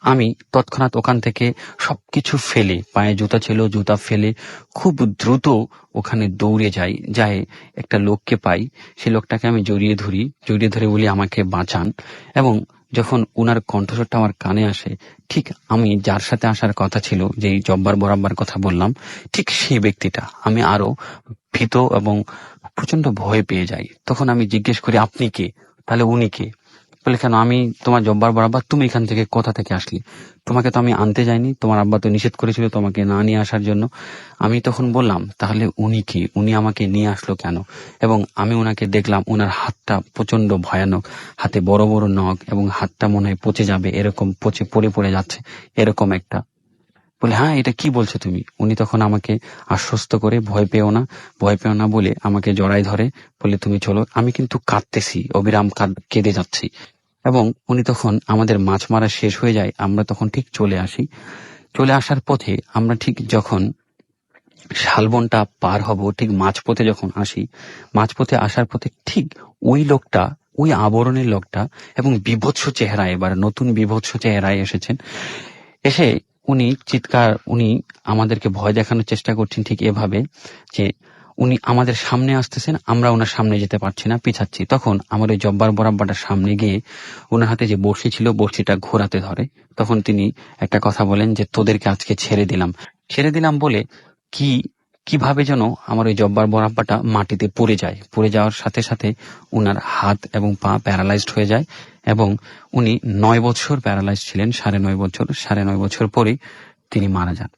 B: আমি তৎক্ষণাৎ ওখান থেকে সবকিছু ফেলে, পায়ে জুতা ছিল জুতা ফেলে খুব দ্রুত ওখানে দৌড়ে যাই একটা লোককে পাই। সেই লোকটাকে আমি জড়িয়ে ধরে বলি আমাকে বাঁচান। এবং যখন উনার কণ্ঠস্বরটা আমার কানে আসে, ঠিক আমি যার সাথে আসার কথা ছিল, যেই জব্বার বরাব্বার কথা বললাম, ঠিক সেই ব্যক্তিটা, আমি আরো ভীত এবং প্রচন্ড ভয় পেয়ে যাই। তখন আমি জিজ্ঞেস করি আপনি কে? তাহলে উনি কে? বলে কেন, আমি তোমার জব্বার বরাবর, তুমি এখান থেকে কোথা থেকে আসলি? তোমাকে তো আমি আনতে যাইনি, তোমার আব্বা তো নিষেধ করেছিল তোমাকে না নিয়ে আসার জন্য। আমি তখন বললাম তাহলে উনি কি, উনি আমাকে নিয়ে আসলো কেন? এবং আমি ওনাকে দেখলাম, ওনার হাতটা প্রচন্ড ভয়ানক, হাতে বড় বড় নখ এবং হাতটা মনে হয় পচে যাবে, এরকম পচে পড়ে যাচ্ছে এরকম একটা। বলে হ্যাঁ এটা কি বলছো তুমি? উনি তখন আমাকে আশ্বস্ত করে ভয় পেও না বলে আমাকে জড়াই ধরে, বলে তুমি চলো। আমি কিন্তু কাঁদতেছি, অবিরাম কেঁদে যাচ্ছি। এবং উনি তখন, আমাদের মাছ মারা শেষ হয়ে যায়, আমরা তখন ঠিক চলে আসার পথে, আমরা ঠিক যখন শালবনটা পার হব, ঠিক মাঝপথে যখন আসি, মাঝপথে আসার পথে ঠিক ওই লোকটা ওই আবরণের লোকটা এবং বিভৎস চেহারায়, এবার নতুন বিভৎস চেহারায় এসেছেন। এসে উনি আমাদেরকে ভয় দেখানোর চেষ্টা করছেন ঠিক এভাবে যে উনি আমাদের সামনে আসতেছেন, আমরা ওনার সামনে যেতে পারছি না, পিছাচ্ছি। তখন আমার ওই জব্বার বরাব্বাটার সামনে গিয়ে ওনার হাতে যে বড়শি ছিল বড়শিটা ঘোরাতে ধরে। তখন তিনি একটা কথা বলেন যে তোদেরকে আজকে ছেড়ে দিলাম বলে কিভাবে যেন আমার ওই জব্বার বরাব্বাটা মাটিতে পড়ে যায়। পড়ে যাওয়ার সাথে সাথে উনার হাত এবং পা প্যারালাইজড হয়ে যায় এবং উনি 9 বছর প্যারালাইজড ছিলেন, 9.5 বছর পরেই তিনি মারা যান।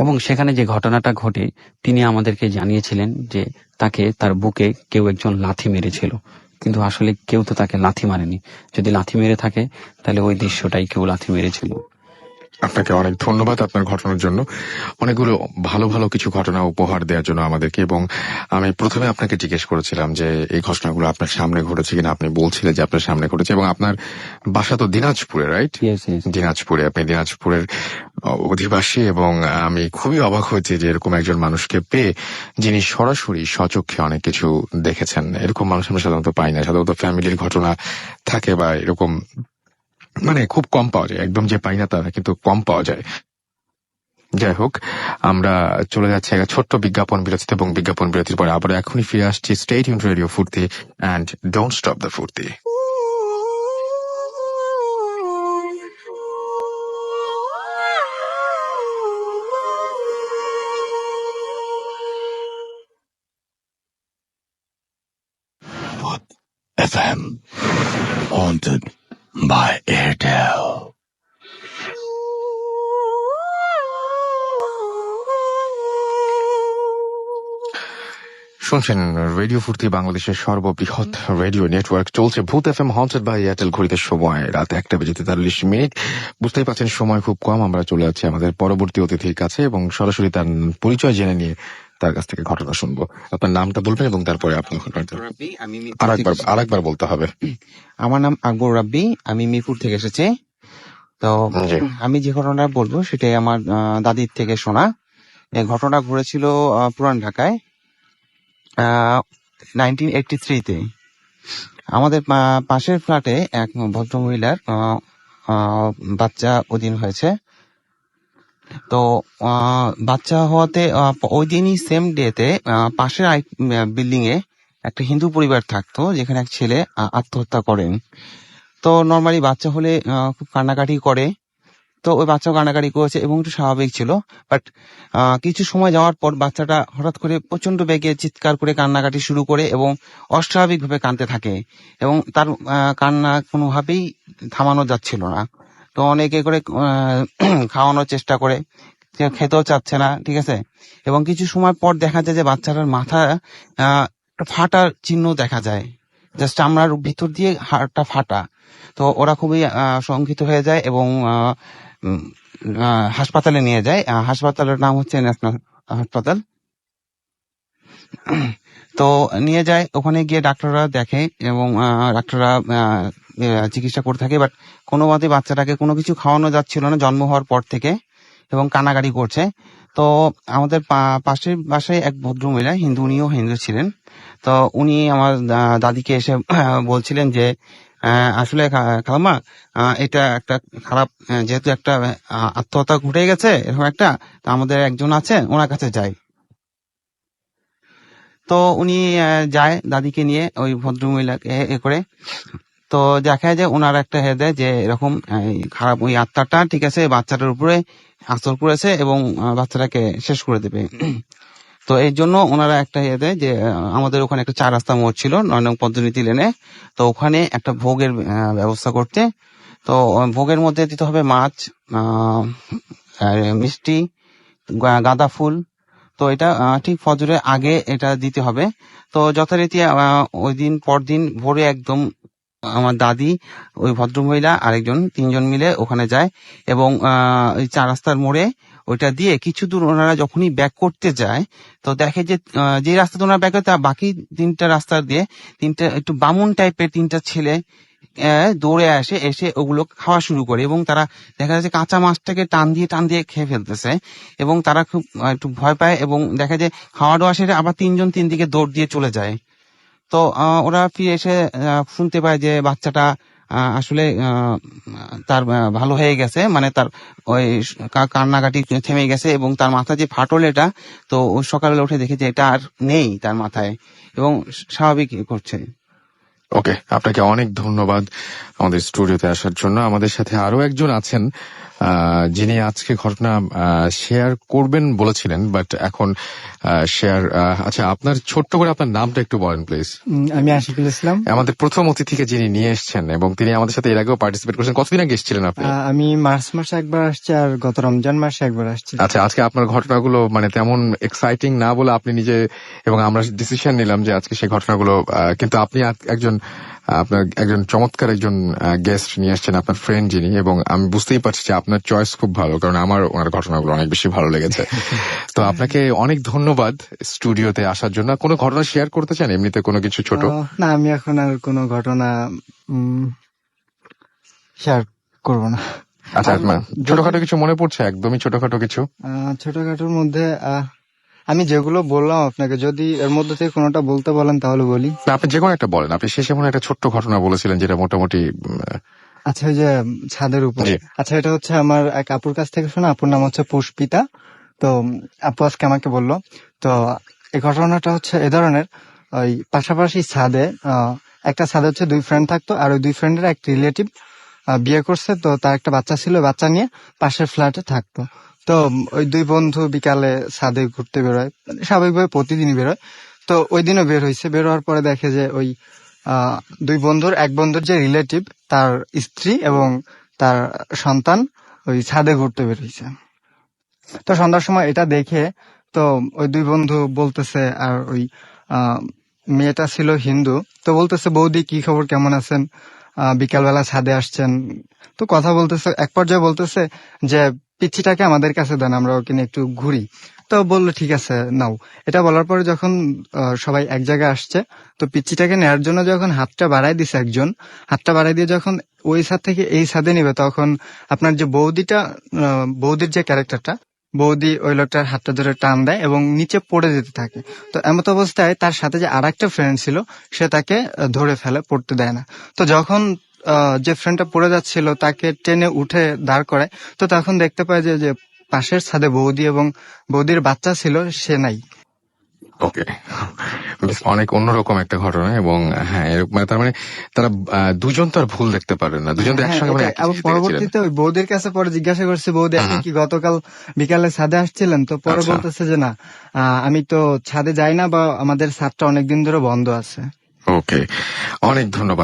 B: এবং সেখানে যে ঘটনাটা ঘটে তিনি আমাদেরকে জানিয়েছিলেন যে তাকে তার বুকে কেউ একজন লাথি মেরেছিল, কিন্তু আসলে কেউ তো তাকে লাথি মারেনি। যদি লাথি মেরে থাকে তাহলে ওই দৃশ্যটাই কেউ লাথি মেরেছিল।
A: আপনাকে অনেক ধন্যবাদ আপনার ঘটনার জন্য, অনেকগুলো ভালো ভালো কিছু ঘটনা উপহার দেওয়ার জন্য আমাদেরকে। এবং আমি প্রথমে আপনাকে জিজ্ঞেস করেছিলাম যে এই ঘটনাগুলো আপনার সামনে ঘটেছে কিনা, আপনি বলছিলেন যে আপনার সামনে ঘটেছে। এবং আপনার বাসা তো দিনাজপুরে, রাইট? দিনাজপুরে, আপনি দিনাজপুরের অধিবাসী। এবং আমি খুবই অবাক হয়েছি যে এরকম একজন মানুষকে পেয়ে যিনি সরাসরি স্বচক্ষে অনেক কিছু দেখেছেন। এরকম মানুষ আমরা সাধারণত পাই না। সাধারণত ফ্যামিলির ঘটনা থাকে বা এরকম মানে খুব কম পাওয়া যায়, একদম যে পাই না তা না, কিন্তু কম পাওয়া যায়। যাই হোক, আমরা চলে যাচ্ছি একটা ছোট্ট বিজ্ঞাপন বিরতিতে এবং বিজ্ঞাপন বিরতির পরে আবার এখনই ফিরে আসছি। Stay tuned radio Foorti and don't stop the ফুর্তি।
D: FM, haunted by Airtel.
A: শুনছেন রেডিও ফুর্তি, বাংলাদেশের সর্ববৃহৎ রেডিও নেটওয়ার্ক। চলছে ভূত এফএম হন্টেড বাই এয়ারটেল। ঘড়িতে সময় রাত 1:43। বুঝতেই পারছেন সময় খুব কম। আমরা চলে যাচ্ছি আমাদের পরবর্তী অতিথির কাছে এবং সরাসরি তার পরিচয় জেনে নিয়ে তার কাছ থেকে ঘটনা শুনবো। আপনার নামটা বলবেন এবং তারপরে আপনার আরেকবার বলতে হবে।
G: আমার নাম আকবর রাব্বি, আমি মিরপুর থেকে এসেছি। তো আমি যে ঘটনা বলবো সেটাই আমার দাদির থেকে শোনা। এই ঘটনা ঘটেছিল পুরান ঢাকায় 1983-তে। আমাদের পাশের ফ্ল্যাটে এক ভদ্রমহিলার বাচ্চা ওদিন হয়েছে। তো বাচ্চা হওয়াতে ওই দিনই সেম ডেতে পাশের বিল্ডিং এ একটা হিন্দু পরিবার থাকতো, যেখানে এক ছেলে আত্মহত্যা করেন। তো নর্মালি বাচ্চা হলে খুব কান্নাকাটি করে, তো ওই বাচ্চাও কান্নাকাটি করেছে এবং একটু স্বাভাবিক ছিল। বাট কিছু সময় যাওয়ার পর বাচ্চাটা হঠাৎ করে প্রচন্ড বেগে চিৎকার করে কান্নাকাটি শুরু করে এবং অস্বাভাবিক ভাবে কাঁদতে থাকে এবং তার কান্না কোনোভাবেই থামানো যাচ্ছিল না। তো অনেকে করে খাওয়ানোর চেষ্টা করে, খেতেও চাচ্ছে না, ঠিক আছে। এবং কিছু সময় পর দেখা যায় যে বাচ্চাটার মাথা ফাটার চিহ্ন দেখা যায়, জাস্ট চামড়ার ভিতর দিয়ে হাড়টা ফাটা। তো ওরা খুবই শঙ্কিত হয়ে যায় এবং হাসপাতালে নিয়ে যায়। হাসপাতালের নাম হচ্ছে ন্যাশনাল হাসপাতাল। তো নিয়ে যায়, ওখানে গিয়ে ডাক্তাররা দেখে এবং ডাক্তাররা চিকিৎসা করে থাকে। বাট কোনো মতে বাচ্চাটাকে কোনো কিছু খাওয়ানো যাচ্ছিল না জন্ম হওয়ার পর থেকে, এবং কান্নাকাটি করছে। তো আমাদের পাশের বাসায় এক ভদ্রমহিলা, হিন্দু, উনিও হিন্দু ছিলেন। তো উনি আমার দাদিকে এসে বলছিলেন যে আসলে খালাম্মা, এটা একটা খারাপ, যেহেতু একটা আত্মহত্যা ঘটে গেছে এরকম একটা, তো আমাদের একজন আছে, ওনার কাছে যাই। তো উনি যায় দাদিকে নিয়ে ওই ভদ্রমহিলাকে এ করে। তো দেখা যায় ওনার একটা দেয় যে এরকম খারাপ ওই আত্মাটা, ঠিক আছে, বাচ্চাটার উপরে আসর করেছে এবং বাচ্চাটাকে শেষ করে দেবে। তো এই জন্য ওনারা একটা দেয় যে আমাদের ওখানে একটা 4 রাস্তা মোড় ছিল 9 নং পদ্মনীতি লেনে, তো ওখানে একটা ভোগের ব্যবস্থা করতে। তো ভোগের মধ্যে দিতে হবে মাছ, মিষ্টি, গাঁদা ফুল। তো এটা ঠিক ফজরের আগে এটা দিতে হবে। তো যথারীতি ওই দিন পরদিন ভোরে একদম আমার দাদি, ওই ভদ্রমহিলা, আরেকজন, 3জন মিলে ওখানে যায় এবং ওই 4 রাস্তার মোড়ে ওইটা দিয়ে কিছু দূর ওনারা যখনই ব্যাক করতে যায়, তো দেখে যে রাস্তাতে ওনারা ব্যাক করতে, বাকি 3টা রাস্তা দিয়ে 3টা একটু বামুন টাইপের 3টা ছেলে দৌড়ে এসে ওগুলো খাওয়া শুরু করে এবং তারা দেখা যাচ্ছে কাঁচা মাছটাকে টান দিয়ে খেয়ে ফেলতেছে এবং তারা খুব একটু ভয় পায় এবং দেখা যায় খাওয়া দাওয়া সেরে আবার 3জন 3 দিকে দৌড় দিয়ে চলে যায়। তো ওরা ফিরে এসে শুনতে পায় যে বাচ্চাটা আসলে তার ভালো হয়ে গেছে, মানে তার ওই কান্নাকাটি থেমে গেছে এবং তার মাথা যে ফাটল এটা, তো ও সকালে উঠে দেখে যে এটা আর নেই তার মাথায় এবং স্বাভাবিক করছে।
A: ওকে, আপনাকে অনেক ধন্যবাদ আমাদের স্টুডিওতে আসার জন্য। আমাদের সাথে আরো একজন আছেন যিনি আজকে ঘটনা শেয়ার করবেন বলেছিলেন, বাট এখন শেয়ার আচ্ছা, আপনার ছোট্ট করে আপনার নামটা একটু বলেন প্লিজ।
H: আমি আশিকুল ইসলাম।
A: আমাদের প্রথম অতিথিকে যিনি নিয়ে এসেছেন এবং তিনি আমাদের সাথে এর আগেও পার্টিসিপেট করেছেন। কতদিন আগে এসেছিলেন আপনি?
H: আমি মার্চ মাসে একবার আসছি আর গত রমজান মাসে একবার আসছি।
A: আচ্ছা, আজকে আপনার ঘটনাগুলো মানে তেমন এক্সাইটিং না বলে আপনি নিজে এবং আমরা ডিসিশন নিলাম যে আজকে সেই ঘটনাগুলো, কিন্তু আপনি আপনার একজন চমৎকার একজন গেস্ট নিয়ে আসছেন, আপনার ফ্রেন্ড যিনি, এবং আমি বুঝতেই পারছি যে আপনার চয়েস খুব ভালো, কারণ আমার ওনার ঘটনাগুলো অনেক বেশি ভালো লেগেছে। তো আপনাকে অনেক ধন্যবাদ স্টুডিওতে আসার জন্য। কোনো ঘটনা শেয়ার করতে চান এমনিতে, কোনো কিছু ছোট?
H: না, আমি এখন আর কোনো ঘটনা শেয়ার করবো না।
A: আচ্ছা, ছোটখাটো কিছু মনে পড়ছে? একদমই ছোটখাটো কিছু?
H: ছোটখাটোর মধ্যে আমি যেগুলো বললাম আপনাকে, যদি এর মধ্যে থেকে কোনোটা বলতে বলেন তাহলে বলি।
A: না, আপনি যে কোনো একটা বলেন। আপনি শেষে মনে একটা ছোট্ট ঘটনা বলেছিলেন যেটা মোটামুটি।
H: আচ্ছা, ওই যে ছাদের উপর।
A: জি।
H: আচ্ছা, এটা হচ্ছে আমার এক আপুর কাছ থেকে শোনা। আপুর নাম হচ্ছে পুষ্পিতা। তো আপু আজকে আমাকে বললো। তো এই ঘটনাটা হচ্ছে এ ধরনের, ওই পাশাপাশি ছাদে একটা ছাদে হচ্ছে দুই ফ্রেন্ড থাকতো, আর ওই দুই ফ্রেন্ডের এক রিলেটিভ বিয়ে করছে। তো তার একটা বাচ্চা ছিল, বাচ্চা নিয়ে পাশের ফ্ল্যাটে থাকতো। তো ওই দুই বন্ধু বিকালে ছাদে ঘুরতে বেরোয়, মানে স্বাভাবিকভাবে প্রতিদিনই বেরোয়। তো ওই দিনও বের হয়েছে। বের হওয়ার পরে দেখে যে ওই দুই বন্ধুর এক বন্ধুর যে রিলেটিভ, তার স্ত্রী এবং তার সন্তান ওই ছাদে ঘুরতে বের হয়েছে। তো সন্ধ্যার সময় এটা দেখে তো ওই দুই বন্ধু বলতেছে, আর ওই মেয়েটা ছিল হিন্দু, তো বলতেছে, বৌদি কি খবর, কেমন আছেন, বিকালবেলা ছাদে আসছেন। তো কথা বলতেছে, এক পর্যায়ে বলতেছে যে পিচ্ছিটাকে আমাদের কাছে দেন, আমরা ওকে নিয়ে একটু ঘুরি। তো বললো ঠিক আছে নাও। এটা বলার পরে যখন সবাই এক জায়গায় আসছে, তো পিচ্ছিটাকে নেওয়ার জন্য যখন হাতটা বাড়াই দিছে একজন, হাতটা বাড়াই দিয়ে যখন ওই ছাদ থেকে এই ছাদে নিবে, তখন আপনার যে বৌদির যে ক্যারেক্টারটা, বৌদি ওই লোকটার হাতটা ধরে টান দেয় এবং নিচে পড়ে যেতে থাকে। তো এমত অবস্থায় তার সাথে যে আর একটা ফ্রেন্ড ছিল, সে তাকে ধরে ফেলে, পড়তে দেয় না। তো যখন যে ফ্রেন্ডটা পড়ে যাচ্ছিল তাকে টেনে উঠে দাঁড় করায়, তো তখন দেখতে পায় যে পাশের ছাদে বৌদি এবং বৌদির বাচ্চা ছিল, সে নাই।
A: ওকে, অনেক অন্যরকম একটা ঘটনা। এবং হ্যাঁ, তার মানে তারা দুজন তো আর ভুল দেখতে পারেন না, দুজন তো একসঙ্গে মানে একই জিনিস দেখেছিলেন।
H: পরবর্তীতে ওই বৌদির কাছে পরে জিজ্ঞাসা করছে, বৌদি আপনি কি গতকাল বিকালে ছাদে আসছিলেন? তো পরে
A: আচ্ছা।
H: বলতেছে যে না, আমি তো ছাদে যাই না, বা আমাদের ছাদটা অনেকদিন ধরে বন্ধ আছে।
A: ওকে, অনেক ধন্যবাদ।